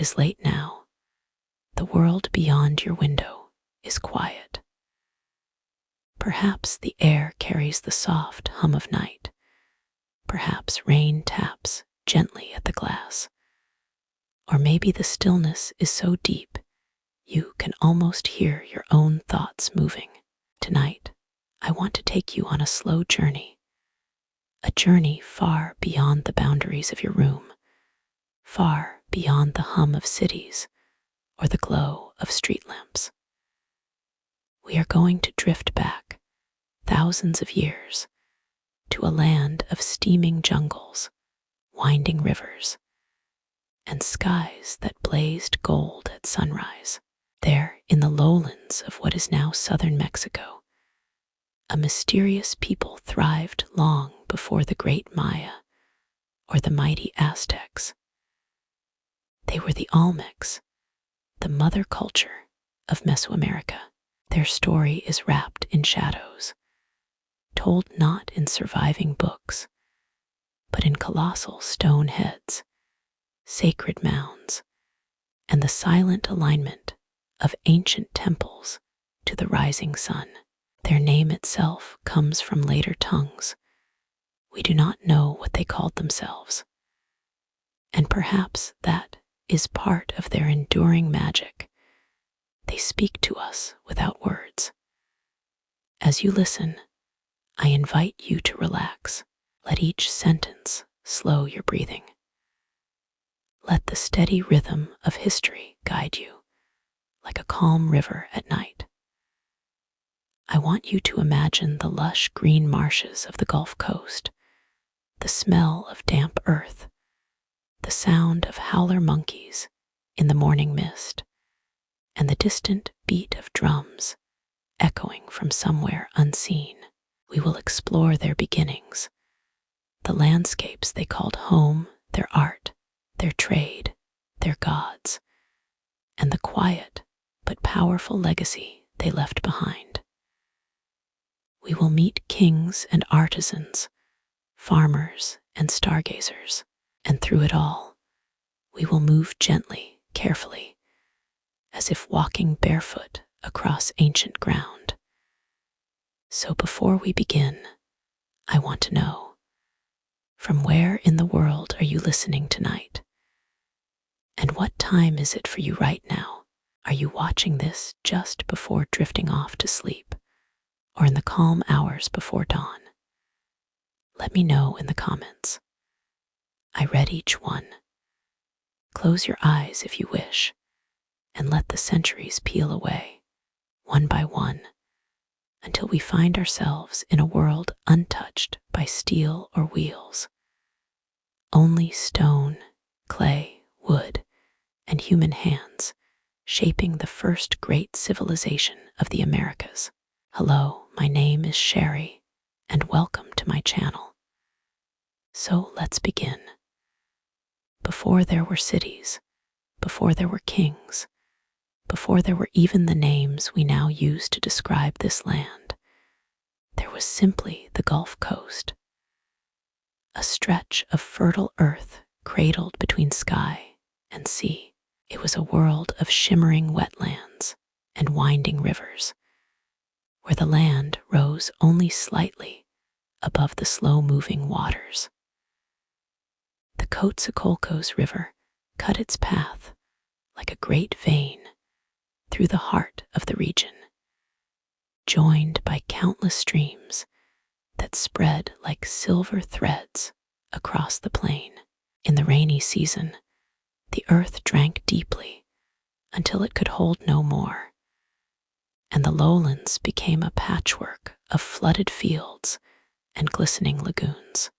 It is late now. The world beyond your window is quiet. Perhaps the air carries the soft hum of night. Perhaps rain taps gently at the glass. Or maybe the stillness is so deep you can almost hear your own thoughts moving. Tonight, I want to take you on a slow journey. A journey far beyond the boundaries of your room, far beyond the hum of cities or the glow of street lamps. We are going to drift back thousands of years to a land of steaming jungles, winding rivers, and skies that blazed gold at sunrise. There, in the lowlands of what is now southern Mexico, a mysterious people thrived long before the great Maya or the mighty Aztecs. They were the Olmecs, the mother culture of Mesoamerica. Their story is wrapped in shadows, told not in surviving books, but in colossal stone heads, sacred mounds, and the silent alignment of ancient temples to the rising sun. Their name itself comes from later tongues. We do not know what they called themselves. And perhaps that is part of their enduring magic. They speak to us without words. As you listen, I invite you to relax. Let each sentence slow your breathing. Let the steady rhythm of history guide you, like a calm river at night. I want you to imagine the lush green marshes of the Gulf Coast, the smell of damp earth, the sound of howler monkeys in the morning mist, and the distant beat of drums echoing from somewhere unseen. We will explore their beginnings, the landscapes they called home, their art, their trade, their gods, and the quiet but powerful legacy they left behind. We will meet kings and artisans, farmers and stargazers, and through it all, we will move gently, carefully, as if walking barefoot across ancient ground. So before we begin, I want to know, from where in the world are you listening tonight? And what time is it for you right now? Are you watching this just before drifting off to sleep, or in the calm hours before dawn? Let me know in the comments. I read each one. Close your eyes if you wish, and let the centuries peel away, one by one, until we find ourselves in a world untouched by steel or wheels. Only stone, clay, wood, and human hands shaping the first great civilization of the Americas. Hello, my name is Sherry, and welcome to my channel. So let's begin. Before there were cities, before there were kings, before there were even the names we now use to describe this land, there was simply the Gulf Coast, a stretch of fertile earth cradled between sky and sea. It was a world of shimmering wetlands and winding rivers, where the land rose only slightly above the slow-moving waters. The Coatzacoalcos River cut its path like a great vein through the heart of the region, joined by countless streams that spread like silver threads across the plain. In the rainy season, the earth drank deeply until it could hold no more, and the lowlands became a patchwork of flooded fields and glistening lagoons.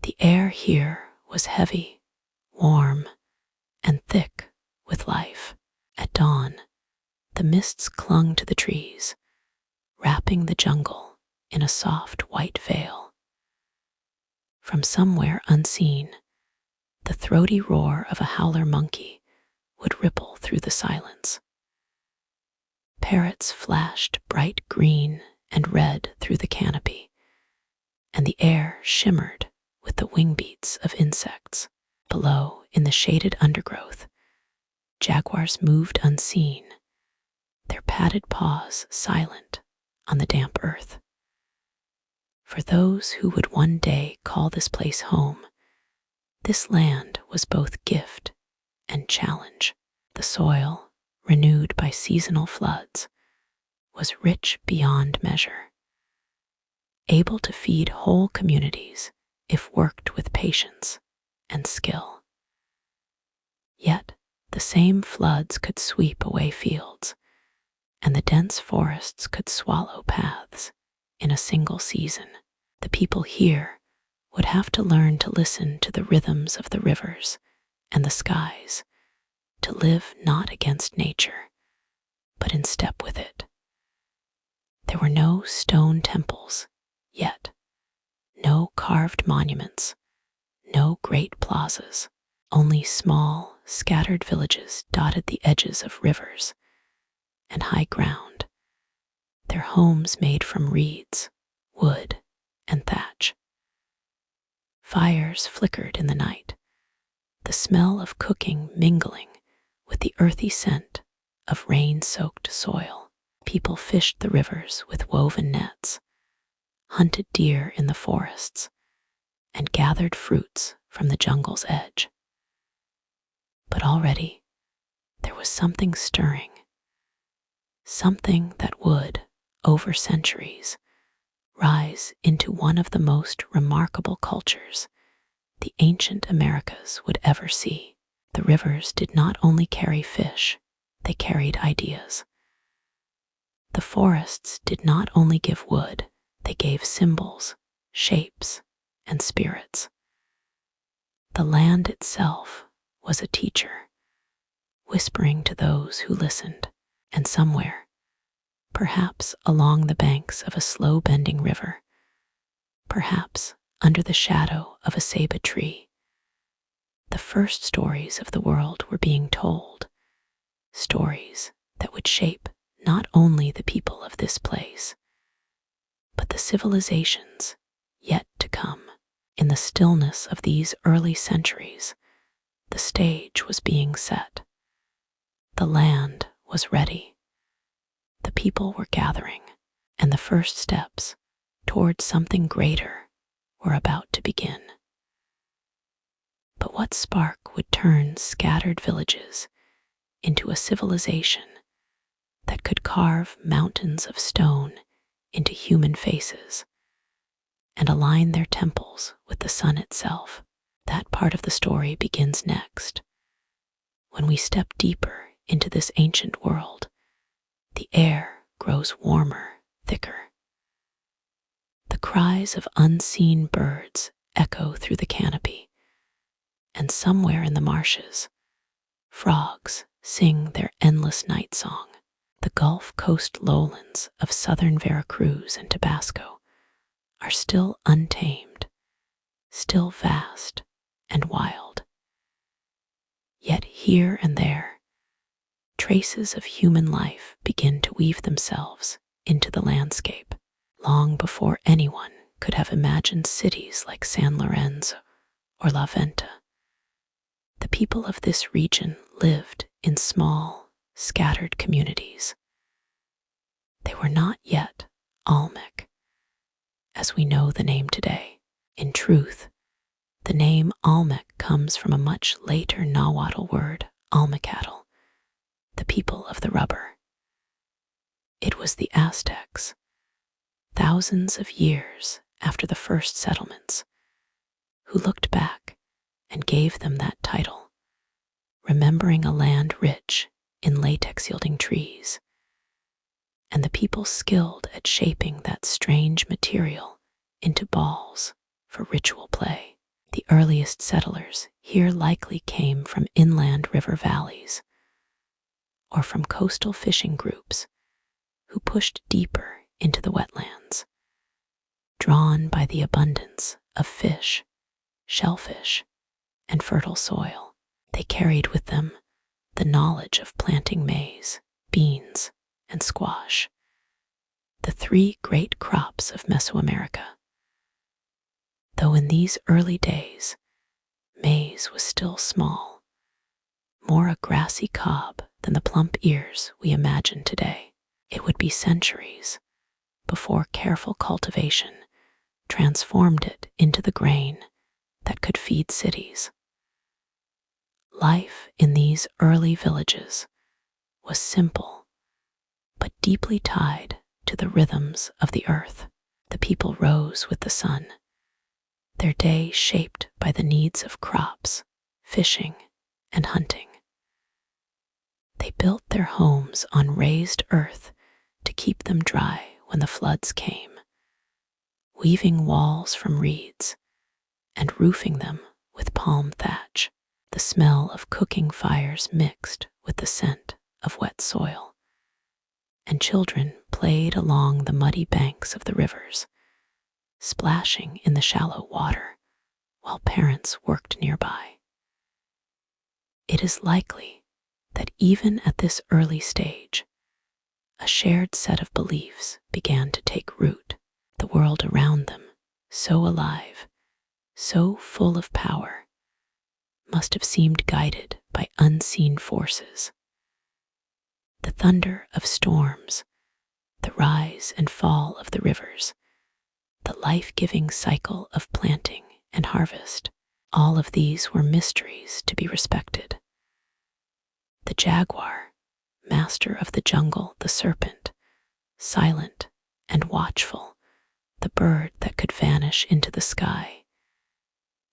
The air here was heavy, warm, and thick with life. At dawn, the mists clung to the trees, wrapping the jungle in a soft white veil. From somewhere unseen, the throaty roar of a howler monkey would ripple through the silence. Parrots flashed bright green and red through the canopy, and the air shimmered with the wing beats of insects. below, in the shaded undergrowth, jaguars moved unseen, their padded paws silent on the damp earth. For those who would one day call this place home, this land was both gift and challenge. The soil, renewed by seasonal floods, was rich beyond measure, able to feed whole communities if worked with patience and skill. Yet the same floods could sweep away fields, and the dense forests could swallow paths in a single season. The people here would have to learn to listen to the rhythms of the rivers and the skies, to live not against nature, but in step with it. There were no stone temples yet, no carved monuments, no great plazas, only small, scattered villages dotted the edges of rivers and high ground, their homes made from reeds, wood, and thatch. Fires flickered in the night, the smell of cooking mingling with the earthy scent of rain-soaked soil. People fished the rivers with woven nets, hunted deer in the forests, and gathered fruits from the jungle's edge. But already there was something stirring, something that would, over centuries, rise into one of the most remarkable cultures the ancient Americas would ever see. The rivers did not only carry fish, they carried ideas. The forests did not only give wood, they gave symbols, shapes, and spirits. The land itself was a teacher, whispering to those who listened, and somewhere, perhaps along the banks of a slow-bending river, perhaps under the shadow of a ceiba tree, the first stories of the world were being told, stories that would shape not only the people of this place, but the civilizations yet to come. In the stillness of these early centuries, the stage was being set. The land was ready. The people were gathering, and the first steps towards something greater were about to begin. But what spark would turn scattered villages into a civilization that could carve mountains of stone into human faces and align their temples with the sun itself? That part of the story begins next. When we step deeper into this ancient world, the air grows warmer, thicker. The cries of unseen birds echo through the canopy, and somewhere in the marshes, frogs sing their endless night song. The Gulf Coast lowlands of southern Veracruz and Tabasco are still untamed, still vast and wild. Yet here and there, traces of human life begin to weave themselves into the landscape. Long before anyone could have imagined cities like San Lorenzo or La Venta, the people of this region lived in small, scattered communities. They were not yet Olmec, as we know the name today. In truth, the name Olmec comes from a much later Nahuatl word, Almecatl, the people of the rubber. It was the Aztecs, thousands of years after the first settlements, who looked back and gave them that title, remembering a land rich in latex-yielding trees, and the people skilled at shaping that strange material into balls for ritual play. The earliest settlers here likely came from inland river valleys or from coastal fishing groups who pushed deeper into the wetlands, drawn by the abundance of fish, shellfish, and fertile soil. They carried with them the knowledge of planting maize, beans, and squash, the three great crops of Mesoamerica. Though in these early days, Maize was still small, more a grassy cob than the plump ears we imagine today. It would be centuries before careful cultivation transformed it into the grain that could feed cities. Life in these early villages was simple but deeply tied to the rhythms of the earth. The people rose with the sun, their day shaped by the needs of crops, fishing, and hunting. They built their homes on raised earth to keep them dry when the floods came, weaving walls from reeds and roofing them with palm thatch. The smell of cooking fires mixed with the scent of wet soil, and children played along the muddy banks of the rivers, splashing in the shallow water while parents worked nearby. It is likely that even at this early stage, a shared set of beliefs began to take root. The world around them, so alive, so full of power, must have seemed guided by unseen forces. The thunder of storms, the rise and fall of the rivers, the life-giving cycle of planting and harvest, all of these were mysteries to be respected. The jaguar, master of the jungle, the serpent, silent and watchful, the bird that could vanish into the sky,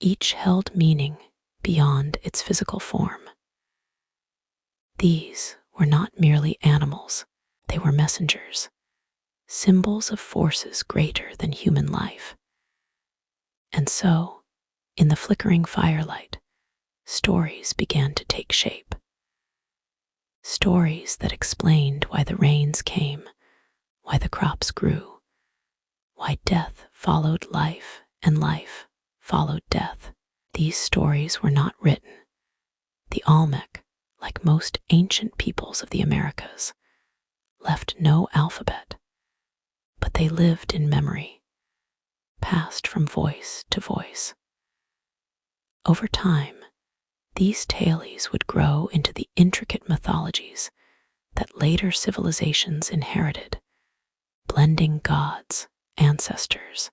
each held meaning beyond its physical form. These were not merely animals, they were messengers, symbols of forces greater than human life. And so, in the flickering firelight, stories began to take shape. Stories that explained why the rains came, why the crops grew, why death followed life and life followed death. These stories were not written. The Olmec, like most ancient peoples of the Americas, left no alphabet, but they lived in memory, passed from voice to voice. Over time, these tales would grow into the intricate mythologies that later civilizations inherited, blending gods, ancestors,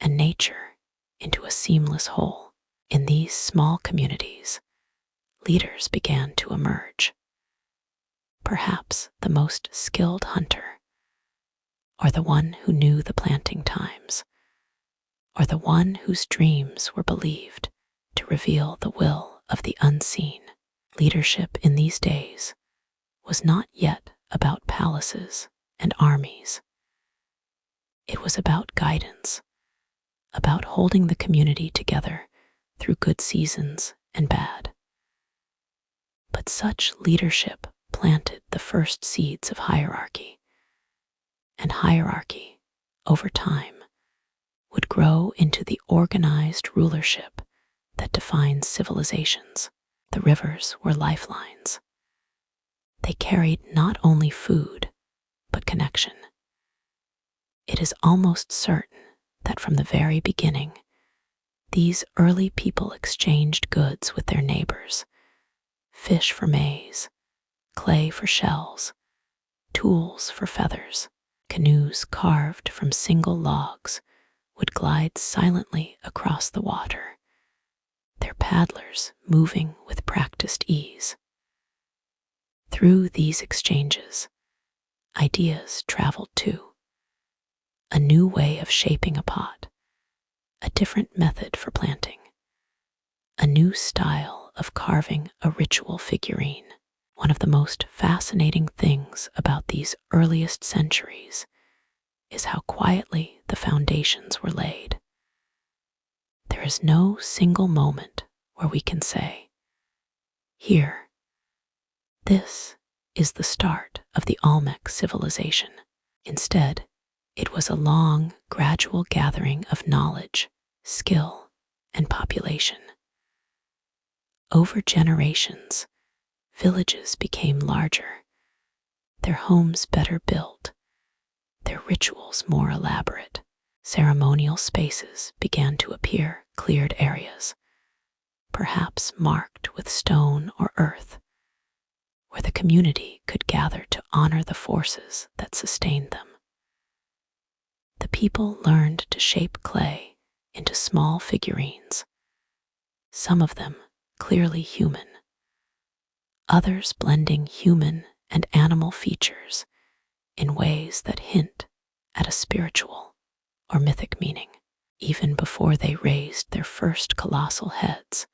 and nature into a seamless whole. In these small communities, leaders began to emerge. Perhaps the most skilled hunter, or the one who knew the planting times, or the one whose dreams were believed to reveal the will of the unseen. Leadership in these days was not yet about palaces and armies. It was about guidance, about holding the community together through good seasons and bad. But such leadership planted the first seeds of hierarchy, and hierarchy, over time, would grow into the organized rulership that defines civilizations. The rivers were lifelines. They carried not only food, but connection. It is almost certain that from the very beginning, these early people exchanged goods with their neighbors: fish for maize, clay for shells, tools for feathers. Canoes carved from single logs would glide silently across the water, their paddlers moving with practiced ease. Through these exchanges, ideas traveled too. A new way of shaping a pot, a different method for planting, a new style of carving a ritual figurine. One of the most fascinating things about these earliest centuries is how quietly the foundations were laid. There is no single moment where we can say, "Here, this is the start of the Olmec civilization." Instead, it was a long, gradual gathering of knowledge, skill, and population. Over generations, villages became larger, their homes better built, their rituals more elaborate. Ceremonial spaces began to appear, cleared areas, perhaps marked with stone or earth, where the community could gather to honor the forces that sustained them. The people learned to shape clay into small figurines, some of them clearly human, others blending human and animal features in ways that hint at a spiritual or mythic meaning. Even before they raised their first colossal heads,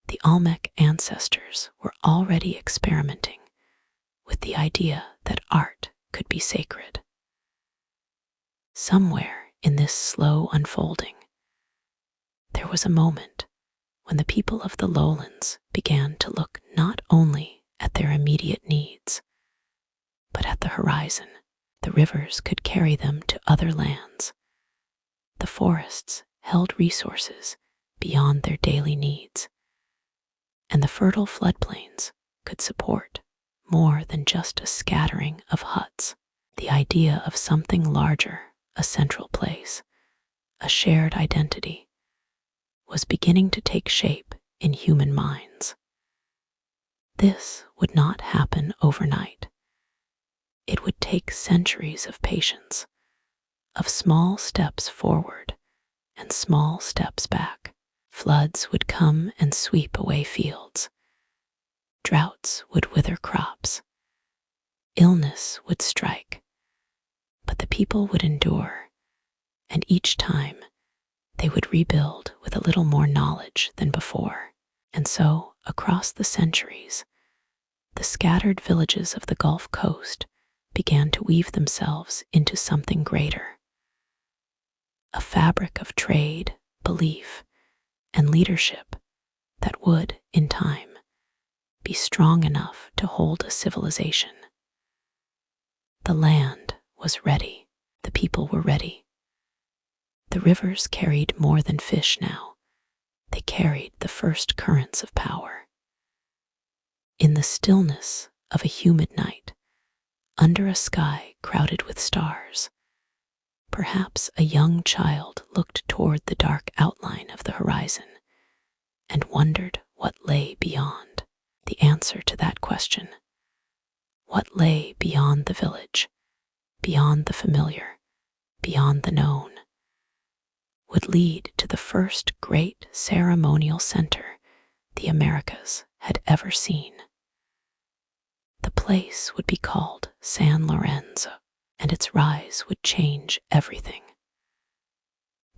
the Olmec ancestors were already experimenting with the idea that art could be sacred. Somewhere in this slow unfolding, there was a moment when the people of the lowlands began to look not only at their immediate needs, but at the horizon. The rivers could carry them to other lands. The forests held resources beyond their daily needs, and the fertile floodplains could support more than just a scattering of huts. The idea of something larger, a central place, a shared identity, was beginning to take shape in human minds. This would not happen overnight. It would take centuries of patience, of small steps forward and small steps back. Floods would come and sweep away fields. Droughts would wither crops. Illness would strike. But the people would endure, and each time they would rebuild with a little more knowledge than before. And so, across the centuries, the scattered villages of the Gulf Coast began to weave themselves into something greater. A fabric of trade, belief, and leadership that would, in time, be strong enough to hold a civilization. The land was ready. The people were ready. The rivers carried more than fish now. They carried the first currents of power. In the stillness of a humid night, under a sky crowded with stars, perhaps a young child looked toward the dark outline of the horizon and wondered what lay beyond. The answer to that question, what lay beyond the village, beyond the familiar, beyond the known, would lead to the first great ceremonial center the Americas had ever seen. The place would be called San Lorenzo, and its rise would change everything.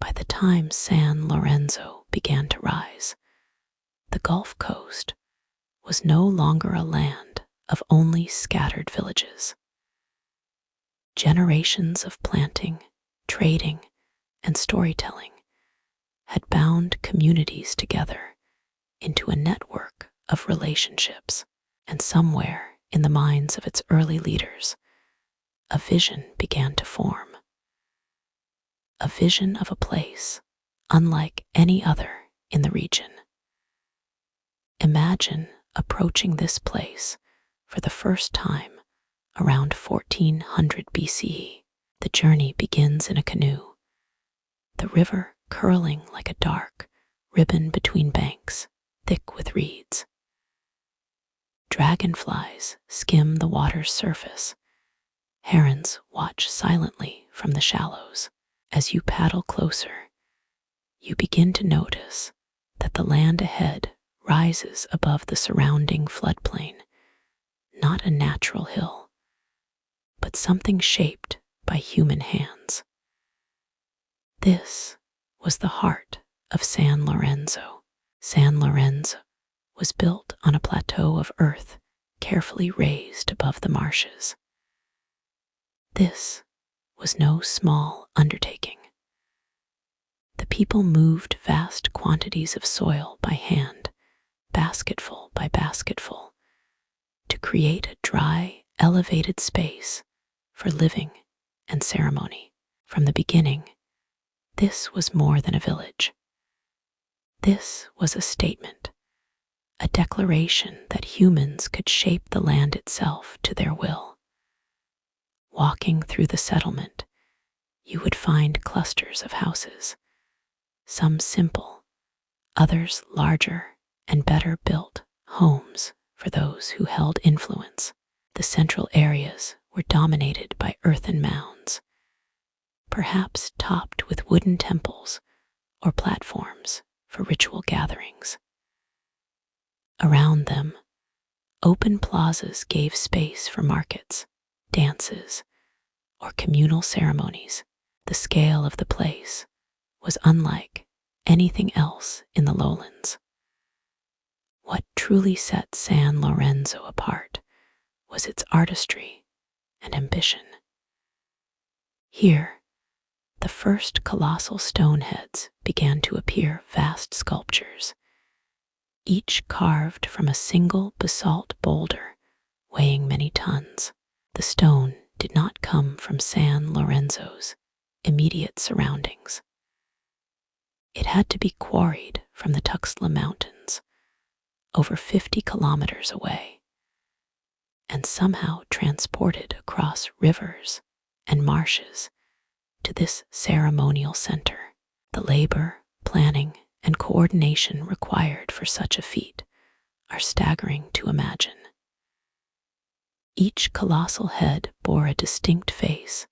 By the time San Lorenzo began to rise, the Gulf Coast was no longer a land of only scattered villages. Generations of planting, trading, and storytelling had bound communities together into a network of relationships, and somewhere in the minds of its early leaders, a vision began to form. A vision of a place unlike any other in the region. Imagine approaching this place for the first time around 1400 BCE. The journey begins in a canoe, the river curling like a dark ribbon between banks, thick with reeds. Dragonflies skim the water's surface. Herons watch silently from the shallows. As you paddle closer, you begin to notice that the land ahead rises above the surrounding floodplain, not a natural hill, but something shaped by human hands. This was the heart of San Lorenzo. San Lorenzo was built on a plateau of earth carefully raised above the marshes. This was no small undertaking. The people moved vast quantities of soil by hand, basketful by basketful, to create a dry, elevated space for living and ceremony. From the beginning, this was more than a village. This was a statement, a declaration that humans could shape the land itself to their will. Walking through the settlement, you would find clusters of houses, some simple, others larger and better built homes for those who held influence. The central areas were dominated by earthen mounds, perhaps topped with wooden temples or platforms for ritual gatherings. Around them, open plazas gave space for markets, dances, or communal ceremonies. The scale of the place was unlike anything else in the lowlands. What truly set San Lorenzo apart was its artistry and ambition. Here, the first colossal stone heads began to appear, vast sculptures, each carved from a single basalt boulder weighing many tons. The stone did not come from San Lorenzo's immediate surroundings. It had to be quarried from the Tuxtla Mountains, over 50 kilometers away, and somehow transported across rivers and marshes to this ceremonial center. The labor, planning, and coordination required for such a feat are staggering to imagine. Each colossal head bore a distinct face,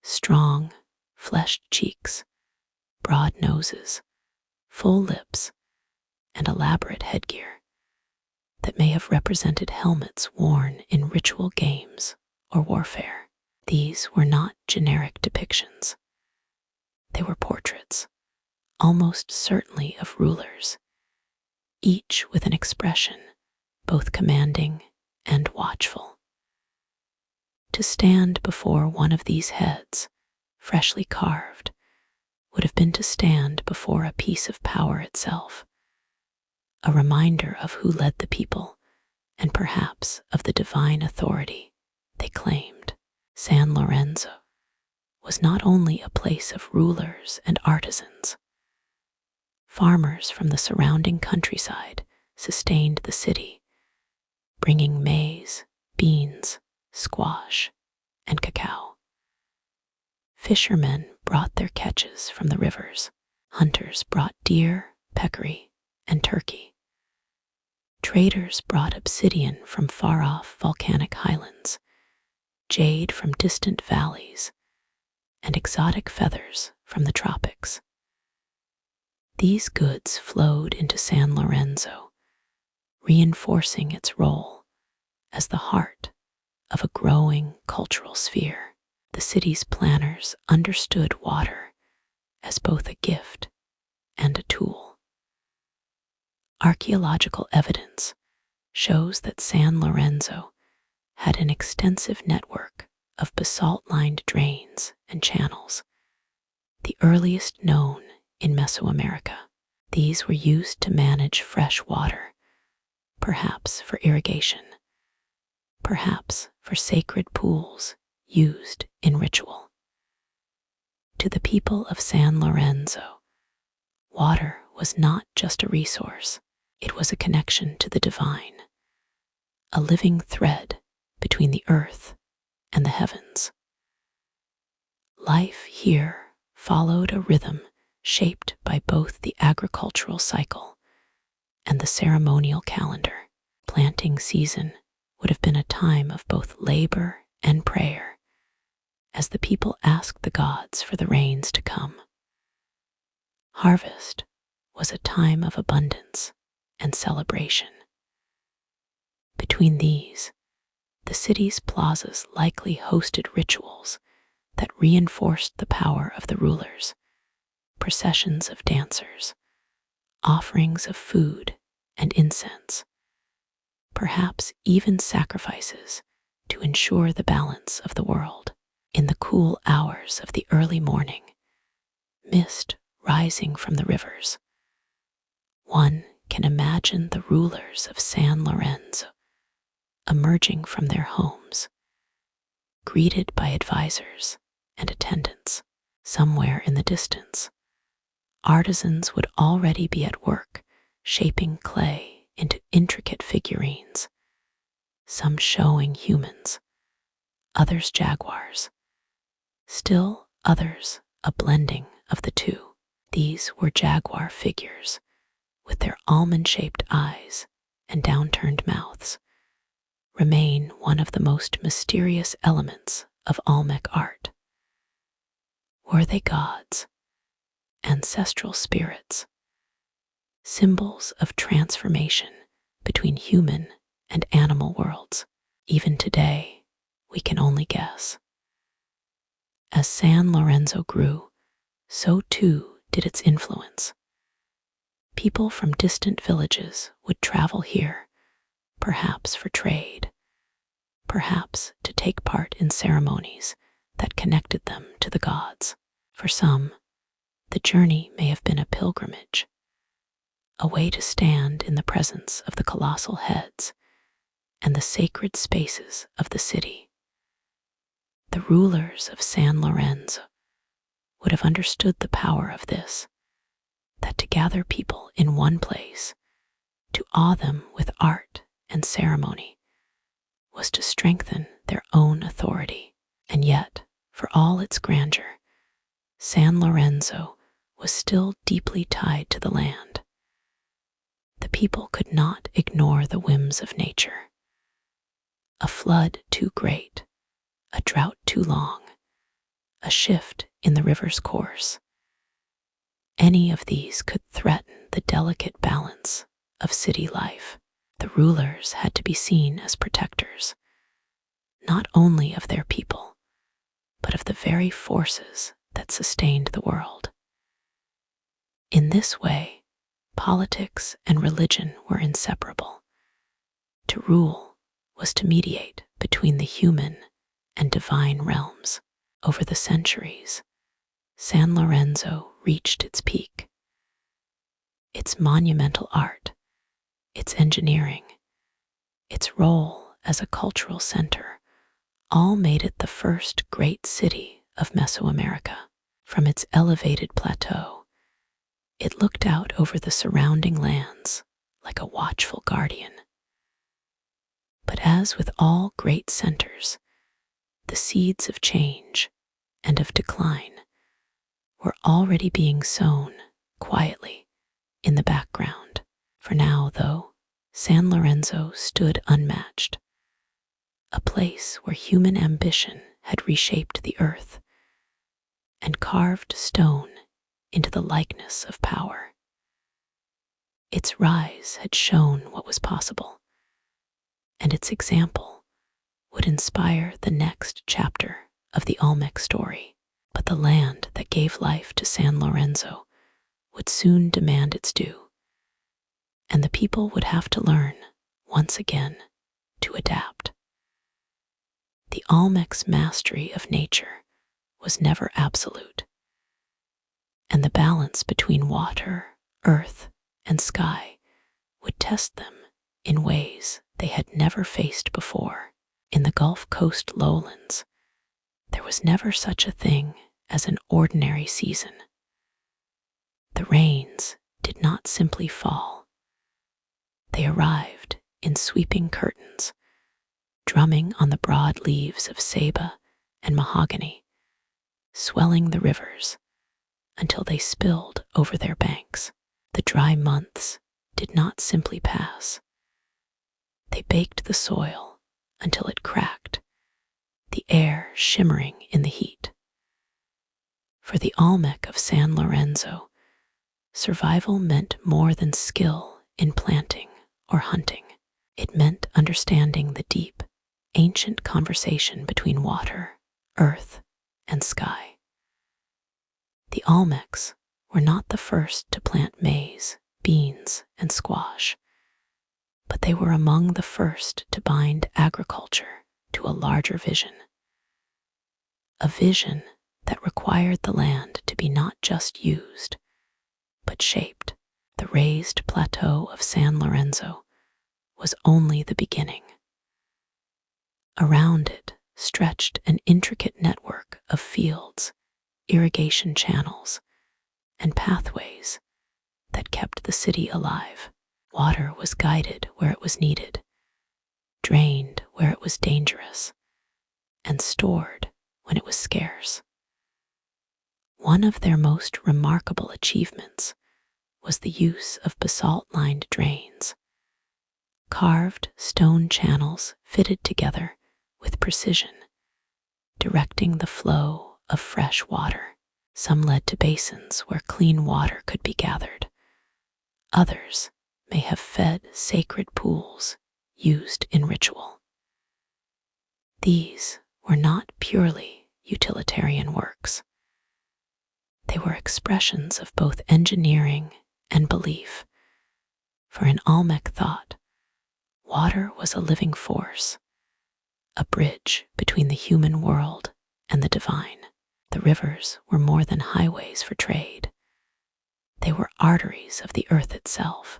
strong, fleshed cheeks, broad noses, full lips, and elaborate headgear that may have represented helmets worn in ritual games or warfare. These were not generic depictions. They were portraits, almost certainly of rulers, each with an expression both commanding and watchful. To stand before one of these heads, freshly carved, would have been to stand before a piece of power itself, a reminder of who led the people and perhaps of the divine authority they claimed. San Lorenzo was not only a place of rulers and artisans. Farmers from the surrounding countryside sustained the city, bringing maize, beans, squash, and cacao. Fishermen brought their catches from the rivers. Hunters brought deer, peccary, and turkey. Traders brought obsidian from far-off volcanic highlands, jade from distant valleys, and exotic feathers from the tropics. These goods flowed into San Lorenzo, reinforcing its role as the heart of a growing cultural sphere. The city's planners understood water as both a gift and a tool. Archaeological evidence shows that San Lorenzo had an extensive network of basalt-lined drains and channels, the earliest known in Mesoamerica. These were used to manage fresh water, perhaps for irrigation, perhaps for sacred pools used in ritual. To the people of San Lorenzo, water was not just a resource, it was a connection to the divine, a living thread between the earth and the heavens. Life here followed a rhythm shaped by both the agricultural cycle and the ceremonial calendar. Planting season would have been a time of both labor and prayer, as the people asked the gods for the rains to come. Harvest was a time of abundance and celebration. Between these, the city's plazas likely hosted rituals that reinforced the power of the rulers, processions of dancers, offerings of food and incense, perhaps even sacrifices to ensure the balance of the world. In the cool hours of the early morning, mist rising from the rivers, one can imagine the rulers of San Lorenzo emerging from their homes, greeted by advisors and attendants. Somewhere in the distance, artisans would already be at work shaping clay into intricate figurines, some showing humans, others jaguars, still others a blending of the two. These were jaguar figures, with their almond-shaped eyes and downturned mouths, remain one of the most mysterious elements of Olmec art. Were they gods, ancestral spirits, symbols of transformation between human and animal worlds? Even today, we can only guess. As San Lorenzo grew, so too did its influence. People from distant villages would travel here, perhaps for trade, perhaps to take part in ceremonies that connected them to the gods. For some, the journey may have been a pilgrimage, a way to stand in the presence of the colossal heads and the sacred spaces of the city. The rulers of San Lorenzo would have understood the power of this, that to gather people in one place, to awe them with art and ceremony, was to strengthen their own authority. And yet, for all its grandeur, San Lorenzo was still deeply tied to the land. The people could not ignore the whims of nature. A flood too great, a drought too long, a shift in the river's course. Any of these could threaten the delicate balance of city life. The rulers had to be seen as protectors, not only of their people, but of the very forces that sustained the world. In this way, politics and religion were inseparable. To rule was to mediate between the human and divine realms. Over the centuries, San Lorenzo reached its peak. Its monumental art, its engineering, its role as a cultural center, all made it the first great city of Mesoamerica. From its elevated plateau, it looked out over the surrounding lands like a watchful guardian. But as with all great centers, the seeds of change and of decline were already being sown quietly in the background. For now, though, San Lorenzo stood unmatched, a place where human ambition had reshaped the earth and carved stone into the likeness of power. Its rise had shown what was possible, and its example would inspire the next chapter of the Olmec story. But the land that gave life to San Lorenzo would soon demand its due, and the people would have to learn, once again, to adapt. The Olmec's mastery of nature was never absolute, and the balance between water, earth, and sky would test them in ways they had never faced before. In the Gulf Coast lowlands, there was never such a thing as an ordinary season. The rains did not simply fall. They arrived in sweeping curtains, drumming on the broad leaves of ceiba and mahogany, swelling the rivers until they spilled over their banks. The dry months did not simply pass. They baked the soil until it cracked, the air shimmering in the heat. For the Olmec of San Lorenzo, survival meant more than skill in planting or hunting. It meant understanding the deep, ancient conversation between water, earth, and sky. The Olmecs were not the first to plant maize, beans, and squash, but they were among the first to bind agriculture to a larger vision. A vision that required the land to be not just used, but shaped. The raised plateau of San Lorenzo was only the beginning. Around it stretched an intricate network of fields, irrigation channels, and pathways that kept the city alive. Water was guided where it was needed, drained where it was dangerous, and stored when it was scarce. One of their most remarkable achievements was the use of basalt-lined drains, carved stone channels fitted together with precision, directing the flow of fresh water. Some led to basins where clean water could be gathered. Others may have fed sacred pools used in ritual. These were not purely utilitarian works. They were expressions of both engineering and belief, for in Olmec thought, water was a living force, a bridge between the human world and the divine. The rivers were more than highways for trade. They were arteries of the earth itself.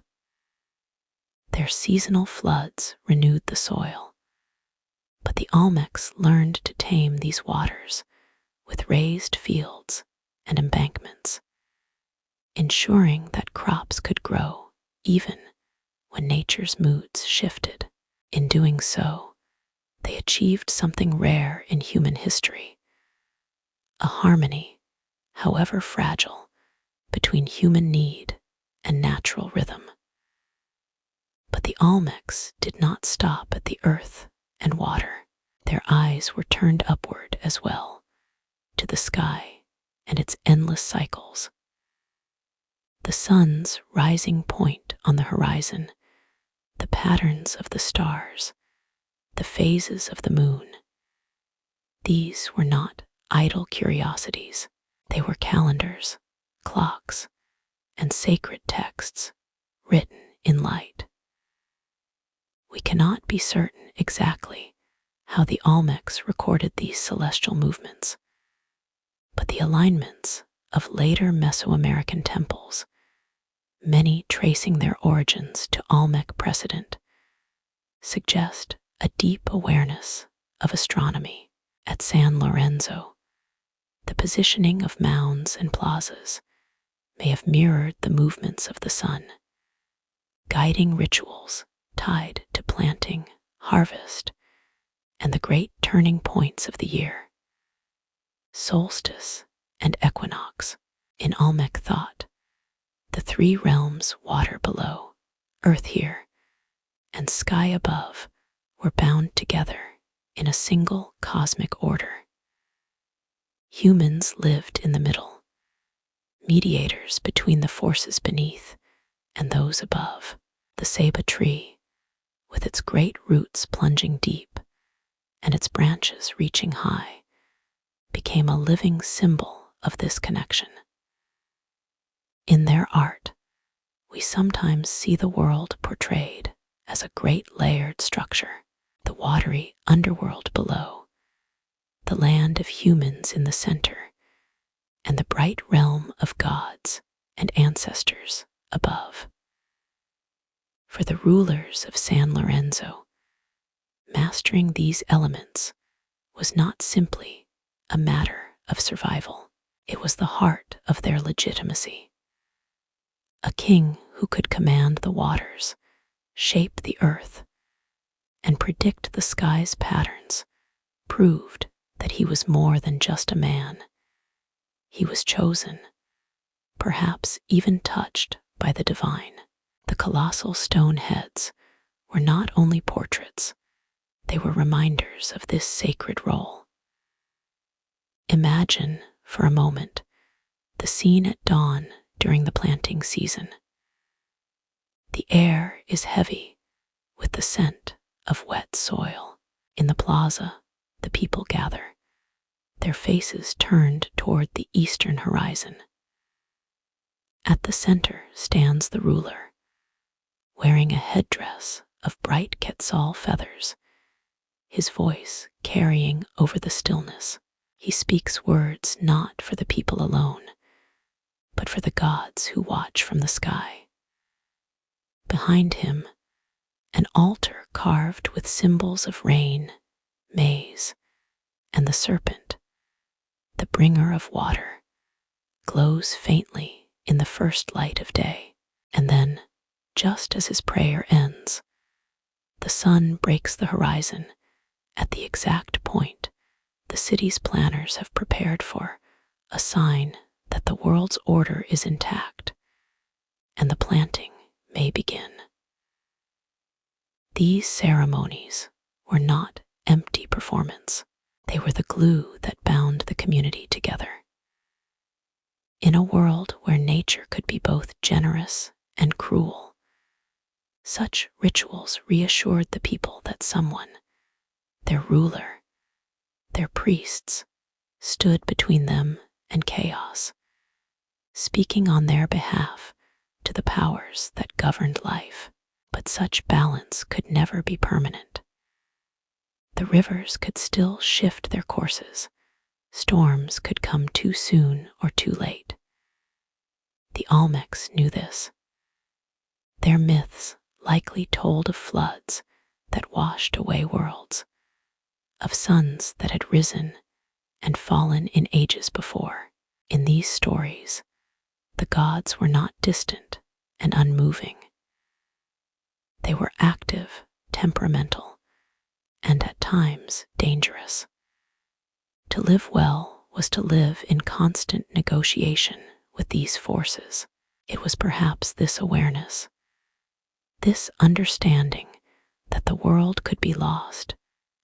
Their seasonal floods renewed the soil, but the Olmecs learned to tame these waters with raised fields and embankments, ensuring that crops could grow even when nature's moods shifted. In doing so, they achieved something rare in human history: a harmony, however fragile, between human need and natural rhythm. But the Olmecs did not stop at the earth and water. Their eyes were turned upward as well, to the sky and its endless cycles. The sun's rising point on the horizon, the patterns of the stars, the phases of the moon. These were not idle curiosities. They were calendars, clocks, and sacred texts written in light. We cannot be certain exactly how the Olmecs recorded these celestial movements, but the alignments of later Mesoamerican temples, many tracing their origins to Olmec precedent, suggest a deep awareness of astronomy. At San Lorenzo, the positioning of mounds and plazas may have mirrored the movements of the sun, guiding rituals tied to planting, harvest, and the great turning points of the year. Solstice and equinox, in Olmec thought, the three realms, water below, earth here, and sky above, were bound together in a single cosmic order. Humans lived in the middle, mediators between the forces beneath and those above. The ceiba tree, with its great roots plunging deep and its branches reaching high, became a living symbol of this connection. In their art, we sometimes see the world portrayed as a great layered structure, the watery underworld below, the land of humans in the center, and the bright realm of gods and ancestors above. For the rulers of San Lorenzo, mastering these elements was not simply a matter of survival. It was the heart of their legitimacy. A king who could command the waters, shape the earth, and predict the sky's patterns proved that he was more than just a man. He was chosen, perhaps even touched by the divine. The colossal stone heads were not only portraits, they were reminders of this sacred role. Imagine, for a moment, the scene at dawn during the planting season. The air is heavy with the scent of wet soil. In the plaza, the people gather, their faces turned toward the eastern horizon. At the center stands the ruler, wearing a headdress of bright quetzal feathers, his voice carrying over the stillness. He speaks words not for the people alone, but for the gods who watch from the sky. Behind him, an altar carved with symbols of rain, maize, and the serpent, the bringer of water, glows faintly in the first light of day. And then, just as his prayer ends, the sun breaks the horizon at the exact point the city's planners have prepared for, a sign that the world's order is intact and the planting may begin. These ceremonies were not empty performance. They were the glue that bound the community together. In a world where nature could be both generous and cruel, such rituals reassured the people that someone, their ruler, their priests, stood between them and chaos, speaking on their behalf to the powers that governed life. But such balance could never be permanent. The rivers could still shift their courses. Storms could come too soon or too late. The Olmecs knew this. Their myths likely told of floods that washed away worlds, of suns that had risen and fallen in ages before. In these stories, the gods were not distant and unmoving. They were active, temperamental, and at times dangerous. To live well was to live in constant negotiation with these forces. It was perhaps this awareness, this understanding that the world could be lost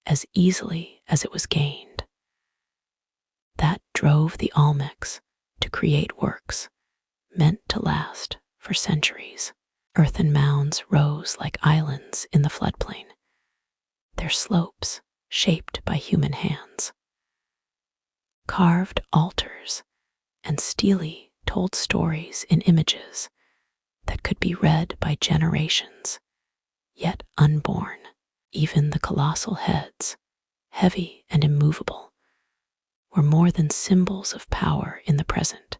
as easily as it was gained, that drove the Olmecs to create works meant to last for centuries. Earthen mounds rose like islands in the floodplain, their slopes shaped by human hands. Carved altars and stelae told stories in images that could be read by generations, yet unborn. Even the colossal heads, heavy and immovable, were more than symbols of power in the present.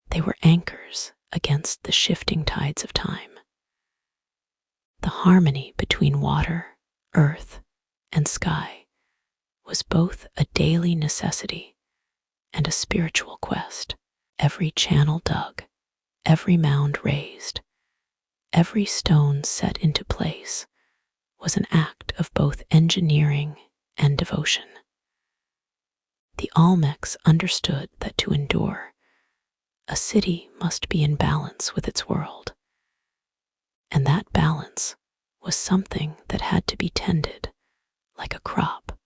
They were anchors against the shifting tides of time. The harmony between water, earth, and sky was both a daily necessity and a spiritual quest. Every channel dug, every mound raised, every stone set into place was an act of both engineering and devotion. The Olmecs understood that to endure, a city must be in balance with its world, and that balance was something that had to be tended like a crop,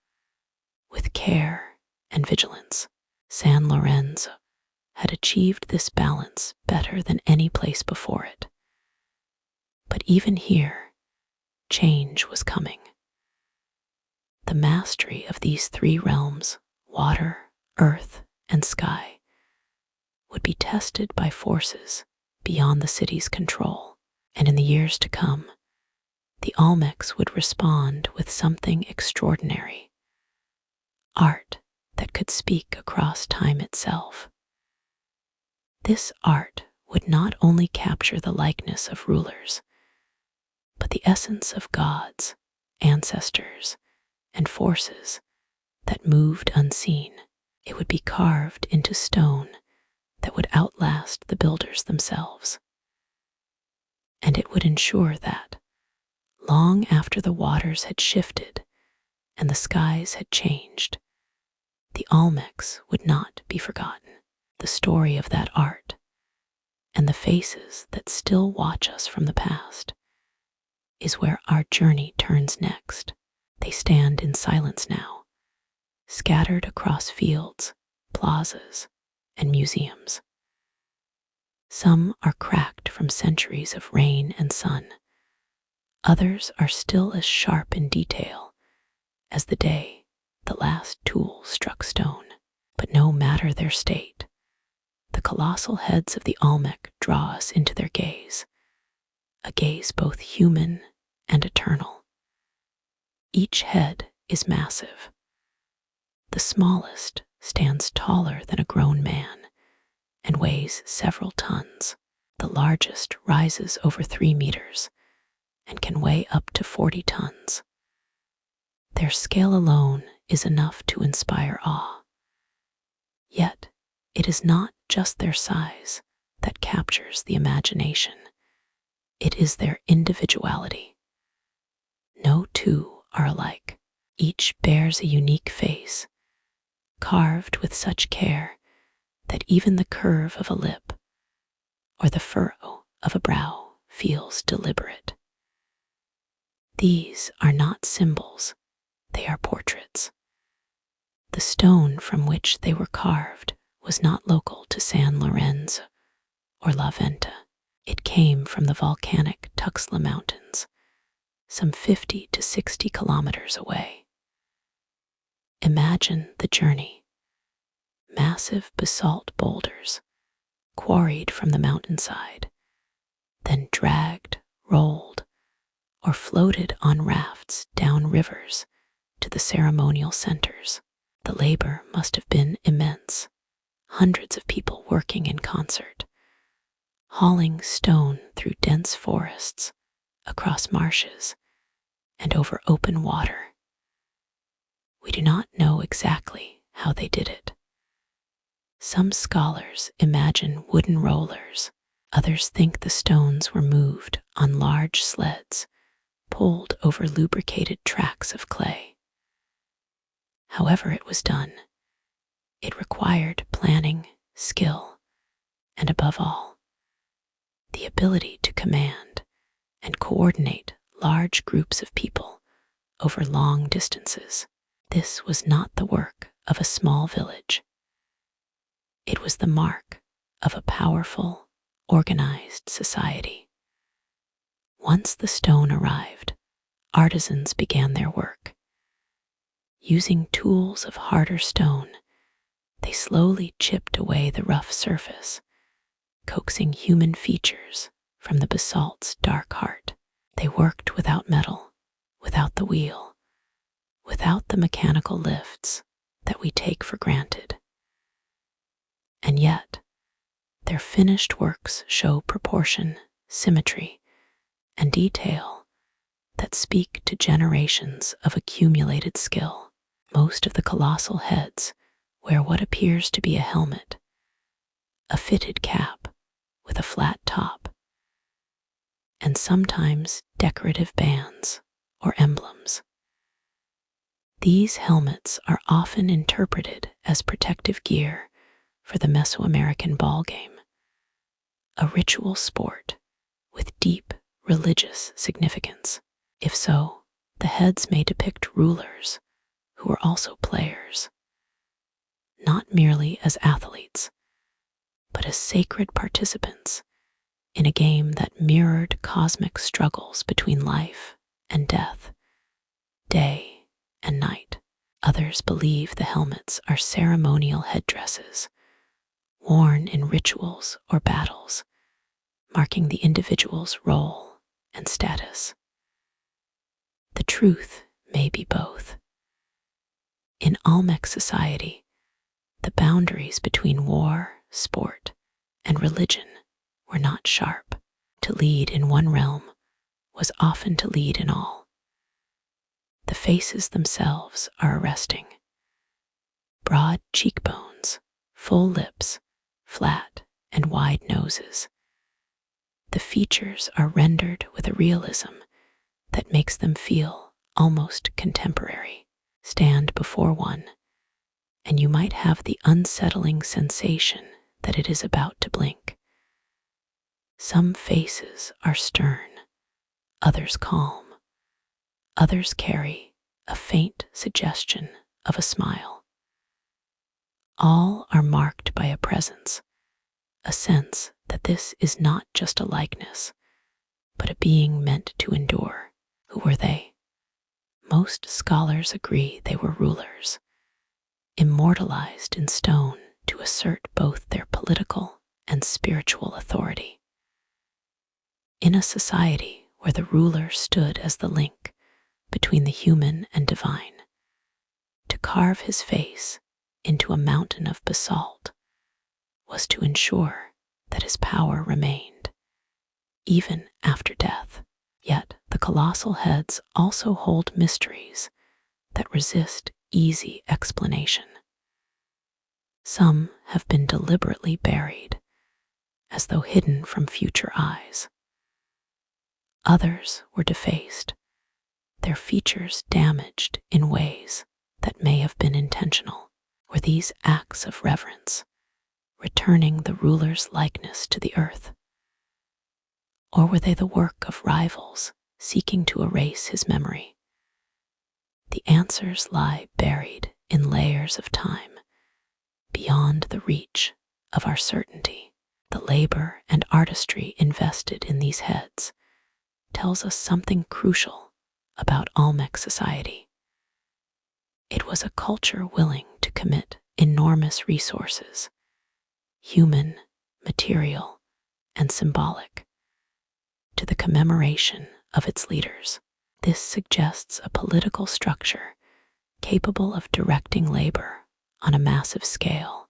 with care and vigilance. San Lorenzo had achieved this balance better than any place before it. But even here, change was coming. The mastery of these three realms, water, earth, and sky, would be tested by forces beyond the city's control, and in the years to come, the Olmecs would respond with something extraordinary, art that could speak across time itself. This art would not only capture the likeness of rulers, but the essence of gods, ancestors, and forces that moved unseen. It would be carved into stone that would outlast the builders themselves. And it would ensure that, long after the waters had shifted and the skies had changed, the Olmecs would not be forgotten. The story of that art, and the faces that still watch us from the past, is where our journey turns next. They stand in silence now, scattered across fields, plazas, and museums. Some are cracked from centuries of rain and sun. Others are still as sharp in detail as the day the last tool struck stone. But no matter their state, the colossal heads of the Olmec draw us into their gaze, a gaze both human and eternal. Each head is massive. The smallest stands taller than a grown man and weighs several tons. The largest rises over 3 meters and can weigh up to 40 tons. Their scale alone is enough to inspire awe. Yet, it is not just their size that captures the imagination. It is their individuality. No two are alike. Each bears a unique face, carved with such care that even the curve of a lip or the furrow of a brow feels deliberate. These are not symbols, they are portraits. The stone from which they were carved was not local to San Lorenzo or La Venta. It came from the volcanic Tuxtla Mountains, some 50 to 60 kilometers away. Imagine the journey. Massive basalt boulders, quarried from the mountainside, then dragged, rolled, or floated on rafts down rivers to the ceremonial centers. The labor must have been immense, hundreds of people working in concert, hauling stone through dense forests, across marshes, and over open water. We do not know exactly how they did it. Some scholars imagine wooden rollers, others think the stones were moved on large sleds, pulled over lubricated tracks of clay. However it was done, it required planning, skill, and above all, the ability to command and coordinate large groups of people over long distances. This was not the work of a small village. It was the mark of a powerful, organized society. Once the stone arrived, artisans began their work. Using tools of harder stone, they slowly chipped away the rough surface, coaxing human features from the basalt's dark heart. They worked without metal, without the wheel, without the mechanical lifts that we take for granted. And yet, their finished works show proportion, symmetry, and detail that speak to generations of accumulated skill. Most of the colossal heads wear what appears to be a helmet, a fitted cap with a flat top, and sometimes decorative bands or emblems. These helmets are often interpreted as protective gear for the Mesoamerican ball game, a ritual sport with deep religious significance. If so, the heads may depict rulers who were also players, not merely as athletes, but as sacred participants in a game that mirrored cosmic struggles between life and death, day and night. Others believe the helmets are ceremonial headdresses, worn in rituals or battles, marking the individual's role and status. The truth may be both. In Olmec society, the boundaries between war, sport, and religion were not sharp. To lead in one realm was often to lead in all. The faces themselves are arresting. Broad cheekbones, full lips, flat and wide noses. The features are rendered with a realism that makes them feel almost contemporary. Stand before one, and you might have the unsettling sensation that it is about to blink. Some faces are stern, others calm, others carry a faint suggestion of a smile. All are marked by a presence, a sense that this is not just a likeness, but a being meant to endure. Who were they? Most scholars agree they were rulers, immortalized in stone to assert both their political and spiritual authority. In a society where the ruler stood as the link between the human and divine, to carve his face into a mountain of basalt was to ensure that his power remained, even after death. Yet the colossal heads also hold mysteries that resist easy explanation. Some have been deliberately buried, as though hidden from future eyes. Others were defaced, their features damaged in ways that may have been intentional. Were these acts of reverence, returning the ruler's likeness to the earth? Or were they the work of rivals seeking to erase his memory? The answers lie buried in layers of time, beyond the reach of our certainty. The labor and artistry invested in these heads tells us something crucial about Olmec society. It was a culture willing to commit enormous resources, human, material, and symbolic, to the commemoration of its leaders. This suggests a political structure capable of directing labor on a massive scale,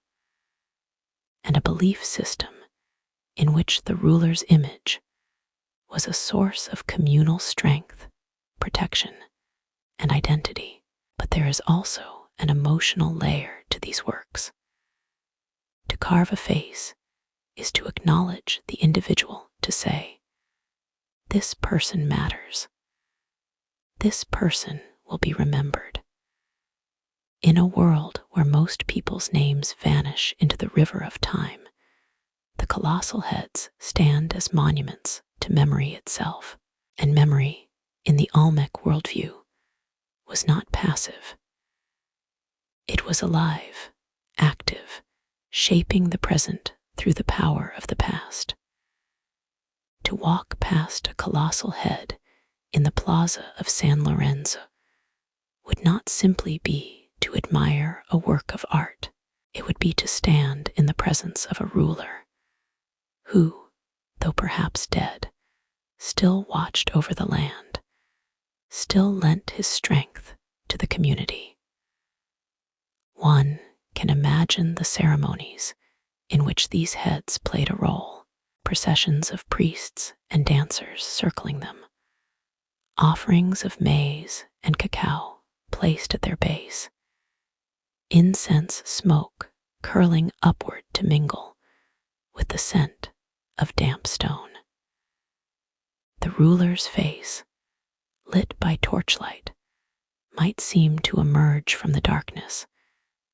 and a belief system in which the ruler's image was a source of communal strength, protection, and identity. But there is also an emotional layer to these works. To carve a face is to acknowledge the individual, to say, this person matters. This person will be remembered. In a world where most people's names vanish into the river of time, the colossal heads stand as monuments to memory itself. And memory, in the Olmec worldview, was not passive. It was alive, active, shaping the present through the power of the past. To walk past a colossal head in the plaza of San Lorenzo would not simply be to admire a work of art. It would be to stand in the presence of a ruler who, though perhaps dead, still watched over the land, still lent his strength to the community. One can imagine the ceremonies in which these heads played a role, processions of priests and dancers circling them, offerings of maize and cacao placed at their base, incense smoke curling upward to mingle with the scent of damp stone. The ruler's face, lit by torchlight, might seem to emerge from the darkness,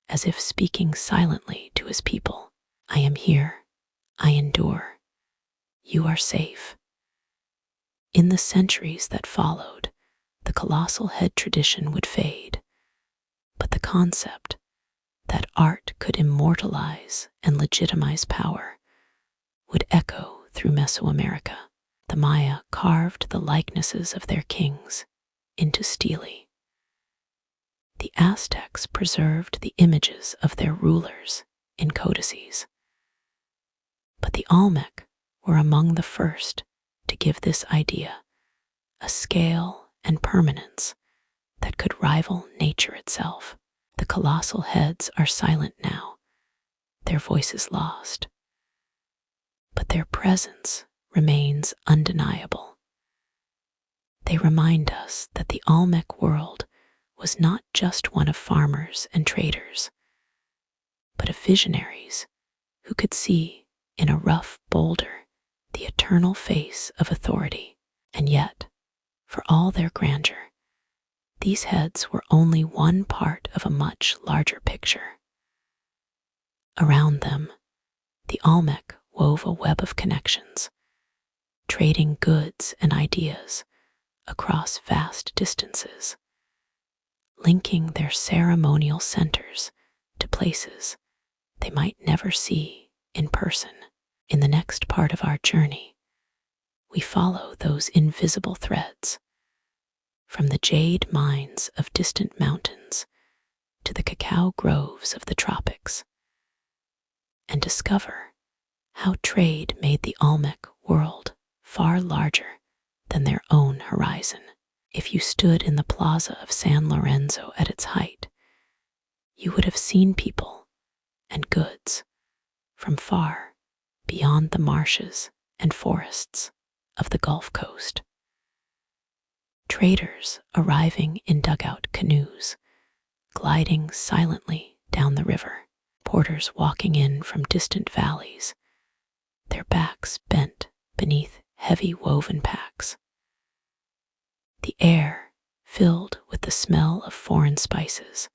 as if speaking silently to his people. I am here. I endure. You are safe. In the centuries that followed, the colossal head tradition would fade, but the concept that art could immortalize and legitimize power would echo through Mesoamerica. The Maya carved the likenesses of their kings into stele. The Aztecs preserved the images of their rulers in codices. But the Olmec were among the first to give this idea a scale and permanence that could rival nature itself. The colossal heads are silent now, their voices lost, but their presence remains undeniable. They remind us that the Olmec world was not just one of farmers and traders, but of visionaries who could see in a rough boulder the eternal face of authority. And yet, for all their grandeur, these heads were only one part of a much larger picture. Around them, the Olmec wove a web of connections, trading goods and ideas across vast distances, linking their ceremonial centers to places they might never see in person. In the next part of our journey, we follow those invisible threads, from the jade mines of distant mountains to the cacao groves of the tropics, and discover how trade made the Olmec world far larger than their own horizon. If you stood in the plaza of San Lorenzo at its height, you would have seen people and goods from far beyond the marshes and forests of the Gulf Coast. Traders arriving in dugout canoes, gliding silently down the river, porters walking in from distant valleys, their backs bent beneath heavy woven packs. The air filled with the smell of foreign spices,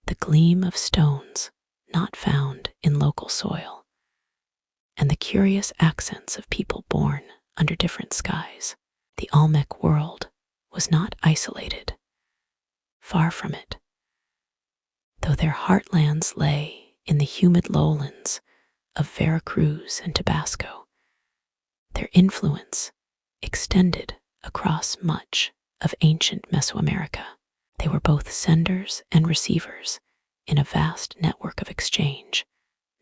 the gleam of stones not found in local soil, and the curious accents of people born under different skies. The Olmec world was not isolated, far from it. Though their heartlands lay in the humid lowlands of Veracruz and Tabasco, their influence extended across much of ancient Mesoamerica. They were both senders and receivers in a vast network of exchange,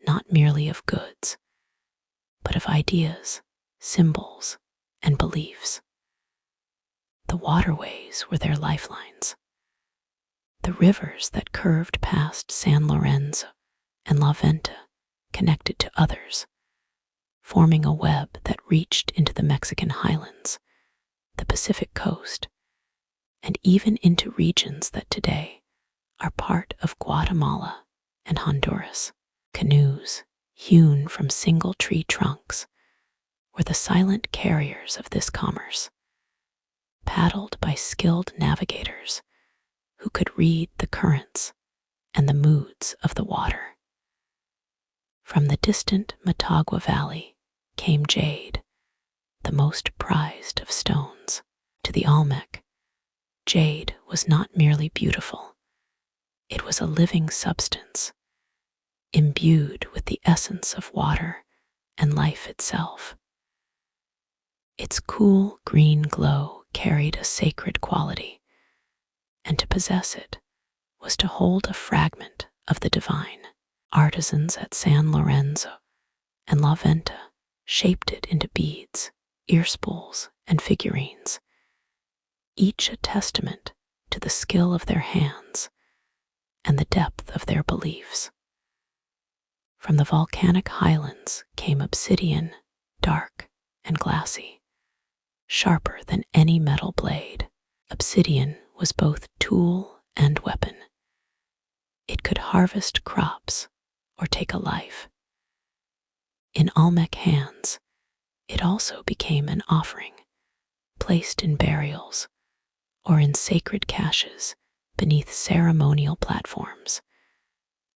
not merely of goods, but of ideas, symbols, and beliefs. The waterways were their lifelines. The rivers that curved past San Lorenzo and La Venta connected to others, forming a web that reached into the Mexican highlands, the Pacific coast, and even into regions that today are part of Guatemala and Honduras. Canoes, hewn from single tree trunks, were the silent carriers of this commerce, paddled by skilled navigators who could read the currents and the moods of the water. From the distant Motagua Valley came jade, the most prized of stones. To the Olmec, jade was not merely beautiful, it was a living substance, imbued with the essence of water and life itself. Its cool green glow carried a sacred quality, and to possess it was to hold a fragment of the divine. Artisans at San Lorenzo and La Venta shaped it into beads, earspools, and figurines, each a testament to the skill of their hands and the depth of their beliefs. From the volcanic highlands came obsidian, dark and glassy, sharper than any metal blade. Obsidian was both tool and weapon. It could harvest crops or take a life. In Olmec hands, it also became an offering, placed in burials or in sacred caches beneath ceremonial platforms,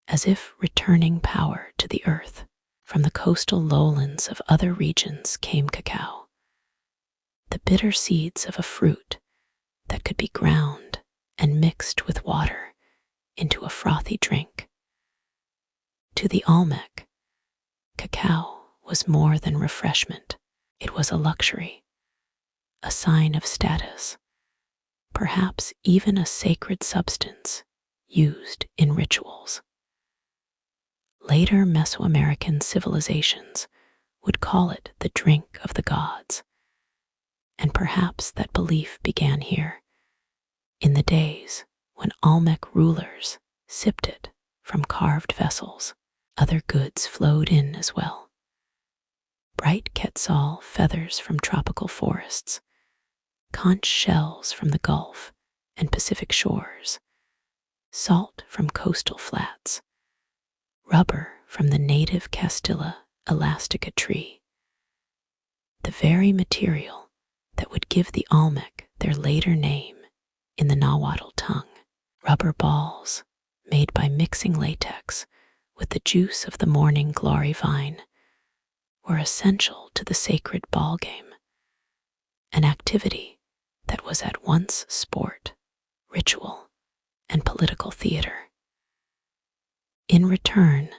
as if returning power to the earth. From the coastal lowlands of other regions came cacao, the bitter seeds of a fruit that could be ground and mixed with water into a frothy drink. To the Olmec, cacao was more than refreshment. It was a luxury, a sign of status, perhaps even a sacred substance used in rituals. Later Mesoamerican civilizations would call it the drink of the gods, and perhaps that belief began here, in the days when Olmec rulers sipped it from carved vessels. Other goods flowed in as well. Bright quetzal feathers from tropical forests, conch shells from the Gulf and Pacific shores, salt from coastal flats, rubber from the native Castilla elastica tree, the very material that would give the Olmec their later name in the Nahuatl tongue. Rubber balls, made by mixing latex with the juice of the morning glory vine, were essential to the sacred ball game, an activity that was at once sport, ritual, and political theater. In return,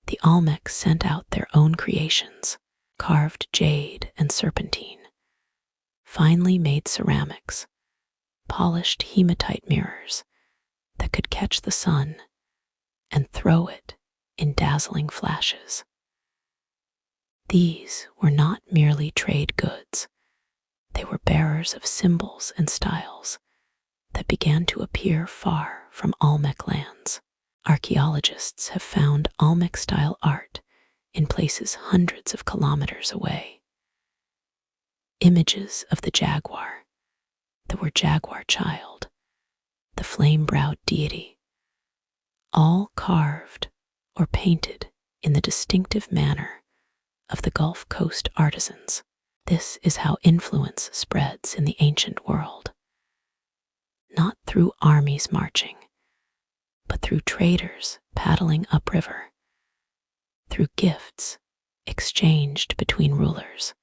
the Olmec sent out their own creations, carved jade and serpentine, finely made ceramics, polished hematite mirrors that could catch the sun and throw it in dazzling flashes. These were not merely trade goods, they were bearers of symbols and styles that began to appear far from Olmec lands. Archaeologists have found Olmec-style art in places hundreds of kilometers away. Images of the jaguar, the jaguar child, the flame-browed deity, all carved or painted in the distinctive manner of the Gulf Coast artisans. This is how influence spreads in the ancient world. Not through armies marching, but through traders paddling upriver, through gifts exchanged between rulers,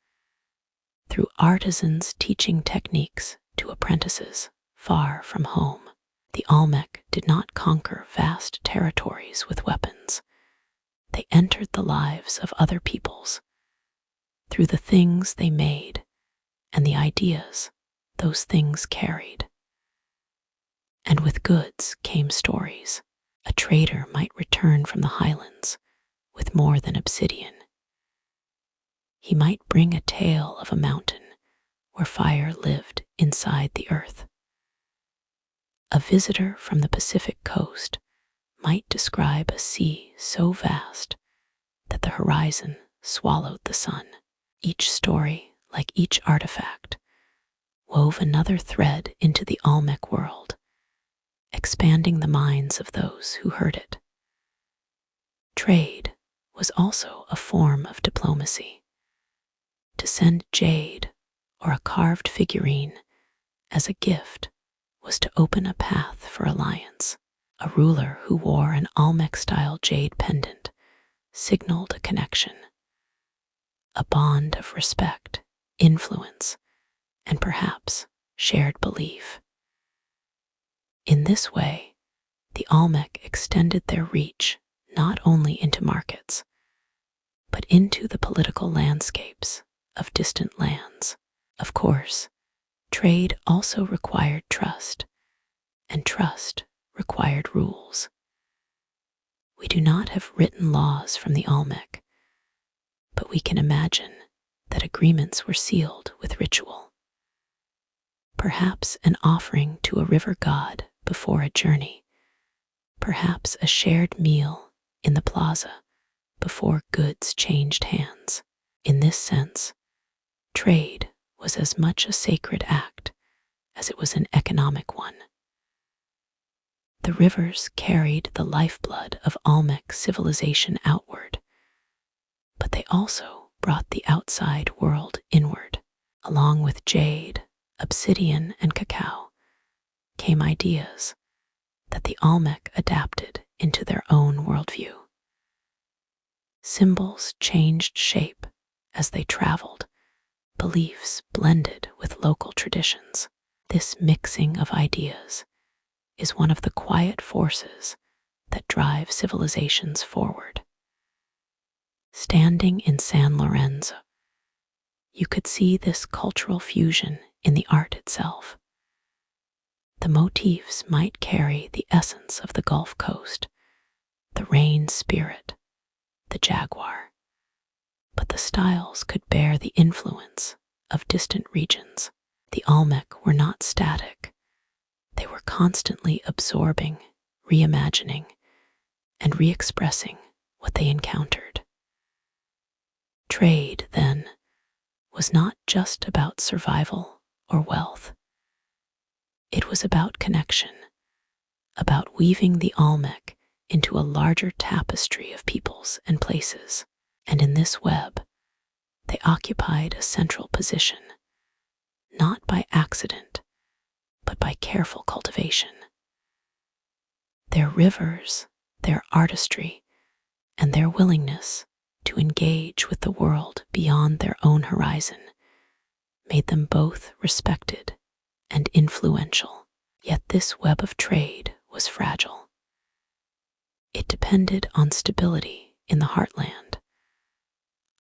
through artisans teaching techniques to apprentices far from home. The Olmec did not conquer vast territories with weapons. They entered the lives of other peoples through the things they made and the ideas those things carried. And with goods came stories. A trader might return from the highlands with more than obsidian. He might bring a tale of a mountain where fire lived inside the earth. A visitor from the Pacific coast might describe a sea so vast that the horizon swallowed the sun. Each story, like each artifact, wove another thread into the Olmec world, expanding the minds of those who heard it. Trade was also a form of diplomacy. To send jade or a carved figurine as a gift was to open a path for alliance. A ruler who wore an Olmec-style jade pendant signaled a connection, a bond of respect, influence, and perhaps shared belief. In this way, the Olmec extended their reach not only into markets, but into the political landscapes of distant lands. Of course, trade also required trust, and trust required rules. We do not have written laws from the Olmec, but we can imagine that agreements were sealed with ritual. Perhaps an offering to a river god before a journey, perhaps a shared meal in the plaza before goods changed hands. In this sense, trade was as much a sacred act as it was an economic one. The rivers carried the lifeblood of Olmec civilization outward, but they also brought the outside world inward. Along with jade, obsidian, and cacao came ideas that the Olmec adapted into their own worldview. Symbols changed shape as they traveled, beliefs blended with local traditions. This mixing of ideas is one of the quiet forces that drive civilizations forward. Standing in San Lorenzo, you could see this cultural fusion in the art itself. The motifs might carry the essence of the Gulf Coast, the rain spirit, the jaguar, but the styles could bear the influence of distant regions. The Olmec were not static. They were constantly absorbing, reimagining, and re-expressing what they encountered. Trade, then, was not just about survival or wealth. It was about connection, about weaving the Olmec into a larger tapestry of peoples and places. And in this web, they occupied a central position, not by accident, but by careful cultivation. Their rivers, their artistry, and their willingness to engage with the world beyond their own horizon made them both respected and influential. Yet this web of trade was fragile. It depended on stability in the heartland,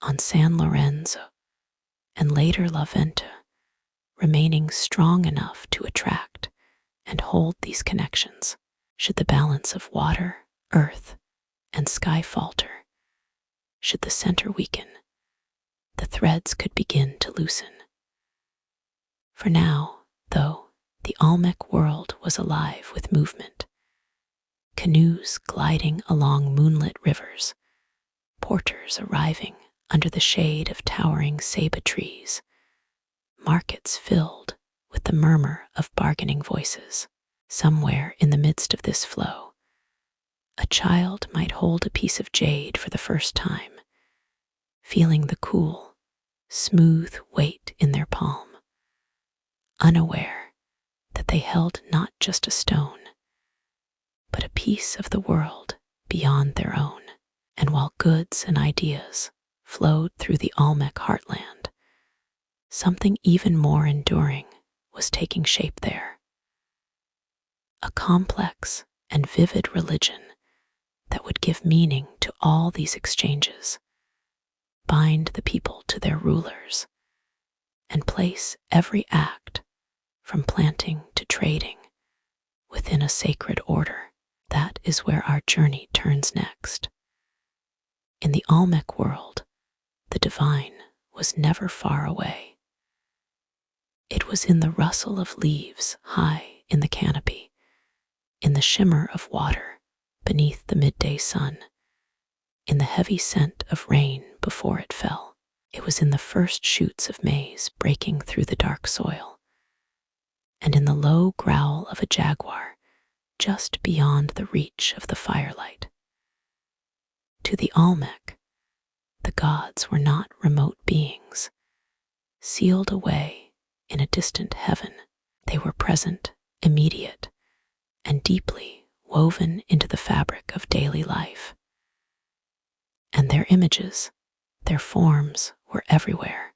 on San Lorenzo, and later La Venta, remaining strong enough to attract and hold these connections. Should the balance of water, earth, and sky falter, should the center weaken, the threads could begin to loosen. For now, though, the Olmec world was alive with movement. Canoes gliding along moonlit rivers, porters arriving under the shade of towering ceiba trees, markets filled with the murmur of bargaining voices. Somewhere in the midst of this flow, a child might hold a piece of jade for the first time, feeling the cool, smooth weight in their palm, unaware that they held not just a stone, but a piece of the world beyond their own. And while goods and ideas flowed through the Olmec heartland, something even more enduring was taking shape there. A complex and vivid religion that would give meaning to all these exchanges, bind the people to their rulers, and place every act, from planting to trading, within a sacred order. That is where our journey turns next. In the Olmec world, the divine was never far away. It was in the rustle of leaves high in the canopy, in the shimmer of water beneath the midday sun, in the heavy scent of rain before it fell. It was in the first shoots of maize breaking through the dark soil, and in the low growl of a jaguar just beyond the reach of the firelight. To the Olmec, the gods were not remote beings, sealed away in a distant heaven. They were present, immediate, and deeply woven into the fabric of daily life. And their images, their forms were everywhere,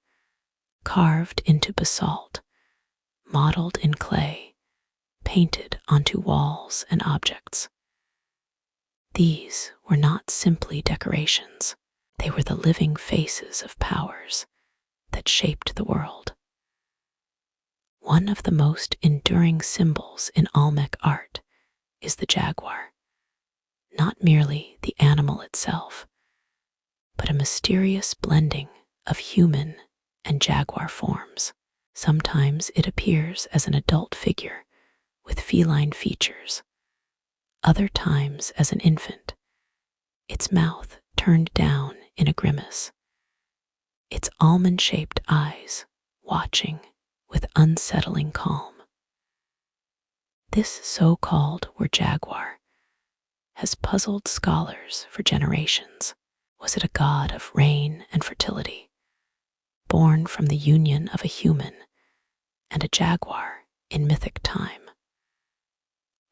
carved into basalt, modeled in clay, painted onto walls and objects. These were not simply decorations. They were the living faces of powers that shaped the world. One of the most enduring symbols in Olmec art is the jaguar, not merely the animal itself, but a mysterious blending of human and jaguar forms. Sometimes it appears as an adult figure with feline features, other times as an infant, its mouth turned down in a grimace, its almond-shaped eyes watching with unsettling calm. This so-called jaguar has puzzled scholars for generations. Was it a god of rain and fertility, born from the union of a human and a jaguar in mythic time?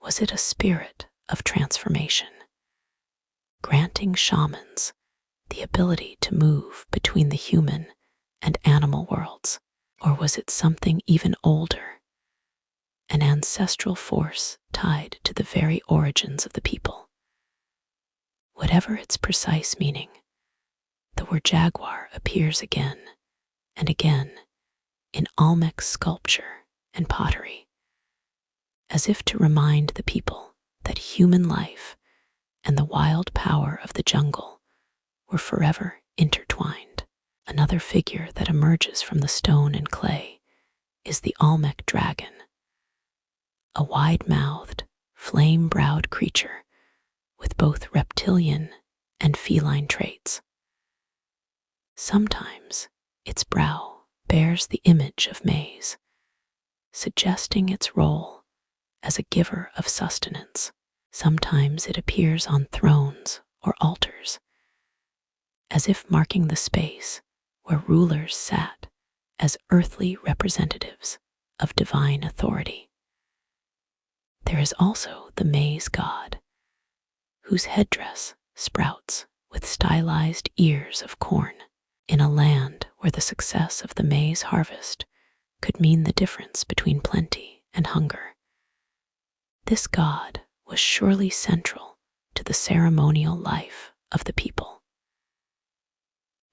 Was it a spirit of transformation, granting shamans the ability to move between the human and animal worlds? Or was it something even older, an ancestral force tied to the very origins of the people? Whatever its precise meaning, the word jaguar appears again and again in Olmec sculpture and pottery, as if to remind the people that human life and the wild power of the jungle were forever intertwined. Another figure that emerges from the stone and clay is the Olmec dragon, a wide-mouthed, flame-browed creature with both reptilian and feline traits. Sometimes its brow bears the image of maize, suggesting its role as a giver of sustenance. Sometimes it appears on thrones or altars, as if marking the space where rulers sat as earthly representatives of divine authority. There is also the maize god, whose headdress sprouts with stylized ears of corn in a land where the success of the maize harvest could mean the difference between plenty and hunger. This god was surely central to the ceremonial life of the people.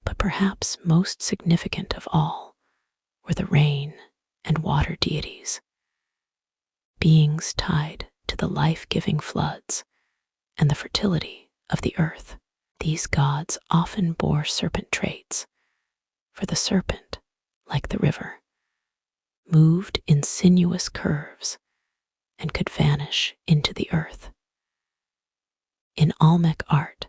But perhaps most significant of all were the rain and water deities, beings tied to the life-giving floods and the fertility of the earth. These gods often bore serpent traits, for the serpent, like the river, moved in sinuous curves and could vanish into the earth. In Olmec art,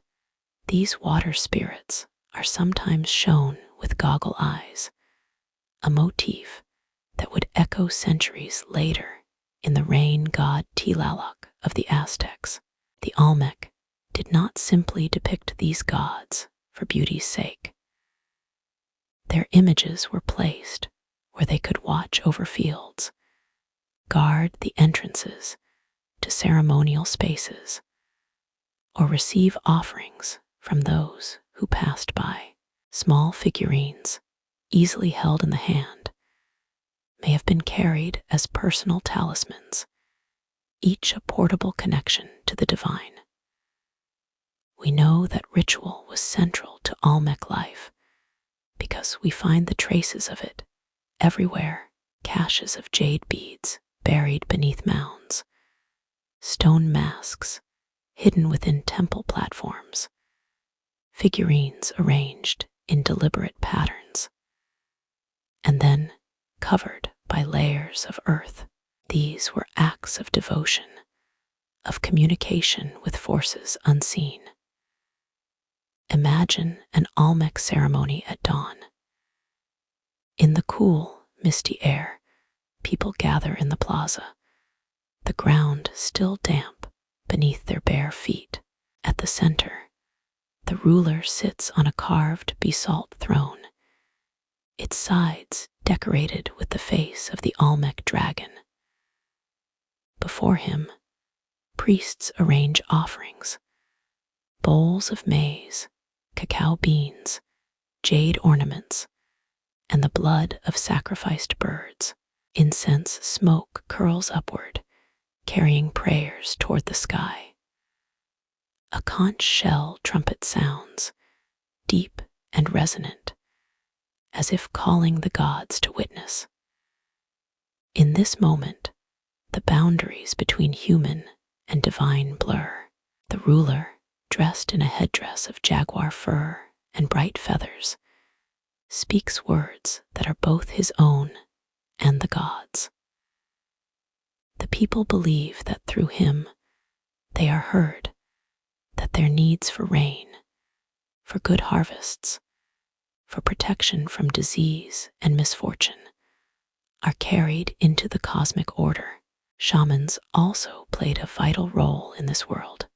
these water spirits are sometimes shown with goggle eyes, a motif that would echo centuries later in the rain god Tlaloc of the Aztecs. The Olmec did not simply depict these gods for beauty's sake. Their images were placed where they could watch over fields, guard the entrances to ceremonial spaces, or receive offerings from those who passed by. Small figurines, easily held in the hand, may have been carried as personal talismans, each a portable connection to the divine. We know that ritual was central to Olmec life because we find the traces of it everywhere: caches of jade beads buried beneath mounds, stone masks hidden within temple platforms, figurines arranged in deliberate patterns, and then covered by layers of earth. These were acts of devotion, of communication with forces unseen. Imagine an Olmec ceremony at dawn. In the cool, misty air, people gather in the plaza, the ground still damp beneath their bare feet. At the center, the ruler sits on a carved basalt throne, its sides decorated with the face of the Olmec dragon. Before him, priests arrange offerings: bowls of maize, cacao beans, jade ornaments, and the blood of sacrificed birds. Incense smoke curls upward, carrying prayers toward the sky. A conch shell trumpet sounds, deep and resonant, as if calling the gods to witness. In this moment, the boundaries between human and divine blur. The ruler, dressed in a headdress of jaguar fur and bright feathers, speaks words that are both his own and the gods. The people believe that through him they are heard, that their needs for rain, for good harvests, for protection from disease and misfortune are carried into the cosmic order. Shamans also played a vital role in this world.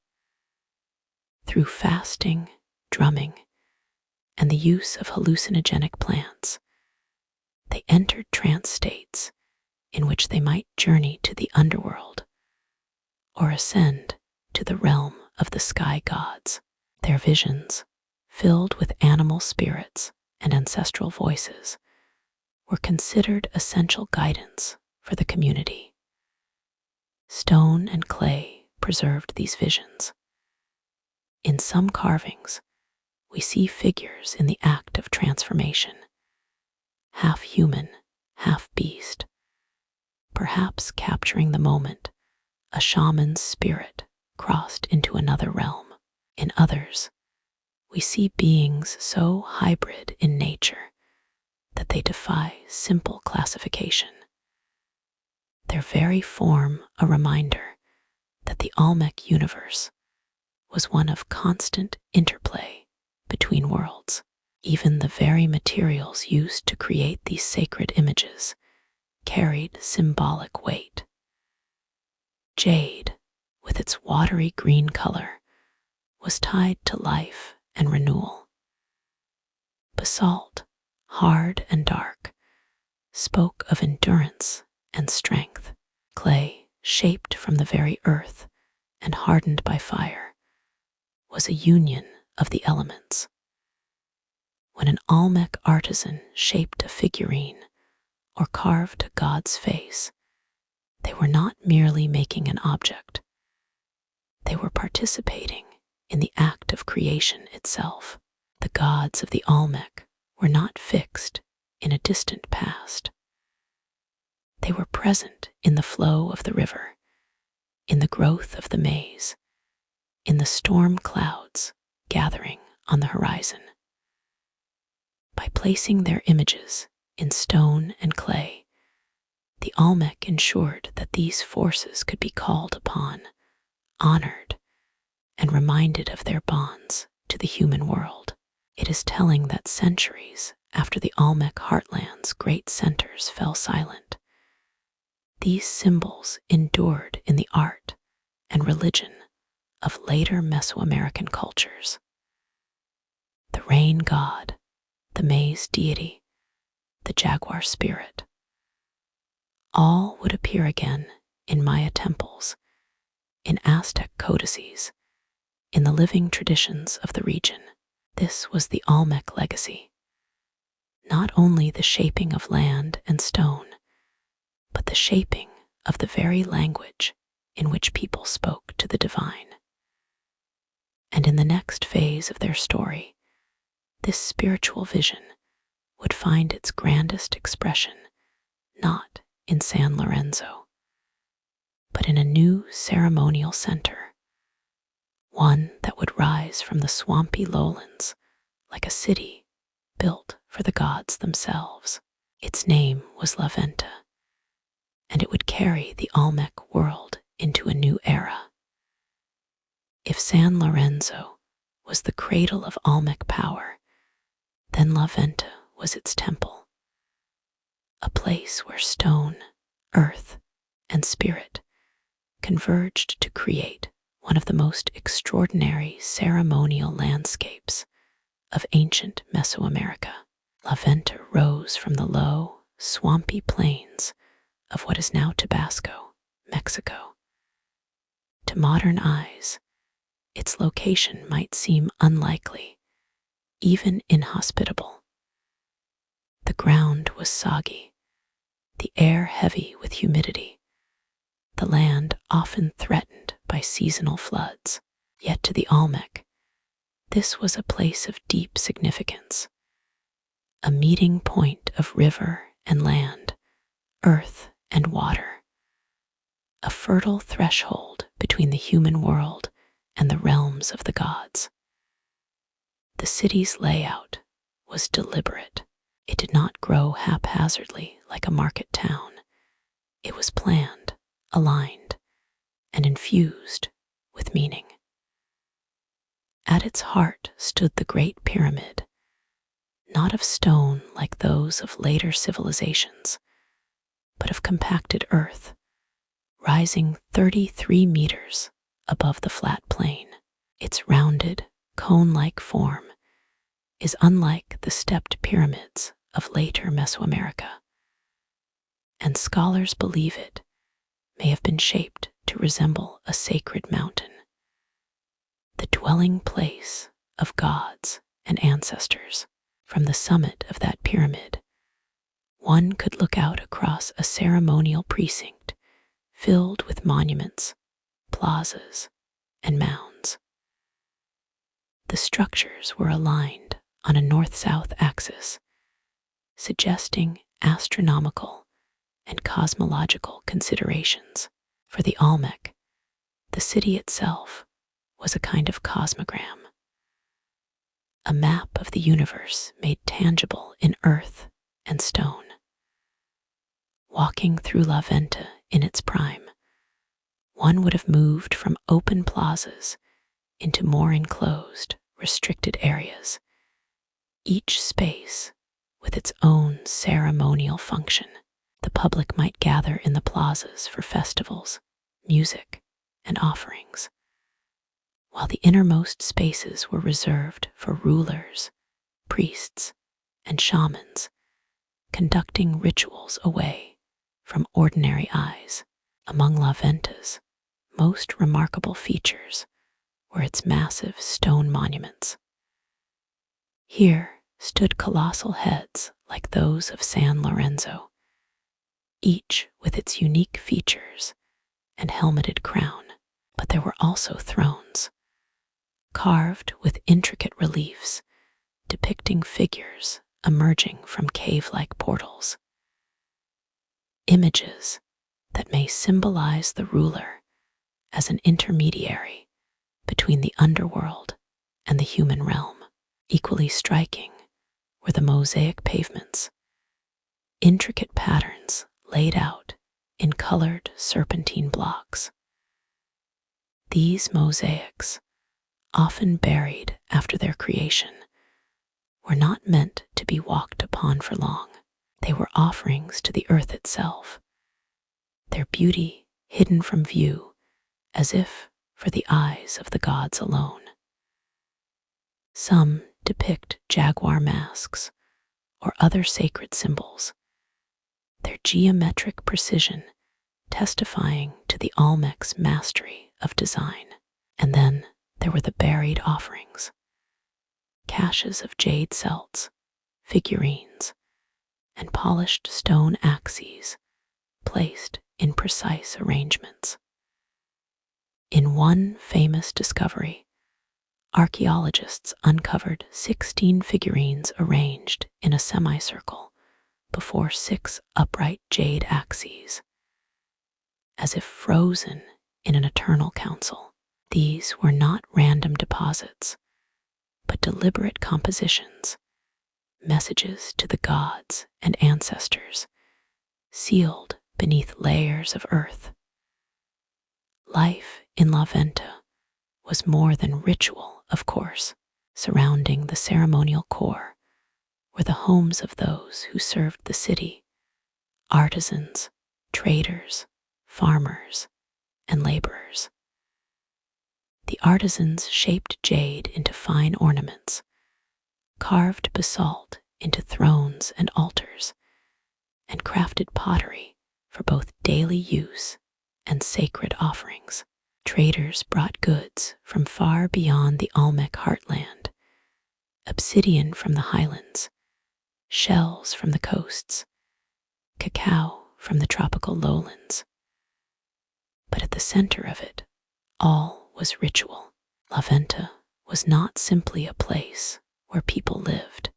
Through fasting, drumming, and the use of hallucinogenic plants, they entered trance states in which they might journey to the underworld or ascend to the realm of the sky gods. Their visions, filled with animal spirits and ancestral voices, were considered essential guidance for the community. Stone and clay preserved these visions. In some carvings, we see figures in the act of transformation, half human, half beast, perhaps capturing the moment a shaman's spirit crossed into another realm. In others, we see beings so hybrid in nature that they defy simple classification. Their very form a reminder that the Olmec universe was one of constant interplay between worlds. Even the very materials used to create these sacred images carried symbolic weight. Jade, with its watery green color, was tied to life and renewal. Basalt, hard and dark, spoke of endurance and strength. Clay, shaped from the very earth and hardened by fire, was a union of the elements. When an Olmec artisan shaped a figurine or carved a god's face, they were not merely making an object. They were participating in the act of creation itself. The gods of the Olmec were not fixed in a distant past. They were present in the flow of the river, in the growth of the maize, in the storm clouds gathering on the horizon. By placing their images in stone and clay, the Olmec ensured that these forces could be called upon, honored, and reminded of their bonds to the human world. It is telling that centuries after the Olmec heartland's great centers fell silent, these symbols endured in the art and religion of later Mesoamerican cultures. The rain god, the maize deity, the jaguar spirit, all would appear again in Maya temples, in Aztec codices, in the living traditions of the region. This was the Olmec legacy. Not only the shaping of land and stone, but the shaping of the very language in which people spoke to the divine. And in the next phase of their story, this spiritual vision would find its grandest expression not in San Lorenzo, but in a new ceremonial center, one that would rise from the swampy lowlands like a city built for the gods themselves. Its name was La Venta, and it would carry the Olmec world into a new era. If San Lorenzo was the cradle of Olmec power, then La Venta was its temple, a place where stone, earth, and spirit converged to create one of the most extraordinary ceremonial landscapes of ancient Mesoamerica. La Venta rose from the low, swampy plains of what is now Tabasco, Mexico. To modern eyes, its location might seem unlikely, even inhospitable. The ground was soggy, the air heavy with humidity, the land often threatened by seasonal floods. Yet to the Olmec, this was a place of deep significance, a meeting point of river and land, earth and water, a fertile threshold between the human world and the realms of the gods. The city's layout was deliberate. It did not grow haphazardly like a market town. It was planned, aligned, and infused with meaning. At its heart stood the Great Pyramid, not of stone like those of later civilizations, but of compacted earth, rising 33 meters above the flat plain. Its rounded, cone-like form is unlike the stepped pyramids of later Mesoamerica, and scholars believe it may have been shaped to resemble a sacred mountain, the dwelling place of gods and ancestors. From the summit of that pyramid, one could look out across a ceremonial precinct filled with monuments, plazas, and mounds. The structures were aligned on a north-south axis, suggesting astronomical and cosmological considerations. For the Olmec, the city itself was a kind of cosmogram, a map of the universe made tangible in earth and stone. Walking through La Venta in its prime, one would have moved from open plazas into more enclosed, restricted areas, each space with its own ceremonial function. The public might gather in the plazas for festivals, music, and offerings, while the innermost spaces were reserved for rulers, priests, and shamans, conducting rituals away from ordinary eyes. Among La Venta's most remarkable features were its massive stone monuments. Here stood colossal heads like those of San Lorenzo, each with its unique features and helmeted crown. But there were also thrones, carved with intricate reliefs depicting figures emerging from cave-like portals. Images that may symbolize the ruler as an intermediary between the underworld and the human realm. Equally striking were the mosaic pavements, intricate patterns laid out in colored serpentine blocks. These mosaics, often buried after their creation, were not meant to be walked upon for long. They were offerings to the earth itself, their beauty hidden from view as if for the eyes of the gods alone. Some depict jaguar masks or other sacred symbols, their geometric precision testifying to the Olmec's mastery of design. And then there were the buried offerings, caches of jade celts, figurines, and polished stone axes placed in precise arrangements. In one famous discovery, archaeologists uncovered 16 figurines arranged in a semicircle before 6 upright jade axes, as if frozen in an eternal council. These were not random deposits, but deliberate compositions, messages to the gods and ancestors, sealed beneath layers of earth. Life in La Venta was more than ritual, of course. Surrounding the ceremonial core were the homes of those who served the city: artisans, traders, farmers, and laborers. The artisans shaped jade into fine ornaments, carved basalt into thrones and altars, and crafted pottery for both daily use and sacred offerings. Traders brought goods from far beyond the Olmec heartland: obsidian from the highlands, shells from the coasts, cacao from the tropical lowlands. But at the center of it all was ritual. La Venta was not simply a place where people lived.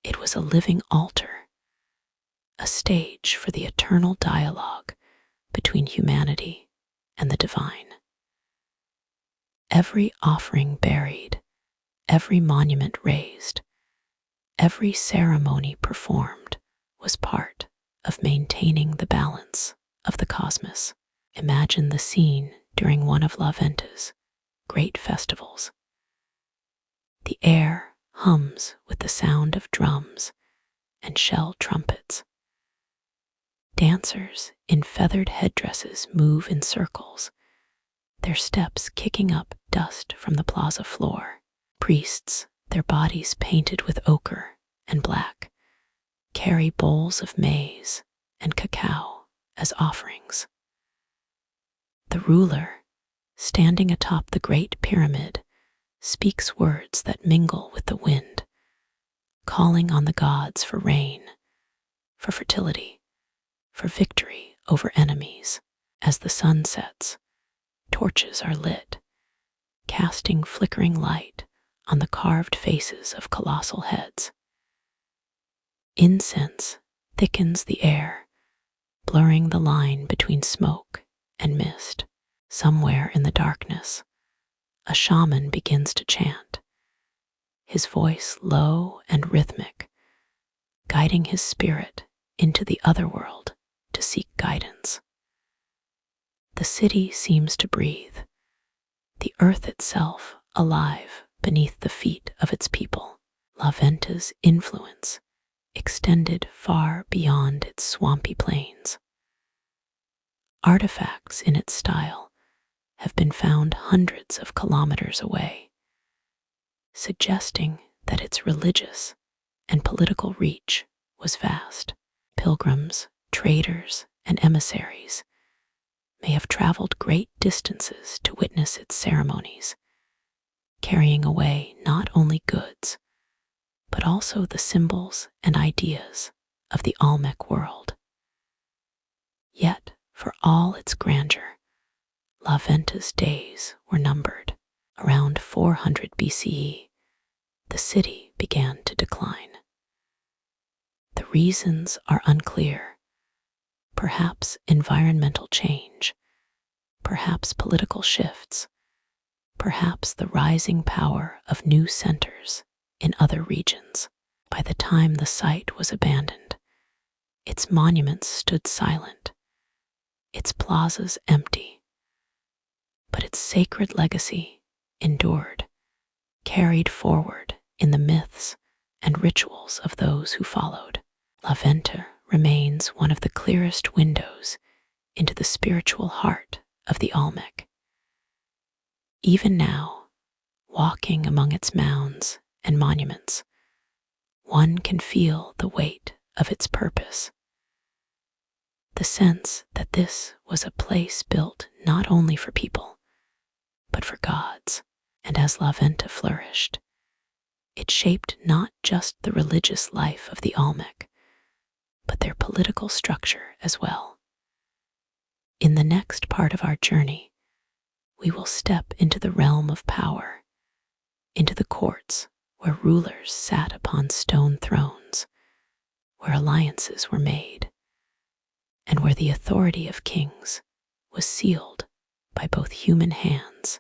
It was a living altar, a stage for the eternal dialogue between humanity and the divine. Every offering buried, every monument raised, every ceremony performed was part of maintaining the balance of the cosmos. Imagine the scene during one of La Venta's great festivals. The air hums with the sound of drums and shell trumpets. Dancers in feathered headdresses move in circles, their steps kicking up dust from the plaza floor. Priests, their bodies painted with ochre and black, carry bowls of maize and cacao as offerings. The ruler, standing atop the Great Pyramid, speaks words that mingle with the wind, calling on the gods for rain, for fertility, for victory over enemies. As the sun sets, torches are lit, casting flickering light on the carved faces of colossal heads. Incense thickens the air, blurring the line between smoke and mist. Somewhere in the darkness, a shaman begins to chant, his voice low and rhythmic, guiding his spirit into the otherworld to seek guidance. The city seems to breathe, the earth itself alive beneath the feet of its people. La Venta's influence extended far beyond its swampy plains. Artifacts in its style have been found hundreds of kilometers away, suggesting that its religious and political reach was vast. Pilgrims, traders, and emissaries may have traveled great distances to witness its ceremonies, carrying away not only goods, but also the symbols and ideas of the Olmec world. Yet, for all its grandeur, La Venta's days were numbered. Around 400 BCE, the city began to decline. The reasons are unclear. Perhaps environmental change, perhaps political shifts, perhaps the rising power of new centers in other regions. By the time the site was abandoned, its monuments stood silent, its plazas empty. But its sacred legacy endured, carried forward in the myths and rituals of those who followed. La Venta remains one of the clearest windows into the spiritual heart of the Olmec. Even now, walking among its mounds and monuments, one can feel the weight of its purpose. The sense that this was a place built not only for people, but for gods. And as La Venta flourished, it shaped not just the religious life of the Olmec, but their political structure as well. In the next part of our journey, we will step into the realm of power, into the courts where rulers sat upon stone thrones, where alliances were made, and where the authority of kings was sealed by both human hands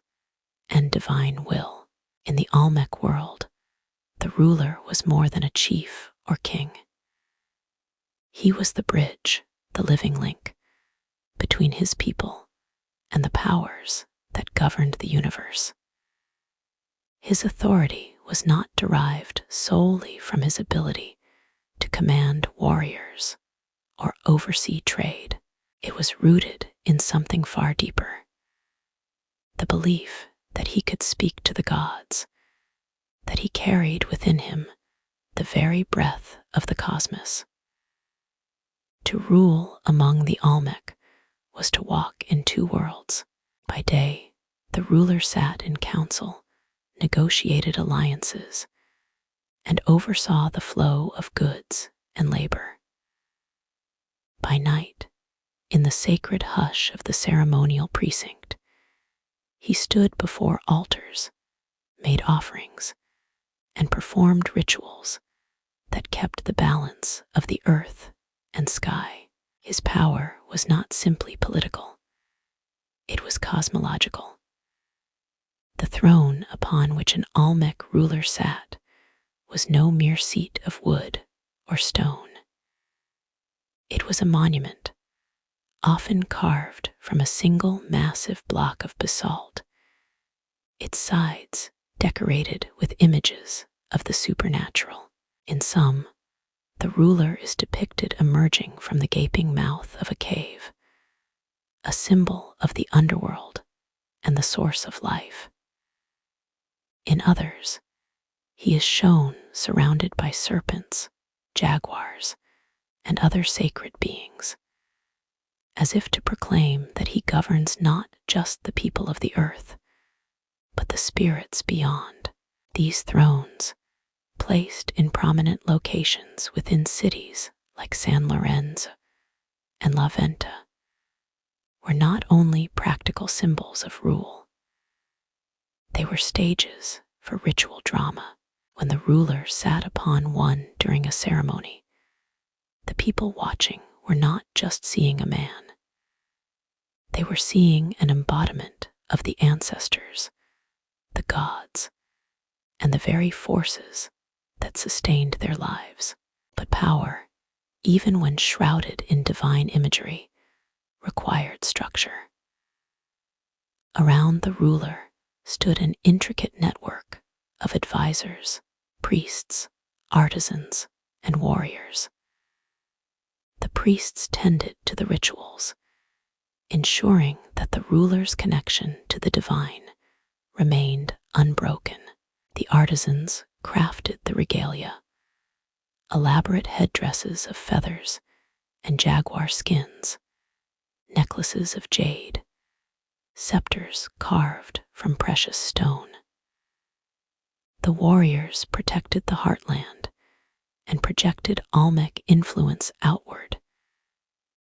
and divine will. In the Olmec world, the ruler was more than a chief or king. He was the bridge, the living link, between his people and the powers that governed the universe. His authority was not derived solely from his ability to command warriors or oversee trade. It was rooted in something far deeper, the belief that he could speak to the gods, that he carried within him the very breath of the cosmos. To rule among the Olmec was to walk in two worlds. By day, the ruler sat in council, negotiated alliances, and oversaw the flow of goods and labor. By night, in the sacred hush of the ceremonial precinct, he stood before altars, made offerings, and performed rituals that kept the balance of the earth and sky. His power was not simply political, it was cosmological. The throne upon which an Olmec ruler sat was no mere seat of wood or stone. It was a monument, often carved from a single massive block of basalt, its sides decorated with images of the supernatural. In some, the ruler is depicted emerging from the gaping mouth of a cave, a symbol of the underworld and the source of life. In others, he is shown surrounded by serpents, jaguars, and other sacred beings, as if to proclaim that he governs not just the people of the earth, but the spirits beyond. These thrones, placed in prominent locations within cities like San Lorenzo and La Venta, were not only practical symbols of rule, they were stages for ritual drama. When the ruler sat upon one during a ceremony, the people watching were not just seeing a man. They were seeing an embodiment of the ancestors, the gods, and the very forces that sustained their lives. But power, even when shrouded in divine imagery, required structure. Around the ruler stood an intricate network of advisors, priests, artisans, and warriors. The priests tended to the rituals, ensuring that the ruler's connection to the divine remained unbroken. The artisans crafted the regalia, elaborate headdresses of feathers and jaguar skins, necklaces of jade, scepters carved from precious stone. The warriors protected the heartland and projected Olmec influence outward,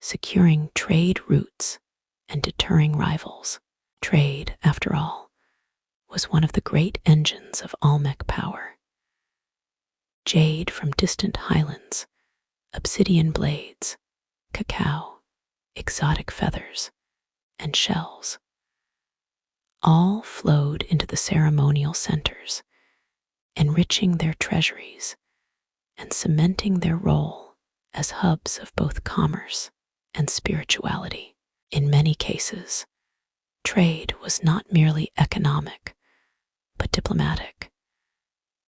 securing trade routes and deterring rivals. Trade, after all, was one of the great engines of Olmec power. Jade from distant highlands, obsidian blades, cacao, exotic feathers, and shells, all flowed into the ceremonial centers, enriching their treasuries and cementing their role as hubs of both commerce and spirituality. In many cases, trade was not merely economic, but diplomatic,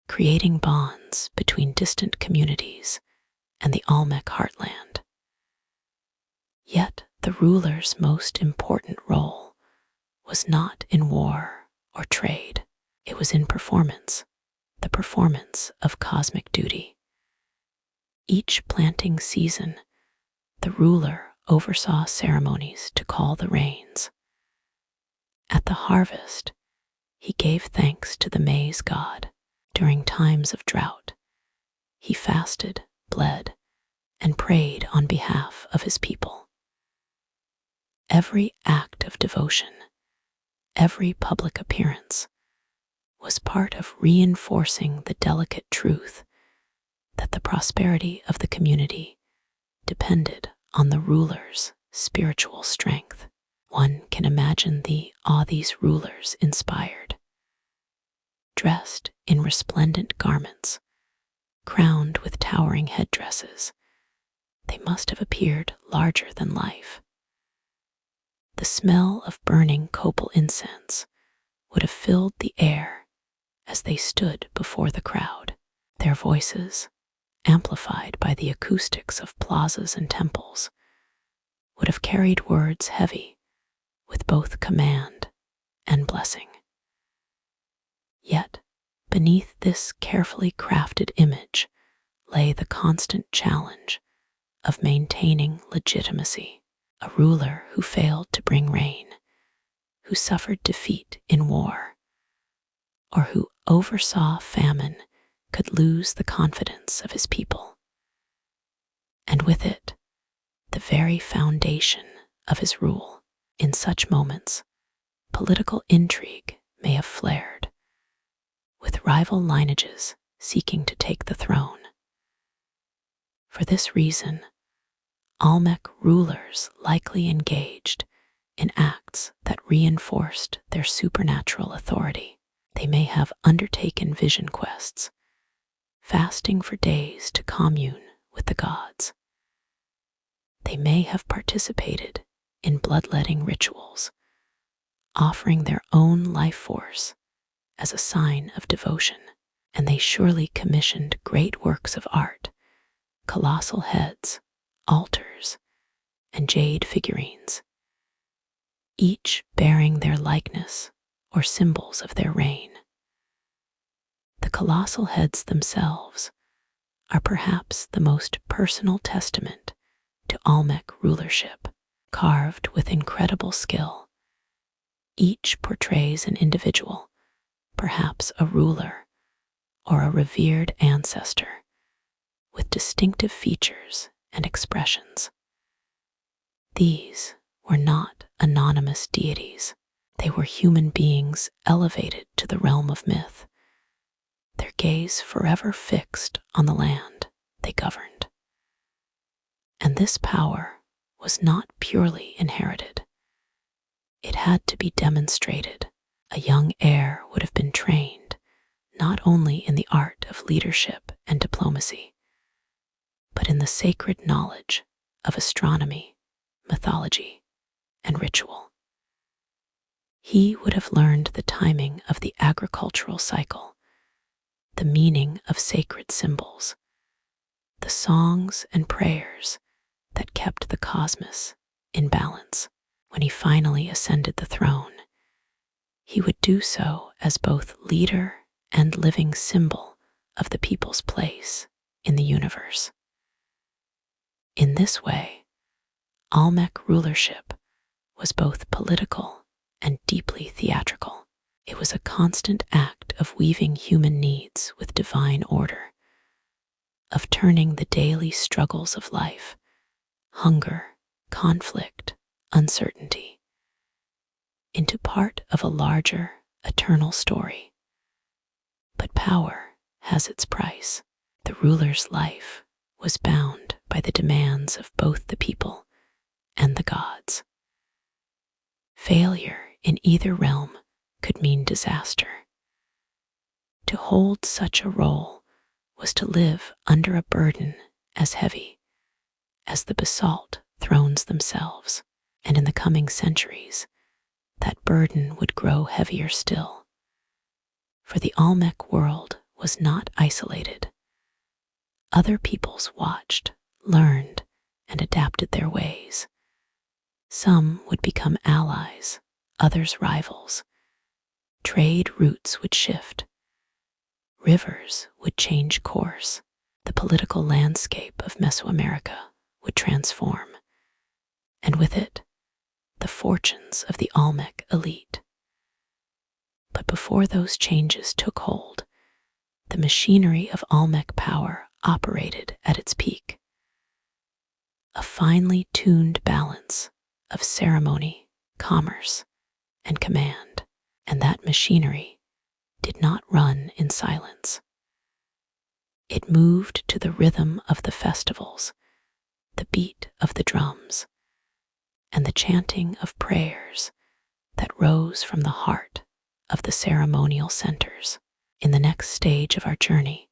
creating bonds between distant communities and the Olmec heartland. Yet the ruler's most important role was not in war or trade. It was in performance, the performance of cosmic duty. Each planting season, the ruler oversaw ceremonies to call the rains. At the harvest, he gave thanks to the maize god. During times of drought, he fasted, bled, and prayed on behalf of his people. Every act of devotion, every public appearance, was part of reinforcing the delicate truth that the prosperity of the community depended on the ruler's spiritual strength. One can imagine the awe these rulers inspired. Dressed in resplendent garments, crowned with towering headdresses, they must have appeared larger than life. The smell of burning copal incense would have filled the air as they stood before the crowd. Their voices, amplified by the acoustics of plazas and temples, would have carried words heavy with both command and blessing. Yet, beneath this carefully crafted image lay the constant challenge of maintaining legitimacy. A ruler who failed to bring rain, who suffered defeat in war, or who oversaw famine could lose the confidence of his people, and with it, the very foundation of his rule. In such moments, political intrigue may have flared, with rival lineages seeking to take the throne. For this reason, Olmec rulers likely engaged in acts that reinforced their supernatural authority. They may have undertaken vision quests, fasting for days to commune with the gods. They may have participated in bloodletting rituals, offering their own life force as a sign of devotion. And they surely commissioned great works of art, colossal heads, altars, and jade figurines, each bearing their likeness or symbols of their reign. The colossal heads themselves are perhaps the most personal testament to Olmec rulership. Carved with incredible skill, each portrays an individual, perhaps a ruler or a revered ancestor, with distinctive features and expressions. These were not anonymous deities. They were human beings elevated to the realm of myth, their gaze forever fixed on the land they governed. And this power was not purely inherited. It had to be demonstrated. A young heir would have been trained not only in the art of leadership and diplomacy, but in the sacred knowledge of astronomy, mythology, and ritual. He would have learned the timing of the agricultural cycle, the meaning of sacred symbols, the songs and prayers that kept the cosmos in balance. When he finally ascended the throne, he would do so as both leader and living symbol of the people's place in the universe. In this way, Olmec rulership was both political and deeply theatrical. It was a constant act of weaving human needs with divine order, of turning the daily struggles of life, hunger, conflict, uncertainty, into part of a larger, eternal story. But power has its price. The ruler's life was bound by the demands of both the people and the gods. Failure in either realm could mean disaster. To hold such a role was to live under a burden as heavy as the basalt thrones themselves, and in the coming centuries, that burden would grow heavier still. For the Olmec world was not isolated. Other peoples watched, learned, and adapted their ways. Some would become allies, others rivals. Trade routes would shift. Rivers would change course. The political landscape of Mesoamerica would transform, and with it, the fortunes of the Olmec elite. But before those changes took hold, the machinery of Olmec power operated at its peak. A finely tuned balance of ceremony, commerce, and command, and that machinery did not run in silence. It moved to the rhythm of the festivals, the beat of the drums, and the chanting of prayers that rose from the heart of the ceremonial centers. In the next stage of our journey,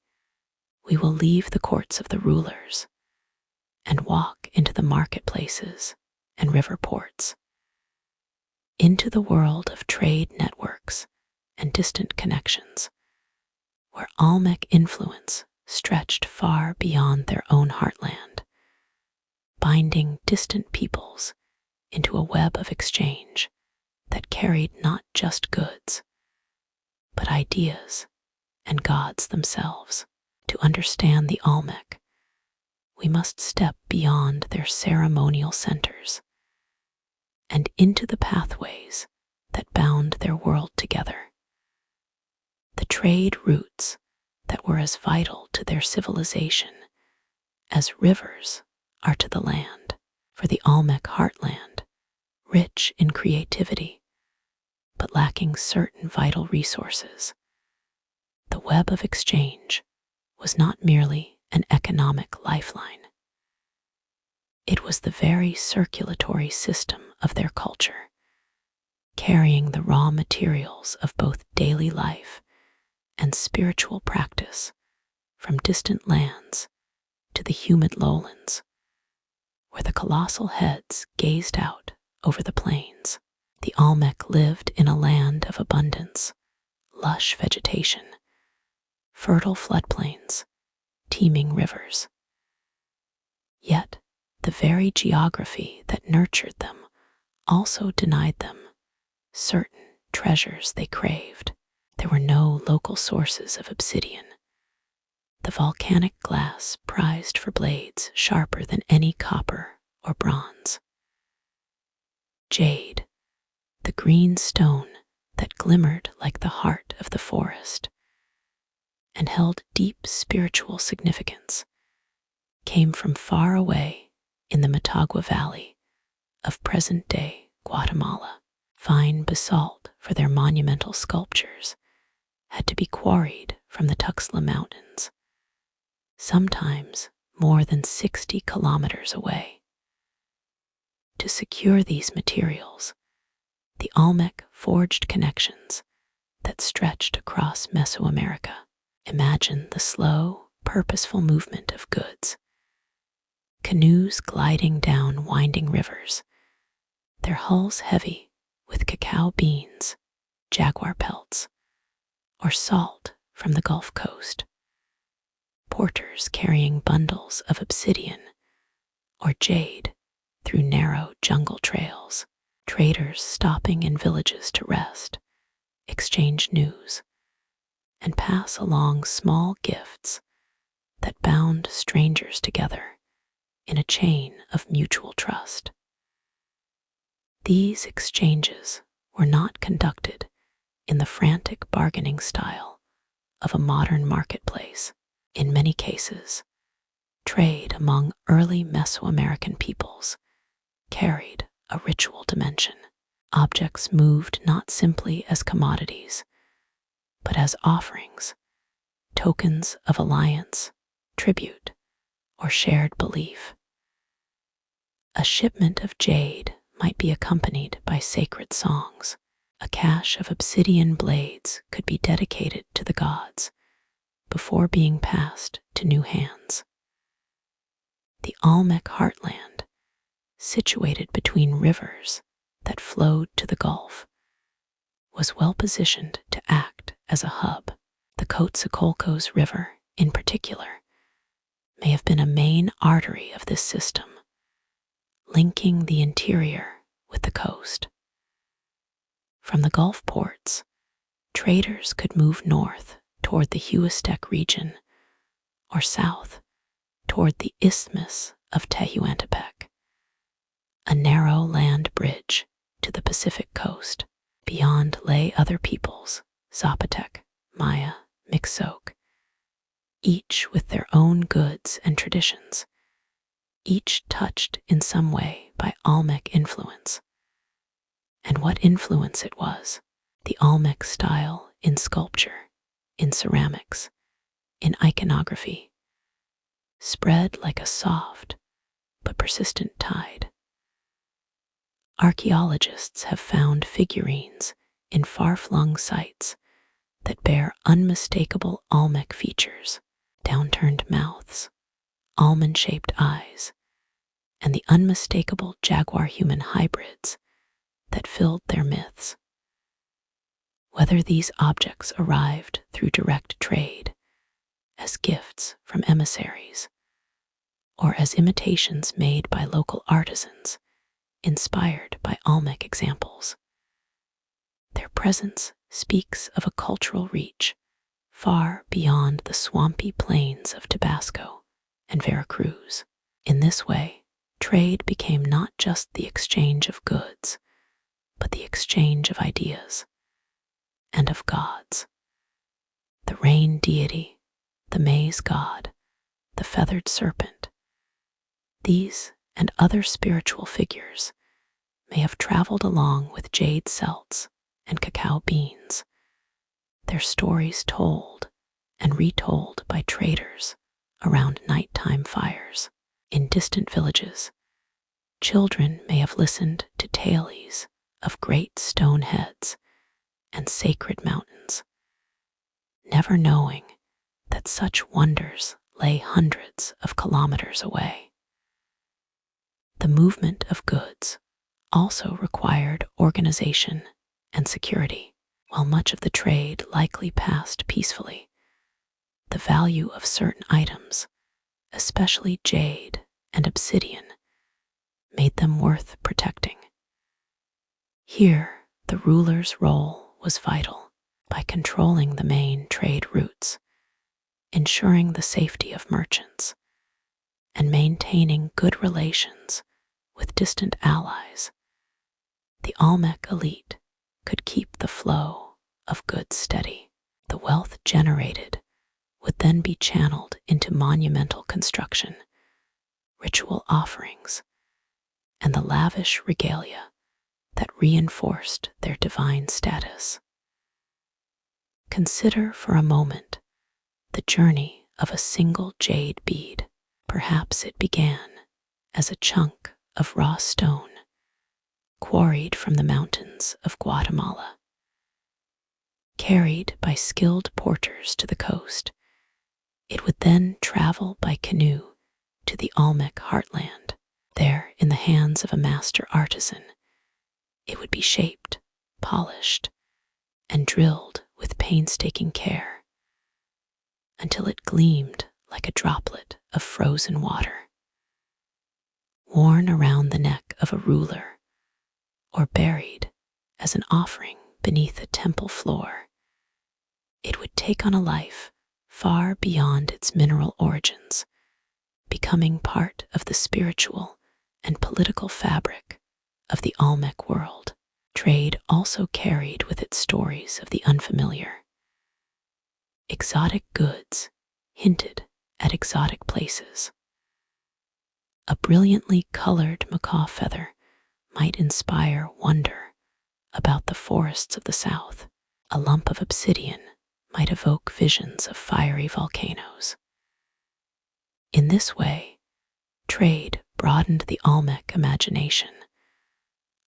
we will leave the courts of the rulers and walk into the marketplaces and river ports, into the world of trade networks and distant connections, where Olmec influence stretched far beyond their own heartland, binding distant peoples into a web of exchange that carried not just goods, but ideas and gods themselves. To understand the Olmec, we must step beyond their ceremonial centers and into the pathways that bound their world together. The trade routes that were as vital to their civilization as rivers are to the land. For the Olmec heartland, rich in creativity, but lacking certain vital resources, the web of exchange was not merely an economic lifeline. It was the very circulatory system of their culture, carrying the raw materials of both daily life and spiritual practice from distant lands to the humid lowlands, where the colossal heads gazed out over the plains. The Olmec lived in a land of abundance, lush vegetation, fertile floodplains, teeming rivers. Yet, the very geography that nurtured them also denied them certain treasures they craved. There were no local sources of obsidian, the volcanic glass prized for blades sharper than any copper or bronze. Jade, the green stone that glimmered like the heart of the forest and held deep spiritual significance, came from far away in the Motagua Valley of present-day Guatemala. Fine basalt for their monumental sculptures had to be quarried from the Tuxtla Mountains, sometimes more than 60 kilometers away. To secure these materials, the Olmec forged connections that stretched across Mesoamerica. Imagine the slow, purposeful movement of goods. Canoes gliding down winding rivers, their hulls heavy with cacao beans, jaguar pelts, or salt from the Gulf Coast. Porters carrying bundles of obsidian or jade through narrow jungle trails. Traders stopping in villages to rest, exchange news, and pass along small gifts that bound strangers together in a chain of mutual trust. These exchanges were not conducted in the frantic bargaining style of a modern marketplace. In many cases, trade among early Mesoamerican peoples carried a ritual dimension. Objects moved not simply as commodities, but as offerings, tokens of alliance, tribute, or shared belief. A shipment of jade might be accompanied by sacred songs. A cache of obsidian blades could be dedicated to the gods before being passed to new hands. The Olmec heartland, situated between rivers that flowed to the Gulf, was well positioned to act as a hub. The Coatzacoalcos River, in particular, may have been a main artery of this system, linking the interior with the coast. From the Gulf ports, traders could move north toward the Huastec region or south toward the Isthmus of Tehuantepec, a narrow land bridge to the Pacific coast. Beyond lay other peoples, Zapotec, Maya, Mixoc, each with their own goods and traditions, each touched in some way by Olmec influence. And what influence it was! The Olmec style in sculpture, in ceramics, in iconography, spread like a soft but persistent tide. Archaeologists have found figurines in far-flung sites that bear unmistakable Olmec features: downturned mouths, almond-shaped eyes, and the unmistakable jaguar-human hybrids that filled their myths. Whether these objects arrived through direct trade, as gifts from emissaries, or as imitations made by local artisans inspired by Olmec examples, their presence speaks of a cultural reach far beyond the swampy plains of Tabasco and Veracruz. In this way, trade became not just the exchange of goods, but the exchange of ideas and of gods. The rain deity, the maize god, the feathered serpent, these and other spiritual figures may have traveled along with jade celts and cacao beans, their stories told and retold by traders around nighttime fires. In distant villages, children may have listened to tales of great stone heads and sacred mountains, never knowing that such wonders lay hundreds of kilometers away. The movement of goods also required organization and security. While much of the trade likely passed peacefully, the value of certain items, especially jade and obsidian, made them worth protecting. Here, the ruler's role was vital. By controlling the main trade routes, ensuring the safety of merchants, and maintaining good relations with distant allies, the Olmec elite could keep the flow of goods steady. The wealth generated would then be channeled into monumental construction, ritual offerings, and the lavish regalia that reinforced their divine status. Consider for a moment the journey of a single jade bead. Perhaps it began as a chunk of raw stone quarried from the mountains of Guatemala. Carried by skilled porters to the coast, it would then travel by canoe to the Olmec heartland. There, in the hands of a master artisan, it would be shaped, polished, and drilled with painstaking care until it gleamed like a droplet of frozen water. Worn around the neck of a ruler or buried as an offering beneath a temple floor, it would take on a life far beyond its mineral origins, becoming part of the spiritual and political fabric of the Olmec world. Trade also carried with it stories of the unfamiliar. Exotic goods hinted at exotic places. A brilliantly colored macaw feather might inspire wonder about the forests of the south. A lump of obsidian might evoke visions of fiery volcanoes. In this way, trade broadened the Olmec imagination,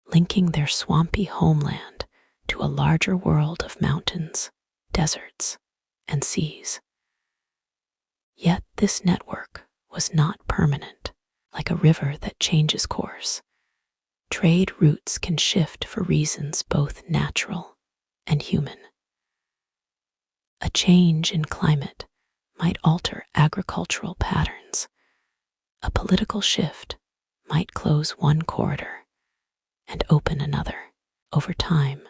linking their swampy homeland to a larger world of mountains, deserts, and seas. Yet this network was not permanent. Like a river that changes course, trade routes can shift for reasons both natural and human. A change in climate might alter agricultural patterns. A political shift might close one corridor and open another. Over time,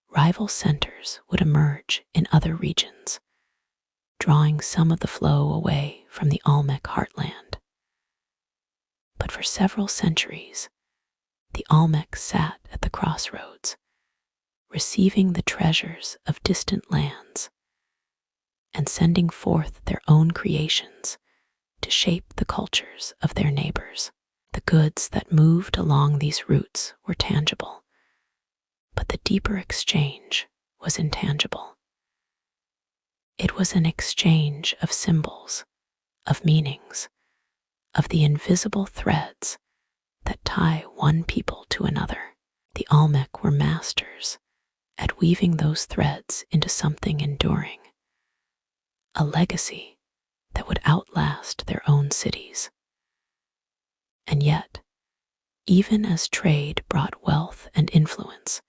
rival centers would emerge in other regions, drawing some of the flow away from the Olmec heartland. But for several centuries, the Olmec sat at the crossroads, receiving the treasures of distant lands and sending forth their own creations to shape the cultures of their neighbors. The goods that moved along these routes were tangible, but the deeper exchange was intangible. It was an exchange of symbols, of meanings, of the invisible threads that tie one people to another. The Olmec were masters at weaving those threads into something enduring, a legacy that would outlast their own cities. And yet, even as trade brought wealth and influence,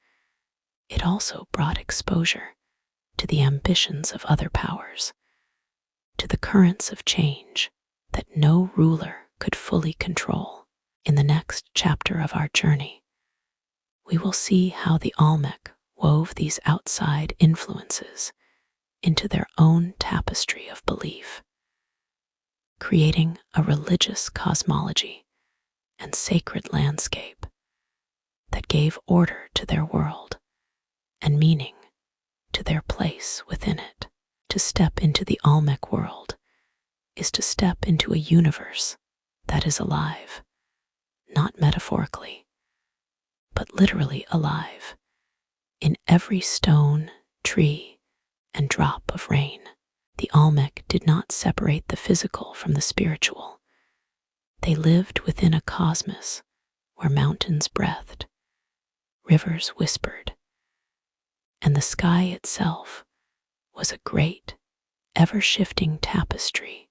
it also brought exposure to the ambitions of other powers, to the currents of change that no ruler could fully control. In the next chapter of our journey, we will see how the Olmec wove these outside influences into their own tapestry of belief, creating a religious cosmology and sacred landscape that gave order to their world and meaning to their place within it. To step into the Olmec world is to step into a universe that is alive, not metaphorically, but literally alive, in every stone, tree, and drop of rain. The Olmec did not separate the physical from the spiritual. They lived within a cosmos where mountains breathed, rivers whispered, and the sky itself was a great, ever-shifting tapestry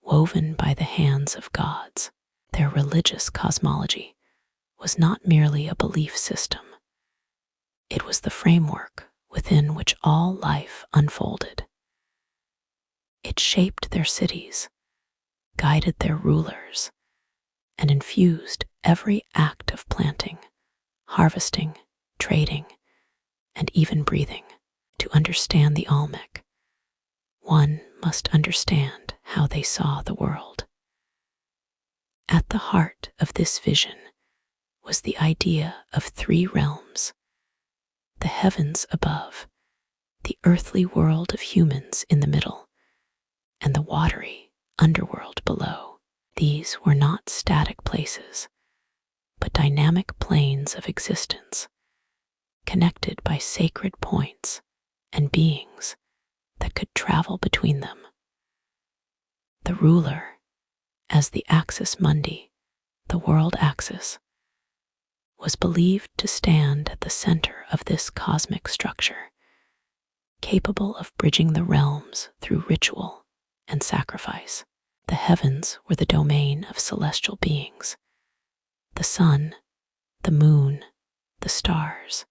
woven by the hands of gods. Their religious cosmology was not merely a belief system. It was the framework within which all life unfolded. It shaped their cities, guided their rulers, and infused every act of planting, harvesting, trading, and even breathing. To understand the Olmec, one must understand how they saw the world. At the heart of this vision was the idea of three realms: the heavens above, the earthly world of humans in the middle, and the watery underworld below. These were not static places, but dynamic planes of existence, connected by sacred points and beings that could travel between them. The ruler, as the axis mundi, the world axis, was believed to stand at the center of this cosmic structure, capable of bridging the realms through ritual and sacrifice. The heavens were the domain of celestial beings: the sun, the moon, the stars,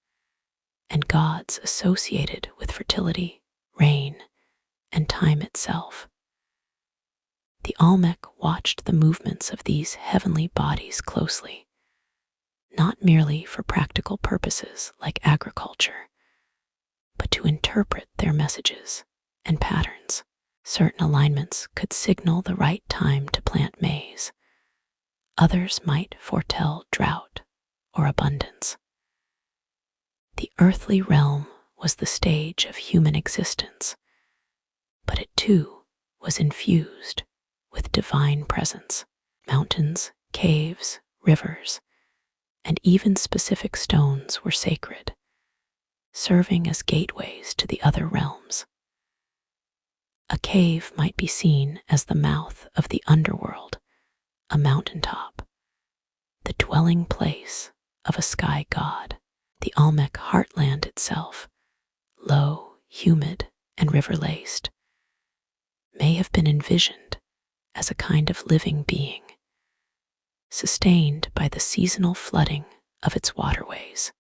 and gods associated with fertility, rain, and time itself. The Olmec watched the movements of these heavenly bodies closely, not merely for practical purposes like agriculture, but to interpret their messages and patterns. Certain alignments could signal the right time to plant maize. Others might foretell drought or abundance. The earthly realm was the stage of human existence, but it too was infused with divine presence. Mountains, caves, rivers, and even specific stones were sacred, serving as gateways to the other realms. A cave might be seen as the mouth of the underworld, a mountaintop, the dwelling place of a sky god. The Olmec heartland itself, low, humid, and river-laced, may have been envisioned as a kind of living being, sustained by the seasonal flooding of its waterways.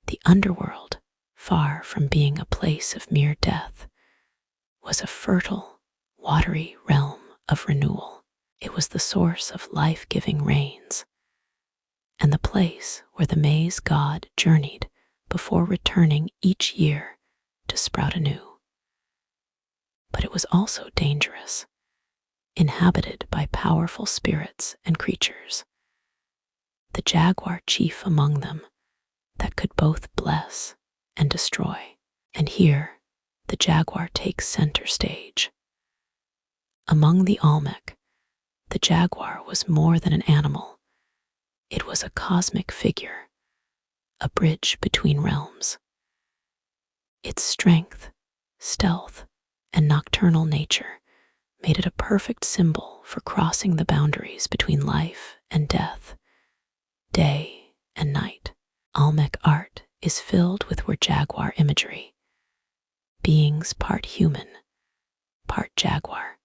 The underworld, far from being a place of mere death, was a fertile, watery realm of renewal. It was the source of life-giving rains, and the place where the maize god journeyed before returning each year to sprout anew. But it was also dangerous, inhabited by powerful spirits and creatures, the jaguar chief among them, that could both bless and destroy. And here, the jaguar takes center stage. Among the Olmec, the jaguar was more than an animal. It was a cosmic figure, a bridge between realms. Its strength, stealth, and nocturnal nature made it a perfect symbol for crossing the boundaries between life and death, day and night. Olmec art is filled with jaguar imagery, beings part human, part jaguar,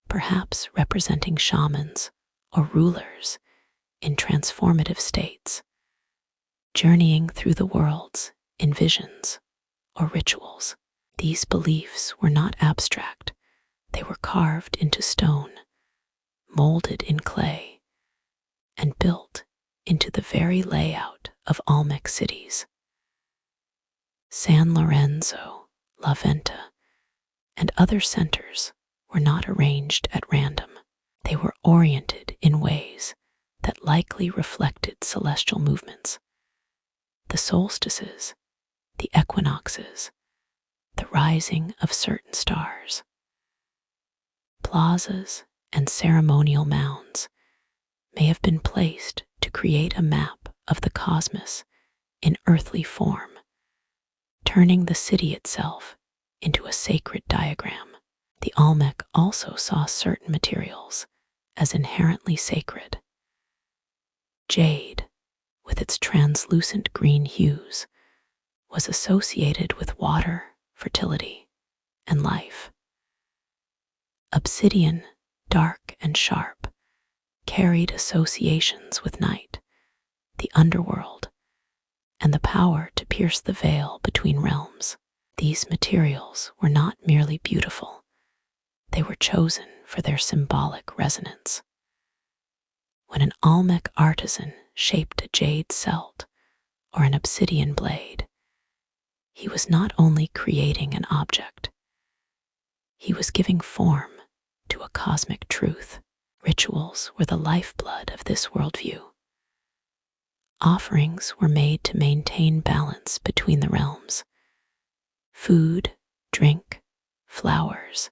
perhaps representing shamans or rulers in transformative states, journeying through the worlds in visions or rituals. These beliefs were not abstract. They were carved into stone, molded in clay, and built into the very layout of Olmec cities. San Lorenzo, La Venta, and other centers were not arranged at random. They were oriented in ways that likely reflected celestial movements. The solstices, the equinoxes, the rising of certain stars. Plazas and ceremonial mounds may have been placed to create a map of the cosmos in earthly form, turning the city itself into a sacred diagram. The Olmec also saw certain materials as inherently sacred. Jade, with its translucent green hues, was associated with water, fertility, and life. Obsidian, dark and sharp, carried associations with night, the underworld, and the power to pierce the veil between realms. These materials were not merely beautiful, they were chosen for their symbolic resonance. When an Olmec artisan shaped a jade celt or an obsidian blade, he was not only creating an object, he was giving form to a cosmic truth. Rituals were the lifeblood of this worldview. Offerings were made to maintain balance between the realms. Food, drink, flowers,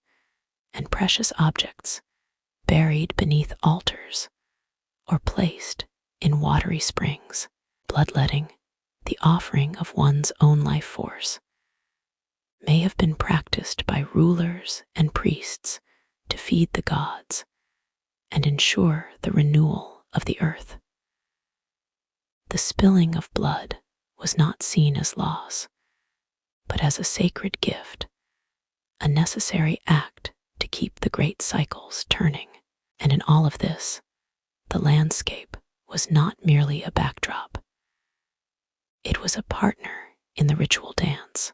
and precious objects buried beneath altars or placed in watery springs. Bloodletting, the offering of one's own life force, may have been practiced by rulers and priests to feed the gods and ensure the renewal of the earth. The spilling of blood was not seen as loss, but as a sacred gift, a necessary act to keep the great cycles turning. And in all of this, the landscape was not merely a backdrop. It was a partner in the ritual dance.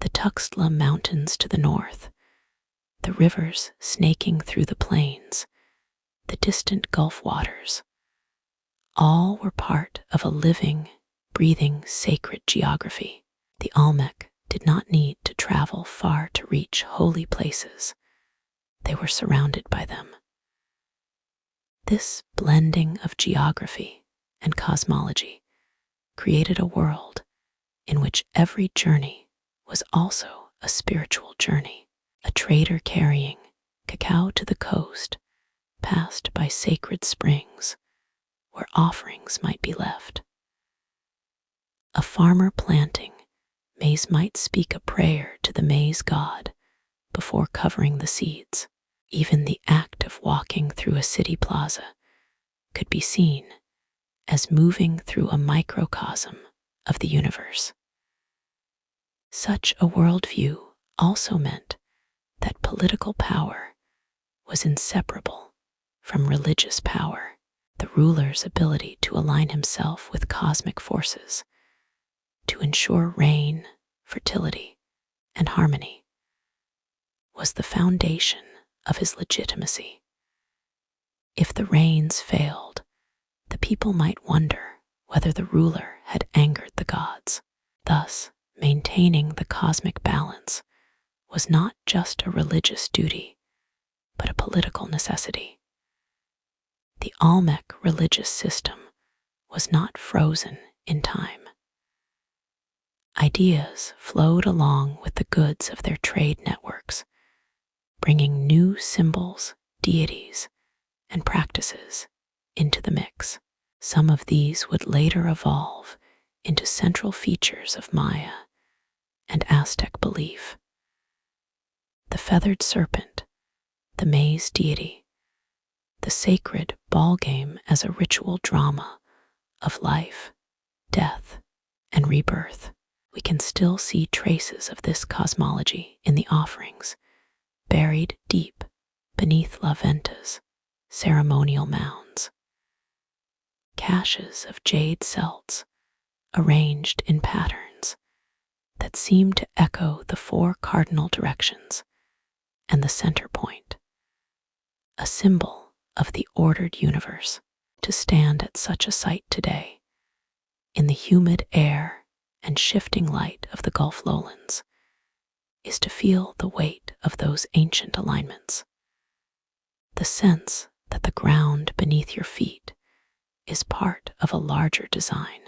The Tuxtla Mountains to the north, the rivers snaking through the plains, the distant Gulf waters, all were part of a living, breathing, sacred geography. The Olmec did not need to travel far to reach holy places. They were surrounded by them. This blending of geography and cosmology created a world in which every journey was also a spiritual journey. A trader carrying cacao to the coast passed by sacred springs where offerings might be left. A farmer planting maize might speak a prayer to the maize god before covering the seeds. Even the act of walking through a city plaza could be seen as moving through a microcosm of the universe. Such a worldview also meant that political power was inseparable from religious power. The ruler's ability to align himself with cosmic forces, to ensure rain, fertility, and harmony, was the foundation of his legitimacy. If the rains failed, the people might wonder whether the ruler had angered the gods. Thus, maintaining the cosmic balance was not just a religious duty, but a political necessity. The Olmec religious system was not frozen in time. Ideas flowed along with the goods of their trade networks, bringing new symbols, deities, and practices into the mix. Some of these would later evolve into central features of Maya and Aztec belief. The feathered serpent, the maize deity, the sacred ball game as a ritual drama of life, death, and rebirth. We can still see traces of this cosmology in the offerings, buried deep beneath La Venta's ceremonial mounds. Caches of jade celts arranged in patterns that seem to echo the four cardinal directions and the center point, a symbol of the ordered universe. To stand at such a site today, in the humid air and shifting light of the Gulf lowlands, is to feel the weight of those ancient alignments. The sense that the ground beneath your feet is part of a larger design,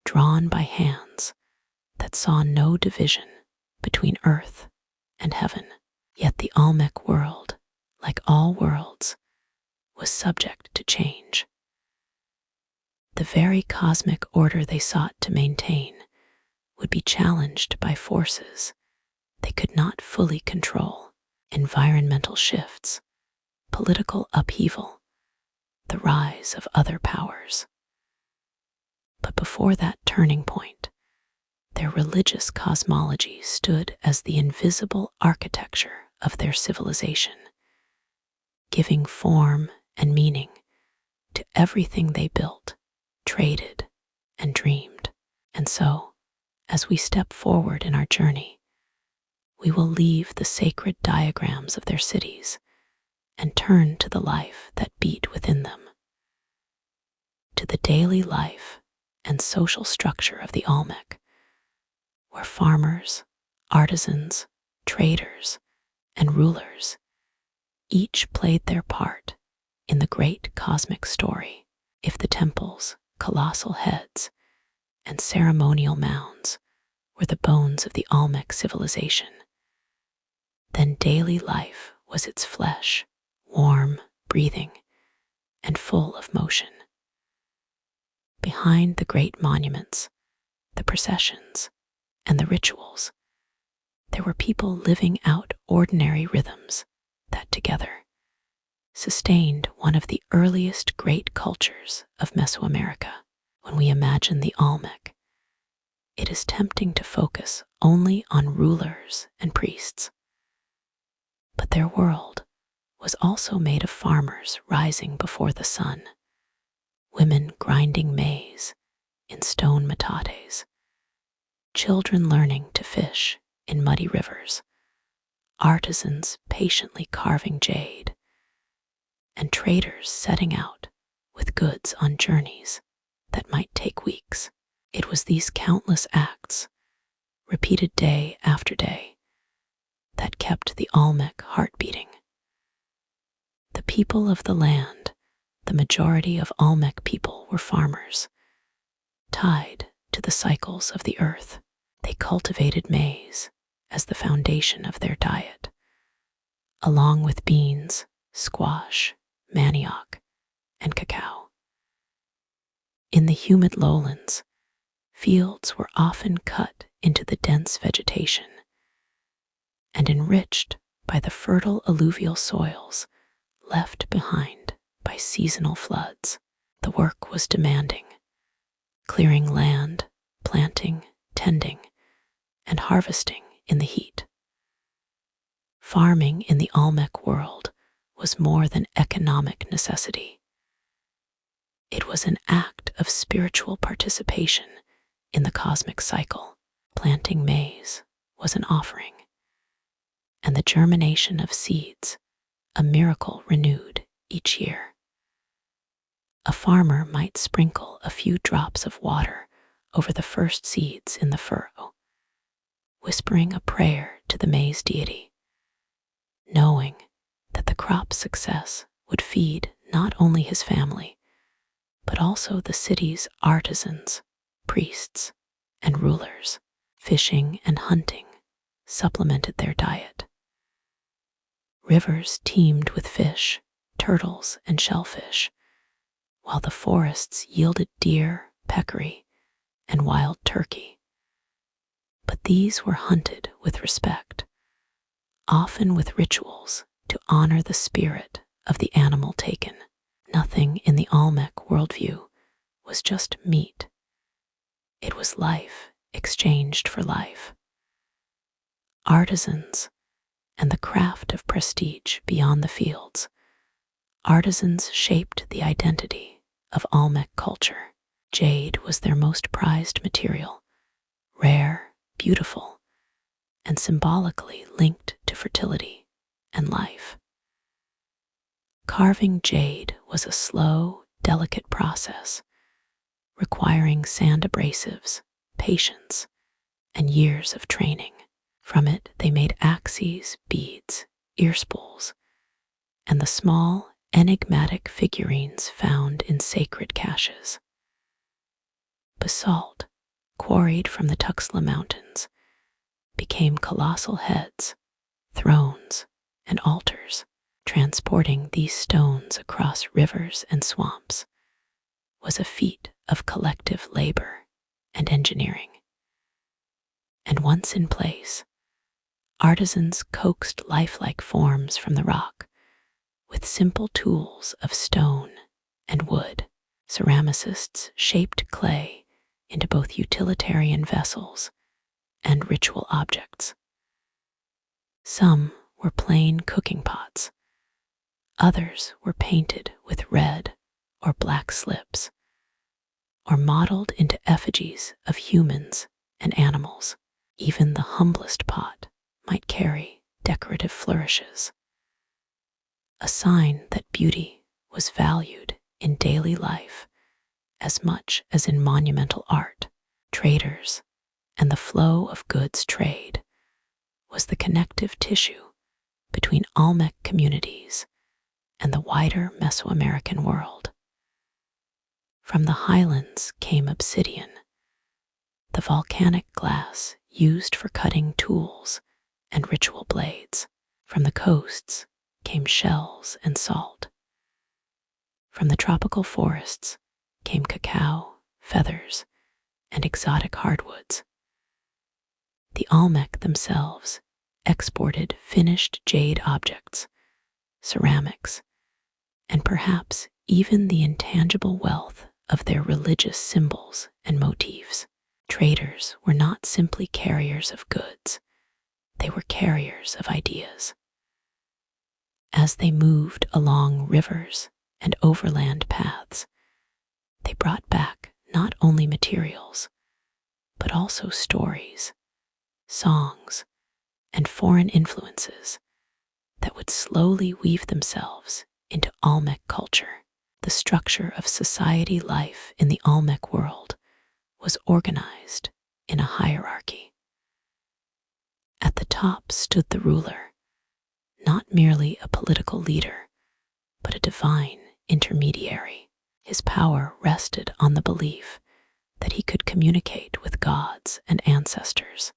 drawn by hands that saw no division between earth and heaven. Yet the Olmec world, like all worlds, was subject to change. The very cosmic order they sought to maintain would be challenged by forces they could not fully control: environmental shifts, political upheaval, the rise of other powers. But before that turning point, their religious cosmology stood as the invisible architecture of their civilization, giving form and meaning to everything they built, traded, and dreamed. And so, as we step forward in our journey, we will leave the sacred diagrams of their cities and turn to the life that beat within them, to the daily life and social structure of the Olmec, where farmers, artisans, traders, and rulers each played their part in the great cosmic story. If the temples, colossal heads, and ceremonial mounds were the bones of the Olmec civilization, then daily life was its flesh, warm, breathing, and full of motion. Behind the great monuments, the processions, and the rituals, there were people living out ordinary rhythms that together sustained one of the earliest great cultures of Mesoamerica. When we imagine the Olmec, it is tempting to focus only on rulers and priests. But their world was also made of farmers rising before the sun, women grinding maize in stone metates, children learning to fish in muddy rivers, artisans patiently carving jade, and traders setting out with goods on journeys that might take weeks. It was these countless acts, repeated day after day, that kept the Olmec heart beating. The people of the land, the majority of Olmec people were farmers, tied to the cycles of the earth. They cultivated maize as the foundation of their diet, along with beans, squash, manioc, and cacao. In the humid lowlands, fields were often cut into the dense vegetation and enriched by the fertile alluvial soils left behind by seasonal floods. The work was demanding, clearing land, planting, tending, and harvesting in the heat. Farming in the Olmec world was more than economic necessity. It was an act of spiritual participation in the cosmic cycle. Planting maize was an offering, and the germination of seeds, a miracle renewed each year. A farmer might sprinkle a few drops of water over the first seeds in the furrow, whispering a prayer to the maize deity, knowing that the crop's success would feed not only his family, but also the city's artisans, priests, and rulers. Fishing and hunting supplemented their diet, Rivers teemed with fish, turtles, and shellfish, while the forests yielded deer, peccary, and wild turkey. But these were hunted with respect, often with rituals to honor the spirit of the animal taken. Nothing in the Olmec worldview was just meat. It was life exchanged for life. Artisans and the craft of prestige beyond the fields. Artisans shaped the identity of Olmec culture. Jade was their most prized material, rare, beautiful, and symbolically linked to fertility and life. Carving jade was a slow, delicate process, requiring sand abrasives, patience, and years of training. From it, they made axes, beads, ear spools, and the small, enigmatic figurines found in sacred caches. Basalt, quarried from the Tuxtla Mountains, became colossal heads, thrones, and altars. Transporting these stones across rivers and swamps was a feat of collective labor and engineering. And once in place, artisans coaxed lifelike forms from the rock with simple tools of stone and wood. Ceramicists shaped clay into both utilitarian vessels and ritual objects. Some were plain cooking pots. Others were painted with red or black slips, or modeled into effigies of humans and animals. Even the humblest pot might carry decorative flourishes, a sign that beauty was valued in daily life as much as in monumental art. Traders and the flow of goods trade was the connective tissue between Olmec communities and the wider Mesoamerican world. From the highlands came obsidian, the volcanic glass used for cutting tools and ritual blades. From the coasts came shells and salt. From the tropical forests came cacao, feathers, and exotic hardwoods. The Olmec themselves exported finished jade objects, ceramics, and perhaps even the intangible wealth of their religious symbols and motifs. Traders were not simply carriers of goods, they were carriers of ideas. As they moved along rivers and overland paths, they brought back not only materials, but also stories, songs, and foreign influences that would slowly weave themselves into Olmec culture. The structure of society life in the Olmec world was organized in a hierarchy. At the top stood the ruler, not merely a political leader, but a divine intermediary. His power rested on the belief that he could communicate with gods and ancestors,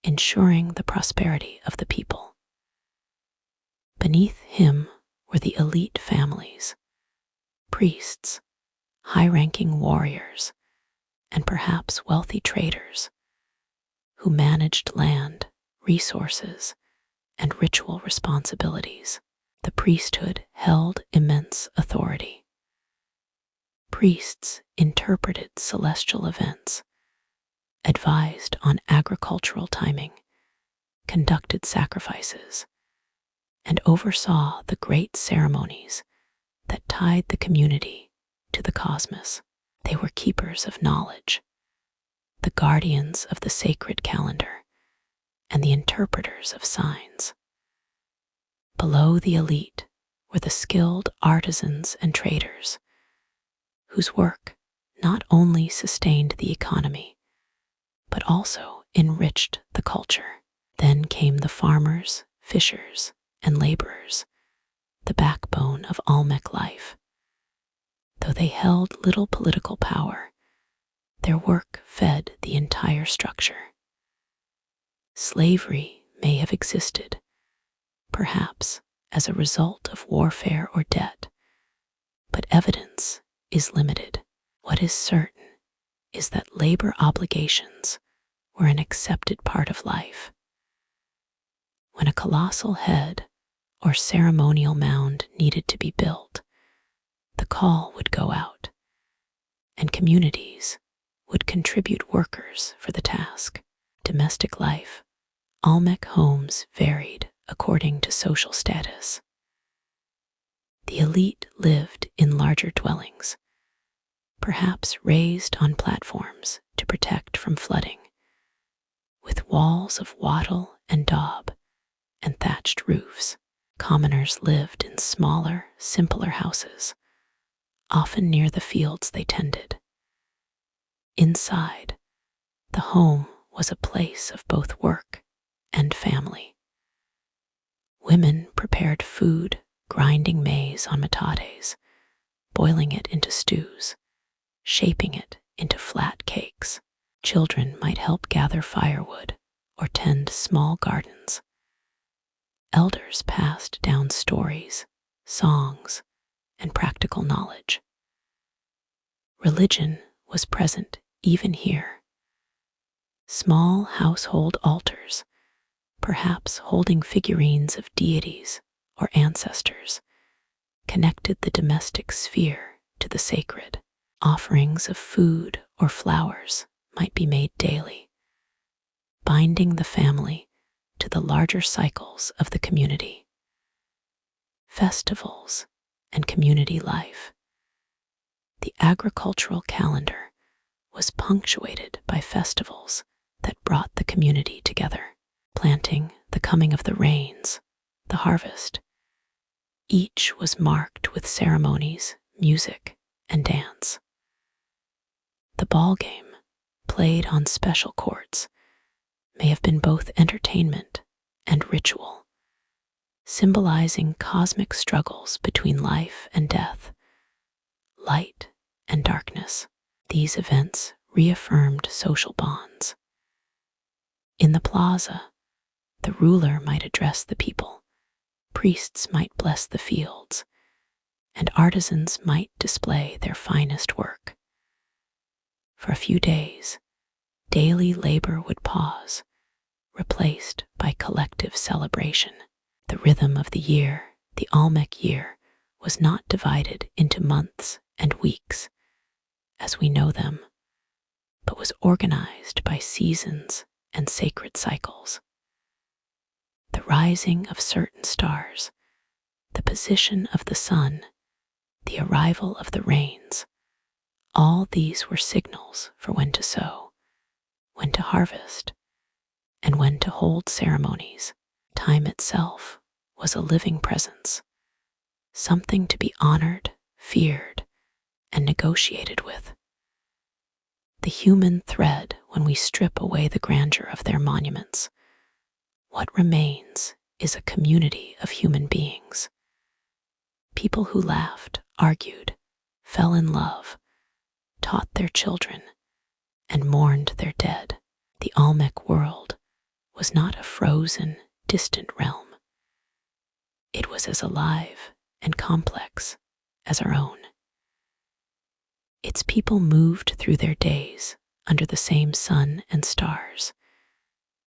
ensuring the prosperity of the people. Beneath him were the elite families, priests, high-ranking warriors, and perhaps wealthy traders who managed land, resources, and ritual responsibilities. The priesthood held immense authority. Priests interpreted celestial events, advised on agricultural timing, conducted sacrifices, and oversaw the great ceremonies that tied the community to the cosmos. They were keepers of knowledge, the guardians of the sacred calendar, and the interpreters of signs. Below the elite were the skilled artisans and traders, whose work not only sustained the economy, but also enriched the culture. Then came the farmers, fishers, and laborers, the backbone of Olmec life. Though they held little political power, their work fed the entire structure. Slavery may have existed, perhaps as a result of warfare or debt, but evidence is limited. What is certain is that labor obligations were an accepted part of life. When a colossal head or ceremonial mound needed to be built, the call would go out, and communities would contribute workers for the task. Domestic life, Olmec homes varied according to social status. The elite lived in larger dwellings, perhaps raised on platforms to protect from flooding, with walls of wattle and daub and thatched roofs. Commoners lived in smaller, simpler houses, often near the fields they tended. Inside, the home was a place of both work and family. Women prepared food, grinding maize on metates, boiling it into stews, shaping it into flat cakes. Children might help gather firewood or tend small gardens. Elders passed down stories, songs, and practical knowledge. Religion was present even here. Small household altars, perhaps holding figurines of deities or ancestors, connected the domestic sphere to the sacred. Offerings of food or flowers might be made daily, binding the family to the larger cycles of the community. Festivals and community life. The agricultural calendar was punctuated by festivals that brought the community together. Planting, the coming of the rains, the harvest. Each was marked with ceremonies, music, and dance. The ball game, played on special courts, may have been both entertainment and ritual, symbolizing cosmic struggles between life and death, light and darkness. These events reaffirmed social bonds. In the plaza, the ruler might address the people, priests might bless the fields, and artisans might display their finest work. For a few days, daily labor would pause, replaced by collective celebration. The rhythm of the year, the Olmec year, was not divided into months and weeks as we know them, but was organized by seasons and sacred cycles. The rising of certain stars, the position of the sun, the arrival of the rains, all these were signals for when to sow, when to harvest, and when to hold ceremonies. Time itself was a living presence, something to be honored, feared, and negotiated with. The human thread when we strip away the grandeur of their monuments. What remains is a community of human beings. People who laughed, argued, fell in love, taught their children, and mourned their dead. The Olmec world was not a frozen, distant realm. It was as alive and complex as our own. Its people moved through their days under the same sun and stars,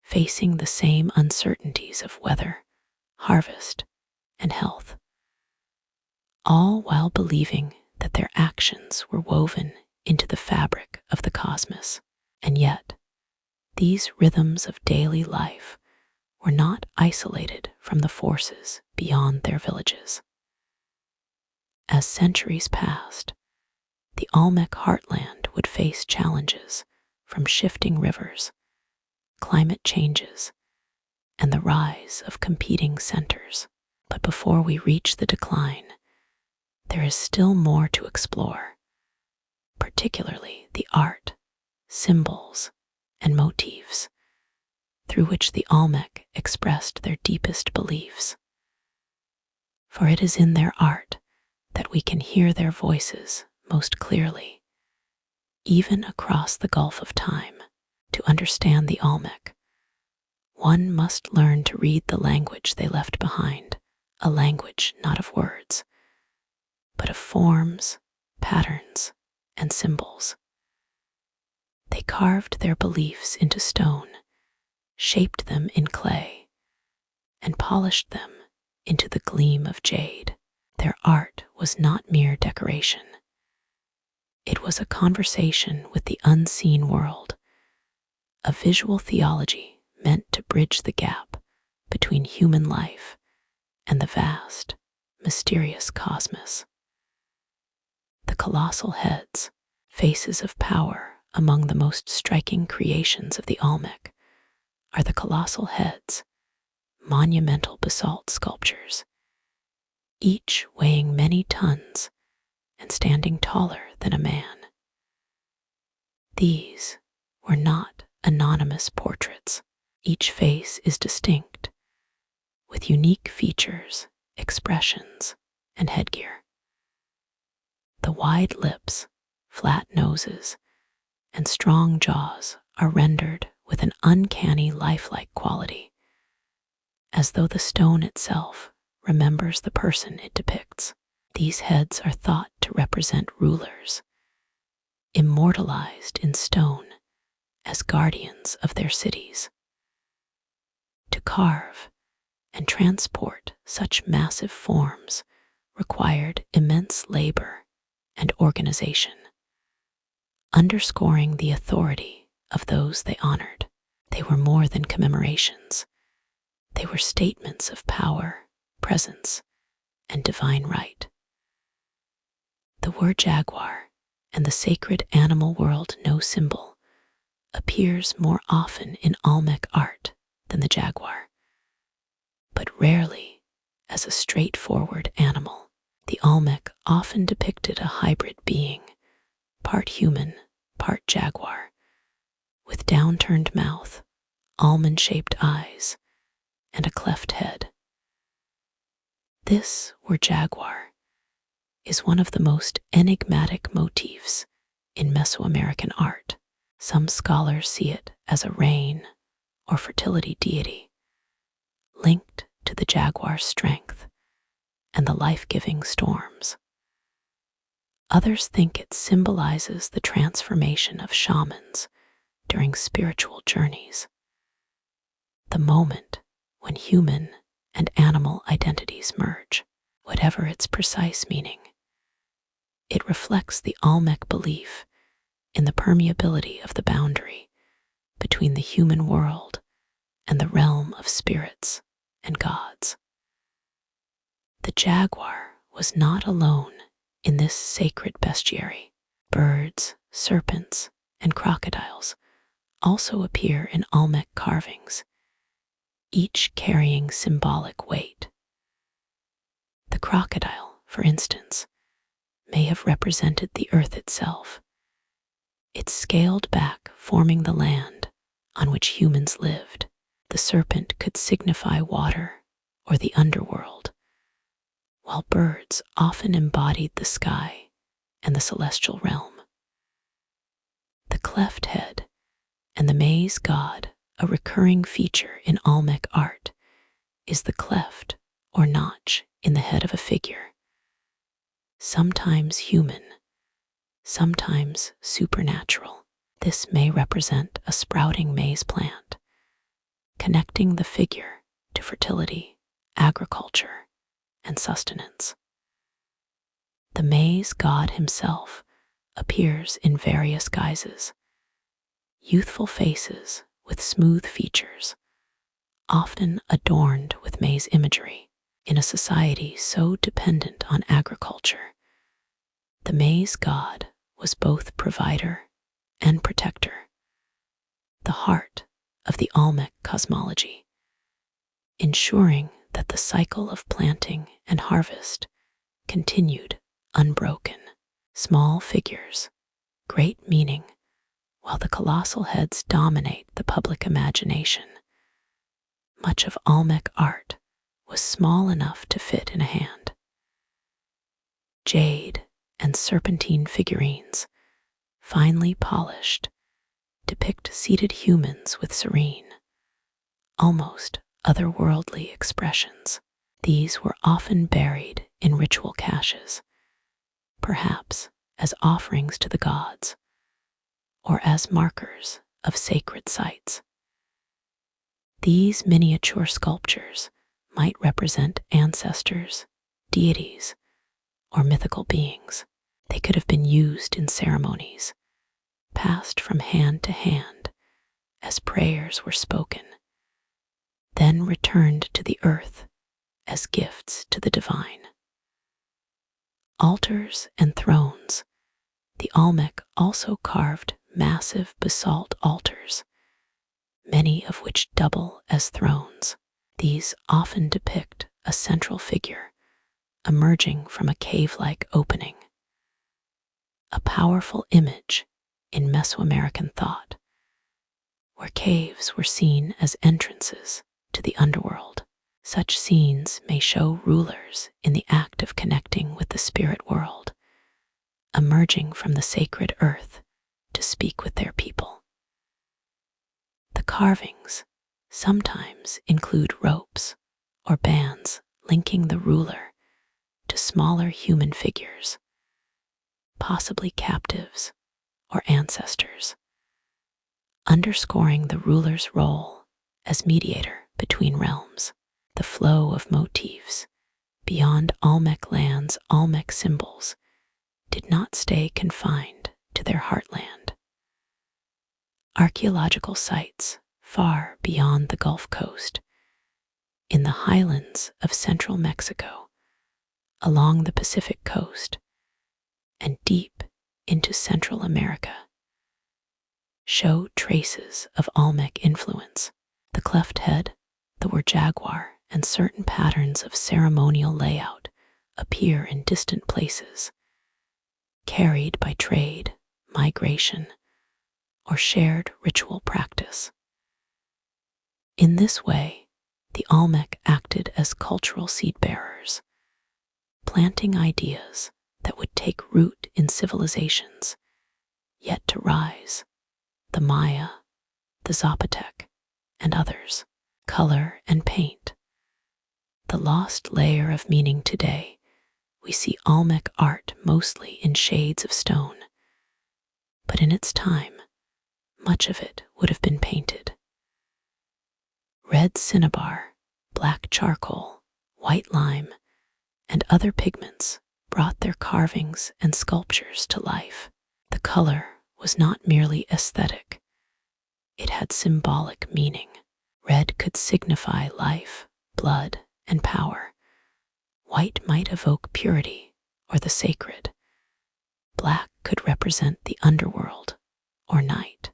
facing the same uncertainties of weather, harvest, and health, all while believing that their actions were woven into the fabric of the cosmos. And yet, these rhythms of daily life were not isolated from the forces beyond their villages. As centuries passed, the Olmec heartland would face challenges from shifting rivers, climate changes, and the rise of competing centers. But before we reach the decline, there is still more to explore, particularly the art, symbols, and motifs through which the Olmec expressed their deepest beliefs. For it is in their art that we can hear their voices most clearly, even across the gulf of time. To understand the Olmec, One must learn to read the language they left behind, a language not of words, but of forms, patterns, and symbols. They carved their beliefs into stone, shaped them in clay, and polished them into the gleam of jade. Their art was not mere decoration. It was a conversation with the unseen world, a visual theology meant to bridge the gap between human life and the vast, mysterious cosmos. The colossal heads, faces of power among the most striking creations of the Olmec, are the colossal heads, monumental basalt sculptures, each weighing many tons and standing taller than a man. These were not anonymous portraits. Each face is distinct, with unique features, expressions, and headgear. The wide lips, flat noses, and strong jaws are rendered with an uncanny lifelike quality, as though the stone itself remembers the person it depicts. These heads are thought to represent rulers, immortalized in stone as guardians of their cities. To carve and transport such massive forms required immense labor and organization, underscoring the authority of those they honored. They were more than commemorations. They were statements of power, presence, and divine right. The word jaguar and the sacred animal world no symbol appears more often in Olmec art than the jaguar, but rarely as a straightforward animal. The Olmec often depicted a hybrid being, part human, part jaguar, with downturned mouth, almond-shaped eyes, and a cleft head. This word jaguar is one of the most enigmatic motifs in Mesoamerican art. Some scholars see it as a rain or fertility deity, linked to the jaguar's strength and the life-giving storms. Others think it symbolizes the transformation of shamans during spiritual journeys, the moment when human and animal identities merge. Whatever its precise meaning, it reflects the Olmec belief in the permeability of the boundary between the human world and the realm of spirits and gods. The jaguar was not alone in this sacred bestiary. Birds, serpents, and crocodiles also appear in Olmec carvings, each carrying symbolic weight. The crocodile, for instance, may have represented the earth itself, its scaled back forming the land on which humans lived. The serpent could signify water or the underworld, while birds often embodied the sky and the celestial realm. The cleft head and the maize god, a recurring feature in Olmec art, is the cleft or notch in the head of a figure, sometimes human, sometimes supernatural. This may represent a sprouting maize plant, connecting the figure to fertility, agriculture, and sustenance. The maize god himself appears in various guises, youthful faces with smooth features, often adorned with maize imagery. In a society so dependent on agriculture, the maize god was both provider and protector, the heart of the Olmec cosmology, ensuring that the cycle of planting and harvest continued unbroken. Small figures, great meaning, while the colossal heads dominate the public imagination. Much of Olmec art was small enough to fit in a hand. Jade and serpentine figurines, finely polished, depict seated humans with serene, almost otherworldly expressions. These were often buried in ritual caches, perhaps as offerings to the gods or as markers of sacred sites. These miniature sculptures might represent ancestors, deities, or mythical beings. They could have been used in ceremonies, passed from hand to hand as prayers were spoken, then returned to the earth as gifts to the divine. Altars and thrones. The Olmec also carved massive basalt altars, many of which double as thrones. These often depict a central figure emerging from a cave-like opening, a powerful image in Mesoamerican thought, where caves were seen as entrances to the underworld. Such scenes may show rulers in the act of connecting with the spirit world, emerging from the sacred earth to speak with their people. The carvings sometimes include ropes or bands linking the ruler to smaller human figures, possibly captives or ancestors, underscoring the ruler's role as mediator between realms. The flow of motifs beyond Olmec lands, Olmec symbols did not stay confined to their heartland. Archaeological sites far beyond the Gulf Coast, in the highlands of central Mexico, along the Pacific coast, and deep into Central America, show traces of Olmec influence. The cleft head, the word jaguar, and certain patterns of ceremonial layout appear in distant places, carried by trade, migration, or shared ritual practice. In this way, the Olmec acted as cultural seed bearers, planting ideas that would take root in civilizations yet to rise, the Maya, the Zapotec, and others. Color and paint. The lost layer of meaning today, we see Olmec art mostly in shades of stone, but in its time, much of it would have been painted. Red cinnabar, black charcoal, white lime, and other pigments brought their carvings and sculptures to life. The color was not merely aesthetic, it had symbolic meaning. Red could signify life, blood, and power. White might evoke purity or the sacred. Black could represent the underworld or night.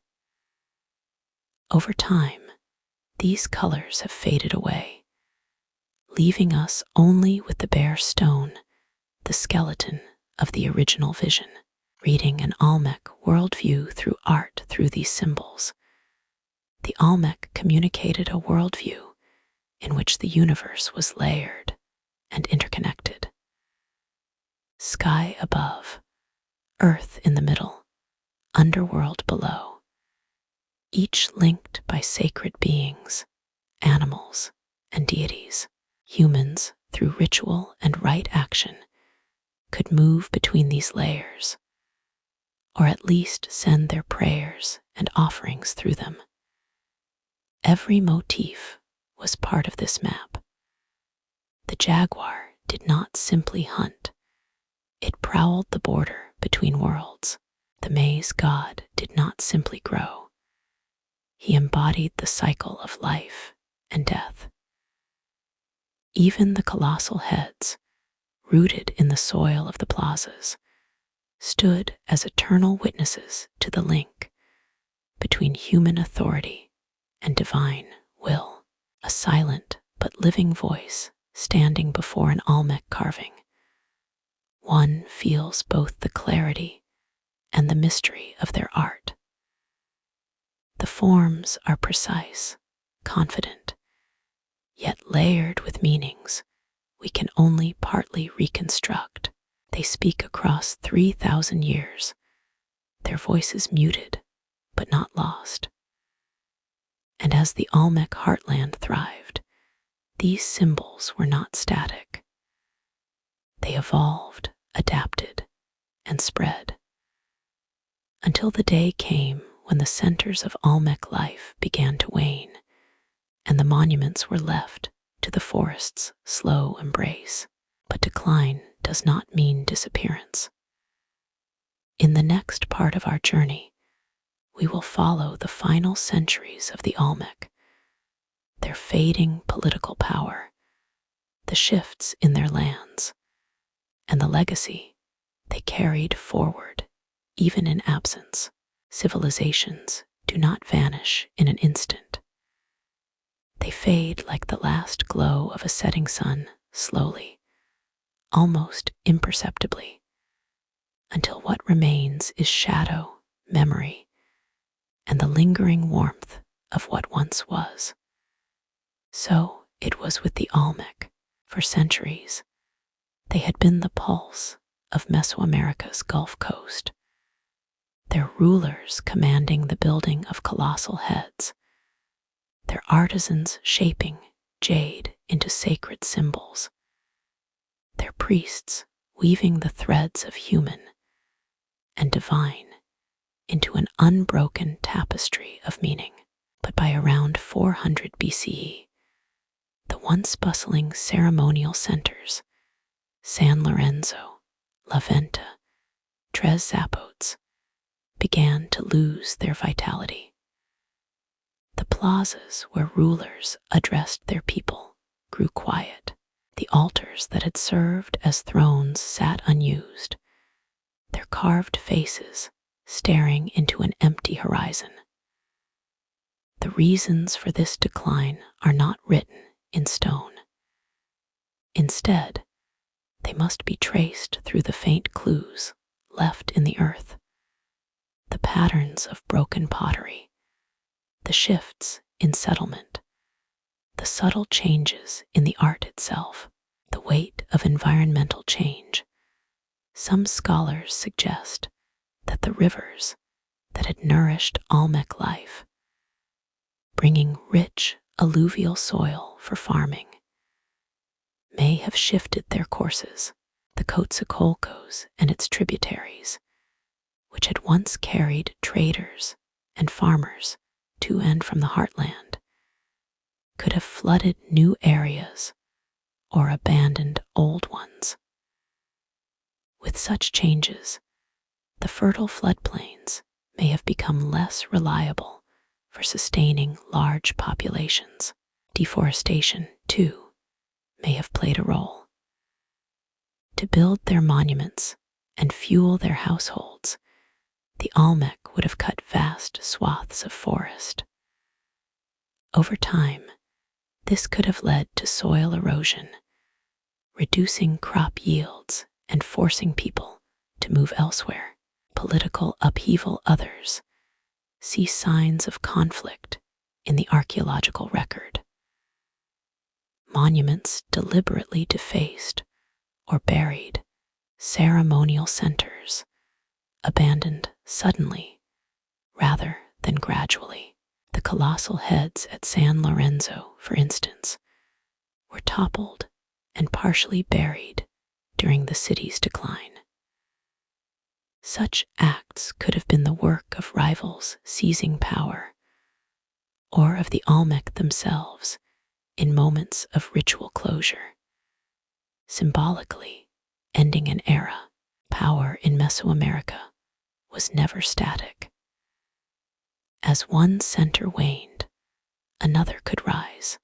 Over time, these colors have faded away, leaving us only with the bare stone, the skeleton of the original vision. Reading an Olmec worldview through art through these symbols, the Olmec communicated a worldview in which the universe was layered and interconnected. Sky above, earth in the middle, underworld below, each linked by sacred beings, animals, and deities. Humans, through ritual and rite action, could move between these layers, or at least send their prayers and offerings through them. Every motif was part of this map. The jaguar did not simply hunt, it prowled the border between worlds. The maize god did not simply grow, he embodied the cycle of life and death. Even the colossal heads, rooted in the soil of the plazas, stood as eternal witnesses to the link between human authority and divine will. A silent but living voice standing before an Olmec carving. One feels both the clarity and the mystery of their art. The forms are precise, confident, yet layered with meanings we can only partly reconstruct. They speak across 3,000 years, their voices muted but not lost. And as the Olmec heartland thrived, these symbols were not static. They evolved, adapted, and spread, until the day came when the centers of Olmec life began to wane, and the monuments were left to the forest's slow embrace. But decline does not mean disappearance. In the next part of our journey, we will follow the final centuries of the Olmec, their fading political power, the shifts in their lands, and the legacy they carried forward even in absence. Civilizations do not vanish in an instant. They fade like the last glow of a setting sun, slowly, almost imperceptibly, until what remains is shadow, memory, and the lingering warmth of what once was. So it was with the Olmec. For centuries, they had been the pulse of Mesoamerica's Gulf Coast, their rulers commanding the building of colossal heads, their artisans shaping jade into sacred symbols, their priests weaving the threads of human and divine into an unbroken tapestry of meaning. But by around 400 BCE, the once bustling ceremonial centers, San Lorenzo, La Venta, Tres Zapotes, began to lose their vitality. The plazas where rulers addressed their people grew quiet. The altars that had served as thrones sat unused, their carved faces staring into an empty horizon. The reasons for this decline are not written in stone. Instead, they must be traced through the faint clues left in the earth, the patterns of broken pottery, the shifts in settlement, the subtle changes in the art itself, the weight of environmental change. Some scholars suggest that the rivers that had nourished Olmec life, bringing rich alluvial soil for farming, may have shifted their courses. The Coatzacoalcos and its tributaries, which had once carried traders and farmers to and from the heartland, could have flooded new areas or abandoned old ones. With such changes, the fertile floodplains may have become less reliable for sustaining large populations. Deforestation, too, may have played a role. To build their monuments and fuel their households, the Olmec would have cut vast swaths of forest. Over time, this could have led to soil erosion, reducing crop yields and forcing people to move elsewhere. Political upheaval. Others see signs of conflict in the archaeological record. Monuments deliberately defaced or buried, ceremonial centers abandoned suddenly rather than gradually. The colossal heads at San Lorenzo, for instance, were toppled and partially buried during the city's decline. Such acts could have been the work of rivals seizing power, or of the Olmec themselves in moments of ritual closure, symbolically ending an era. Power in Mesoamerica was never static. As one center waned, another could rise.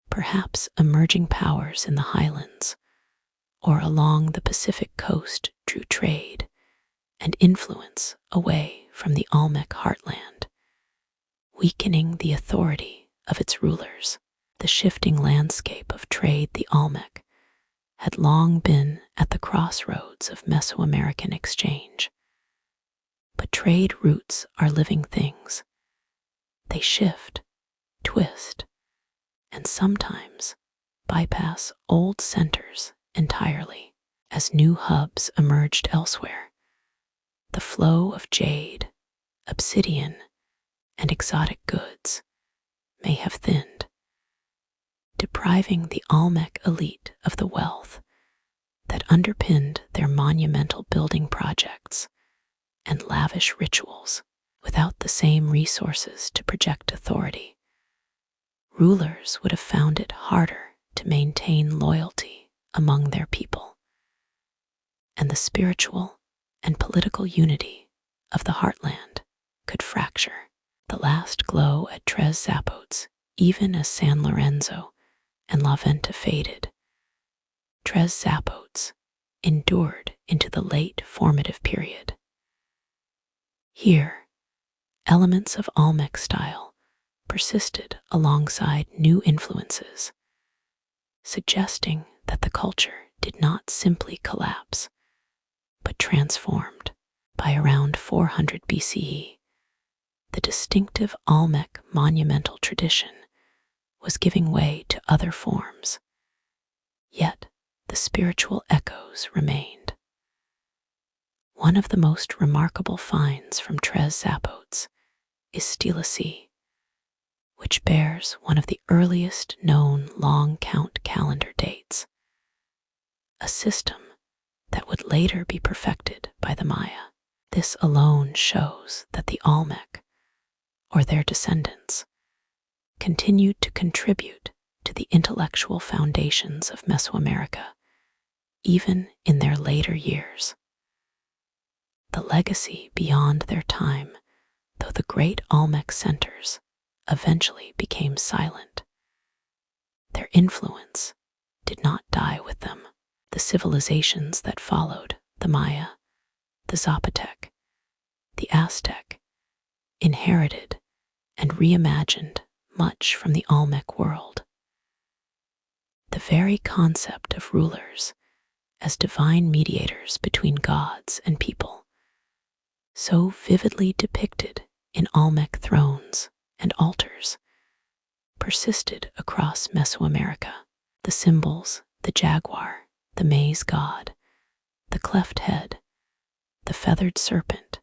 Perhaps emerging powers in the highlands or along the Pacific coast drew trade and influence away from the Olmec heartland, weakening the authority of its rulers. The shifting landscape of trade. The Olmec had long been at the crossroads of Mesoamerican exchange. But trade routes are living things. They shift, twist, and sometimes bypass old centers entirely. As new hubs emerged elsewhere, the flow of jade, obsidian, and exotic goods may have thinned, depriving the Olmec elite of the wealth that underpinned their monumental building projects and lavish rituals. Without the same resources to project authority, rulers would have found it harder to maintain loyalty among their people, and the spiritual and political unity of the heartland could fracture. The last glow at Tres Zapotes, even as San Lorenzo and La Venta faded, Tres Zapotes endured into the late formative period. Here, elements of Olmec style persisted alongside new influences, suggesting that the culture did not simply collapse, but transformed. By around 400 BCE, the distinctive Olmec monumental tradition was giving way to other forms, yet the spiritual echoes remained. One of the most remarkable finds from Tres Zapotes is Stela C, which bears one of the earliest known long count calendar dates, a system that would later be perfected by the Maya. This alone shows that the Olmec, or their descendants, continued to contribute to the intellectual foundations of Mesoamerica, even in their later years. The legacy beyond their time, though the great Olmec centers eventually became silent, their influence did not die with them. The civilizations that followed, the Maya, the Zapotec, the Aztec, inherited and reimagined much from the Olmec world. The very concept of rulers as divine mediators between gods and people, so vividly depicted in Olmec thrones and altars, persisted across Mesoamerica. The symbols, the jaguar, the maize god, the cleft head, the feathered serpent,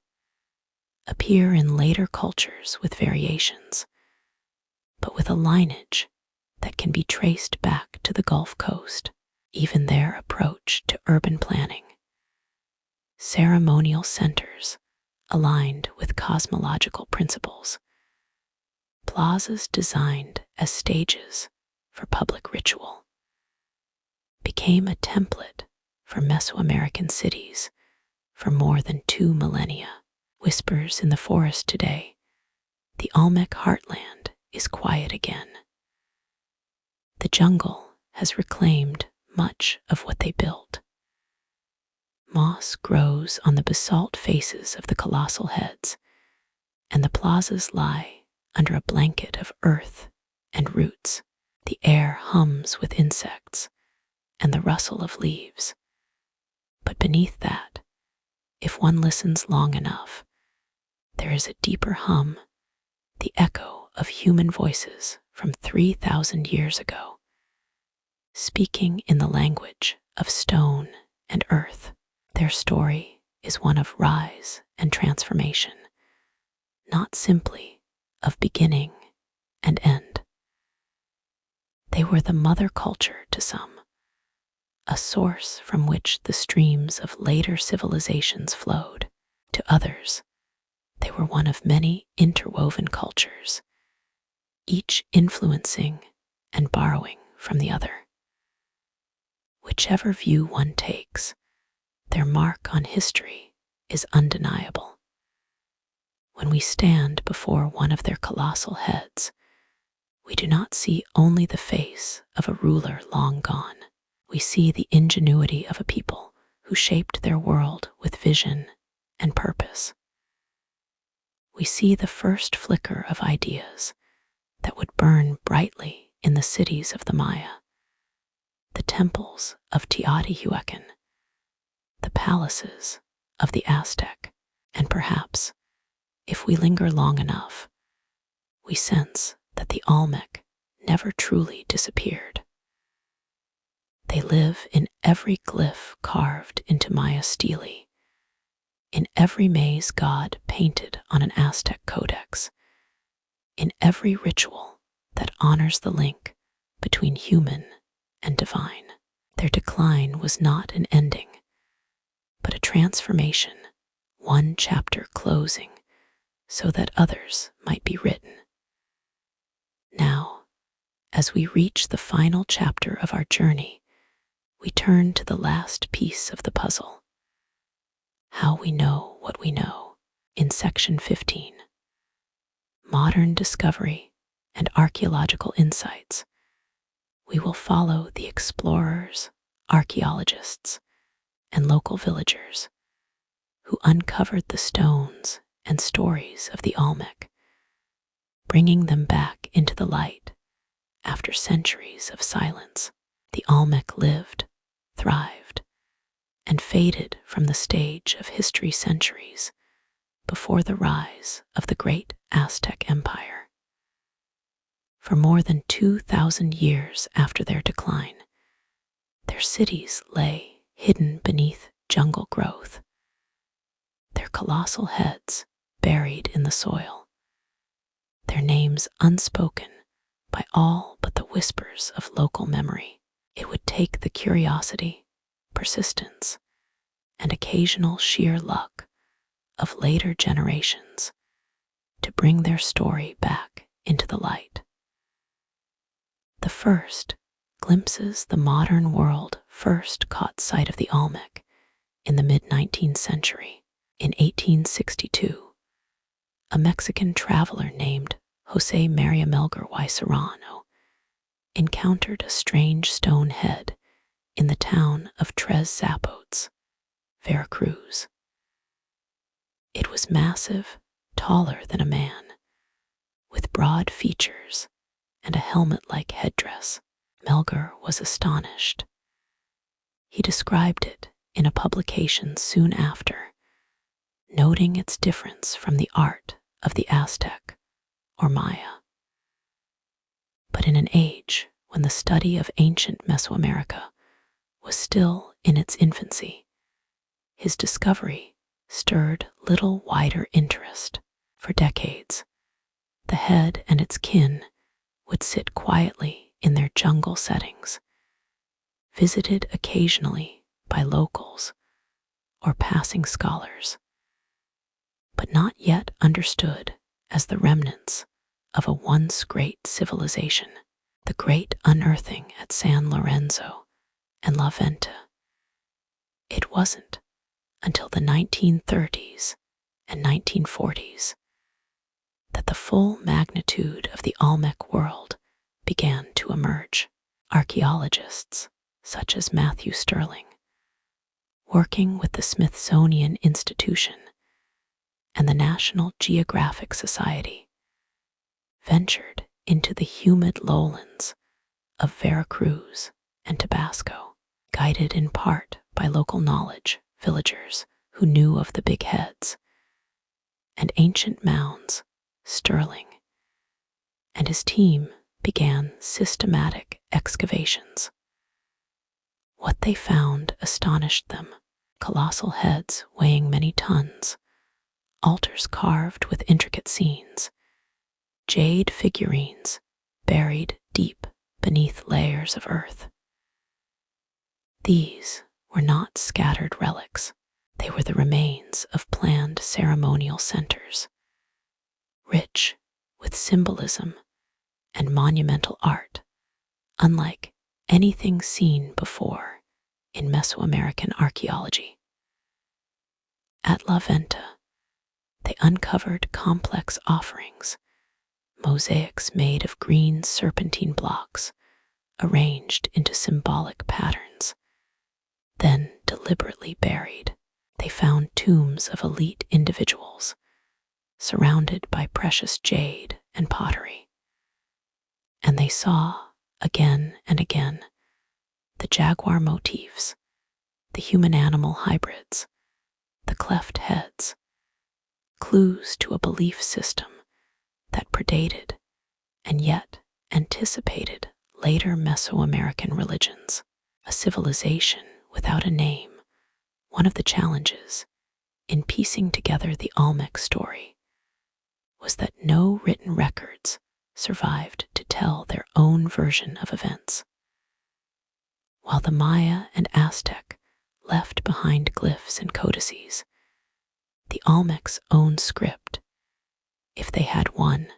appear in later cultures with variations, but with a lineage that can be traced back to the Gulf Coast. Even their approach to urban planning, ceremonial centers aligned with cosmological principles, plazas designed as stages for public ritual, became a template for Mesoamerican cities for more than 2 millennia. Whispers in the forest today, the Olmec heartland is quiet again. The jungle has reclaimed much of what they built. Moss grows on the basalt faces of the colossal heads, and the plazas lie under a blanket of earth and roots. The air hums with insects and the rustle of leaves. But beneath that, if one listens long enough, there is a deeper hum, the echo of human voices from 3,000 years ago, speaking in the language of stone and earth. Their story is one of rise and transformation, not simply of beginning and end. They were the mother culture to some, a source from which the streams of later civilizations flowed. To others, they were one of many interwoven cultures, each influencing and borrowing from the other. Whichever view one takes, their mark on history is undeniable. When we stand before one of their colossal heads, we do not see only the face of a ruler long gone. We see the ingenuity of a people who shaped their world with vision and purpose. We see the first flicker of ideas that would burn brightly in the cities of the Maya, the temples of Teotihuacan, the palaces of the Aztec, and perhaps, if we linger long enough, we sense that the Olmec never truly disappeared. They live in every glyph carved into Maya stele, in every maize god painted on an Aztec codex, in every ritual that honors the link between human and divine. Their decline was not an ending, but a transformation, one chapter closing so that others might be written. Now, as we reach the final chapter of our journey, we turn to the last piece of the puzzle: how we know what we know. In Section 15, Modern Discovery and Archaeological Insights, we will follow the explorers, archaeologists, and local villagers who uncovered the stones and stories of the Olmec, bringing them back into the light after centuries of silence. The Olmec lived, thrived, and faded from the stage of history centuries before the rise of the great Aztec Empire. For more than 2,000 years after their decline, their cities lay hidden beneath jungle growth, their colossal heads buried in the soil, their names unspoken by all but the whispers of local memory. It would take the curiosity, persistence, and occasional sheer luck of later generations to bring their story back into the light. The first glimpses the modern world first caught sight of the Olmec in the mid-19th century. In 1862, a Mexican traveler named José María Melgar y Serrano encountered a strange stone head in the town of Tres Zapotes, Veracruz. It was massive, taller than a man, with broad features and a helmet-like headdress. Melgar was astonished. He described it in a publication soon after, noting its difference from the art of the Aztec or Maya. But in an age when the study of ancient Mesoamerica was still in its infancy, his discovery stirred little wider interest. For decades, the head and its kin would sit quietly in their jungle settings, visited occasionally by locals or passing scholars, but not yet understood as the remnants of a once great civilization. The great unearthing at San Lorenzo and La Venta. It wasn't until the 1930s and 1940s that the full magnitude of the Olmec world began to emerge. Archaeologists, such as Matthew Sterling, working with the Smithsonian Institution and the National Geographic Society, ventured into the humid lowlands of Veracruz and Tabasco, guided in part by local knowledge, villagers who knew of the big heads and ancient mounds. Sterling and his team began systematic excavations. What they found astonished them: colossal heads weighing many tons, altars carved with intricate scenes, jade figurines buried deep beneath layers of earth. These were not scattered relics. They were the remains of planned ceremonial centers, rich with symbolism and monumental art, unlike anything seen before in Mesoamerican archaeology. At La Venta, they uncovered complex offerings, mosaics made of green serpentine blocks arranged into symbolic patterns, then deliberately buried. They found tombs of elite individuals, surrounded by precious jade and pottery. And they saw, again and again, the jaguar motifs, the human-animal hybrids, the cleft heads, clues to a belief system that predated and yet anticipated later Mesoamerican religions. A civilization without a name. One of the challenges in piecing together the Olmec story was that no written records survived to tell their own version of events. While the Maya and Aztec left behind glyphs and codices, the Olmec's own script, if they had one,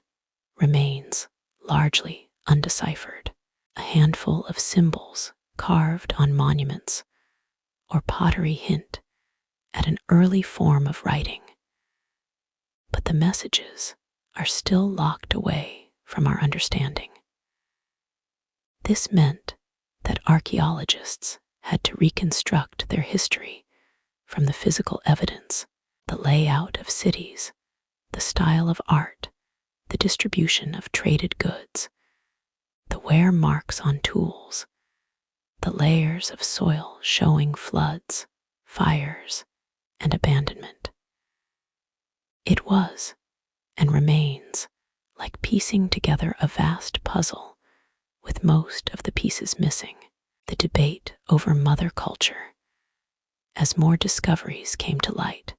remains largely undeciphered. A handful of symbols carved on monuments or pottery hint at an early form of writing, but the messages are still locked away from our understanding. This meant that archaeologists had to reconstruct their history from the physical evidence, the layout of cities, the style of art, the distribution of traded goods, the wear marks on tools, the layers of soil showing floods, fires, and abandonment. It was, and remains, like piecing together a vast puzzle with most of the pieces missing. The debate over mother culture, as more discoveries came to light,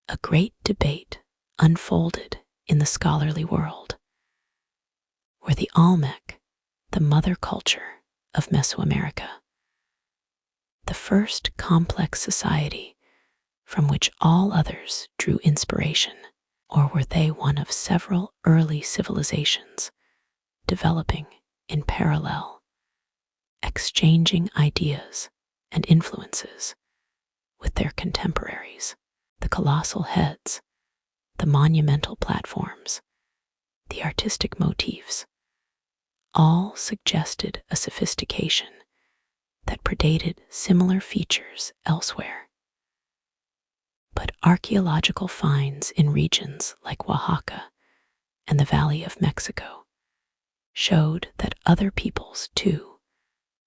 a great debate unfolded in the scholarly world. Were the Olmec the mother culture of Mesoamerica, the first complex society from which all others drew inspiration, or were they one of several early civilizations developing in parallel, exchanging ideas and influences with their contemporaries? The colossal heads, the monumental platforms, the artistic motifs, all suggested a sophistication that predated similar features elsewhere. But archaeological finds in regions like Oaxaca and the Valley of Mexico showed that other peoples, too,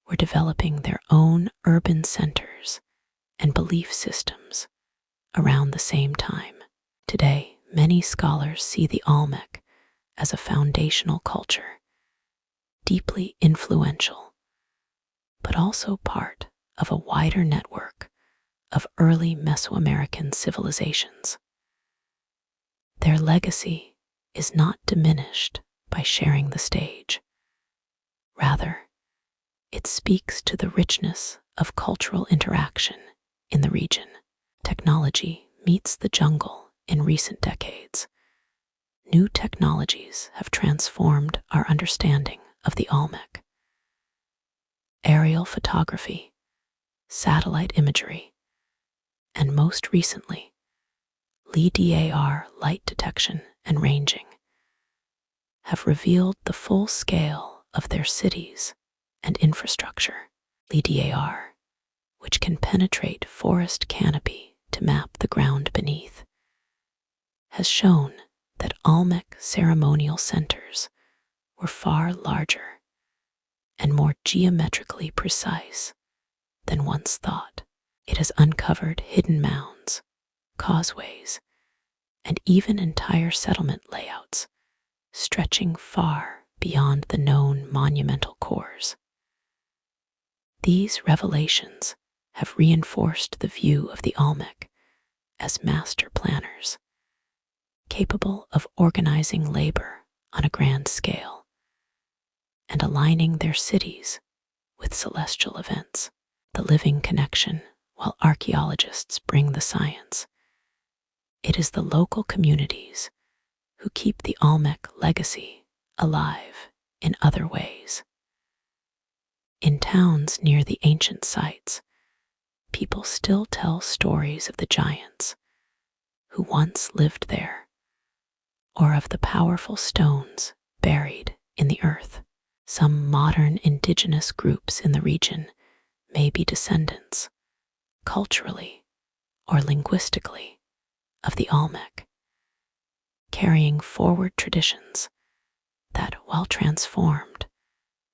were developing their own urban centers and belief systems around the same time. Today, many scholars see the Olmec as a foundational culture, deeply influential, but also part of a wider network of early Mesoamerican civilizations. Their legacy is not diminished by sharing the stage. Rather, it speaks to the richness of cultural interaction in the region. Technology meets the jungle in recent decades. New technologies have transformed our understanding of the Olmec. Aerial photography, satellite imagery, and most recently, LiDAR light detection and ranging have revealed the full scale of their cities and infrastructure. LiDAR, which can penetrate forest canopy to map the ground beneath, has shown that Olmec ceremonial centers were far larger and more geometrically precise than once thought. It has uncovered hidden mounds, causeways, and even entire settlement layouts stretching far beyond the known monumental cores. These revelations have reinforced the view of the Olmec as master planners, capable of organizing labor on a grand scale and aligning their cities with celestial events. The living connection, while archaeologists bring the science, it is the local communities who keep the Olmec legacy alive in other ways. In towns near the ancient sites, people still tell stories of the giants who once lived there, or of the powerful stones buried in the earth. Some modern indigenous groups in the region may be descendants, culturally or linguistically, of the Olmec, carrying forward traditions that, while transformed,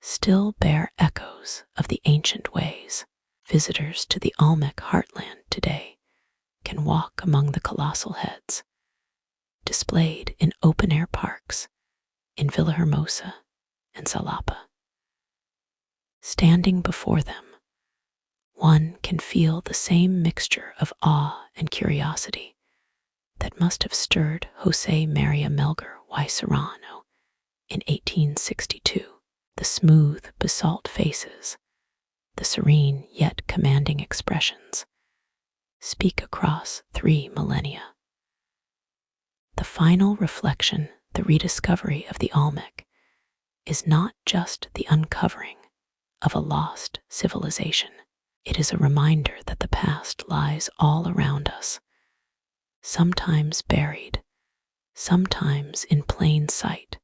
still bear echoes of the ancient ways. Visitors to the Olmec heartland today can walk among the colossal heads, displayed in open-air parks in Villahermosa and Salapa. Standing before them, one can feel the same mixture of awe and curiosity that must have stirred Jose Maria Melgar y Serrano in 1862, the smooth basalt faces, the serene yet commanding expressions, speak across 3 millennia. The final reflection, the rediscovery of the Olmec, is not just the uncovering of a lost civilization. It is a reminder that the past lies all around us, sometimes buried, sometimes in plain sight,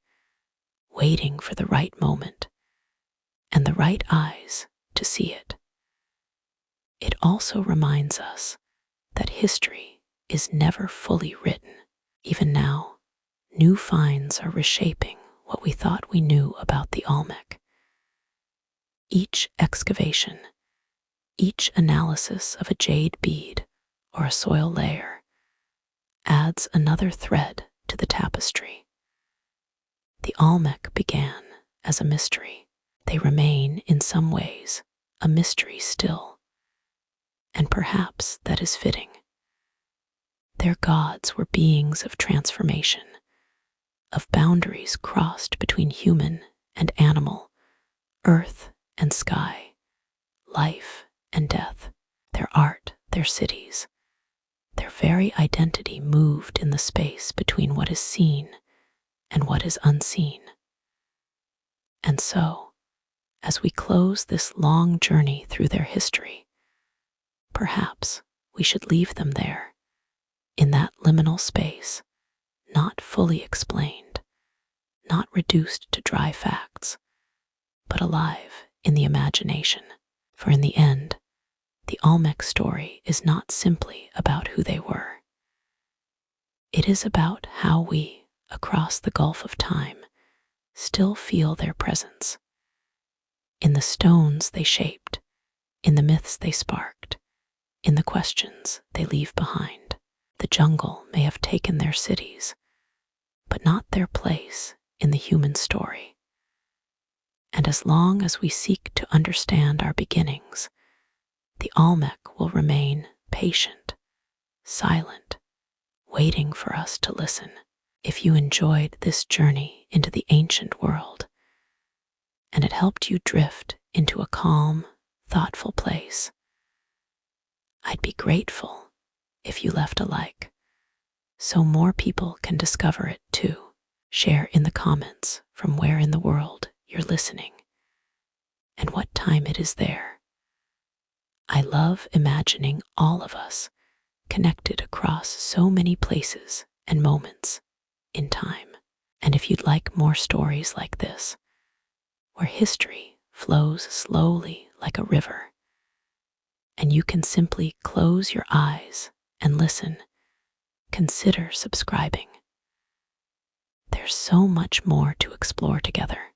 waiting for the right moment and the right eyes to see it. It also reminds us that history is never fully written. Even now, new finds are reshaping what we thought we knew about the Olmec. Each excavation, each analysis of a jade bead or a soil layer adds another thread to the tapestry. The Olmec began as a mystery. They remain, in some ways, a mystery still, and perhaps that is fitting. Their gods were beings of transformation, of boundaries crossed between human and animal, earth and sky, life and death. Their art, their cities, their very identity moved in the space between what is seen and what is unseen. And so, as we close this long journey through their history, perhaps we should leave them there, in that liminal space, not fully explained, not reduced to dry facts, but alive in the imagination. For in the end, the Olmec story is not simply about who they were. It is about how we, across the gulf of time, still feel their presence. In the stones they shaped, in the myths they sparked, in the questions they leave behind. The jungle may have taken their cities, but not their place in the human story. And as long as we seek to understand our beginnings, the Olmec will remain patient, silent, waiting for us to listen. If you enjoyed this journey into the ancient world, and it helped you drift into a calm, thoughtful place, I'd be grateful if you left a like, so more people can discover it too. Share in the comments from where in the world you're listening and what time it is there. I love imagining all of us connected across so many places and moments in time. And if you'd like more stories like this, where history flows slowly like a river, and you can simply close your eyes and listen, consider subscribing. There's so much more to explore together.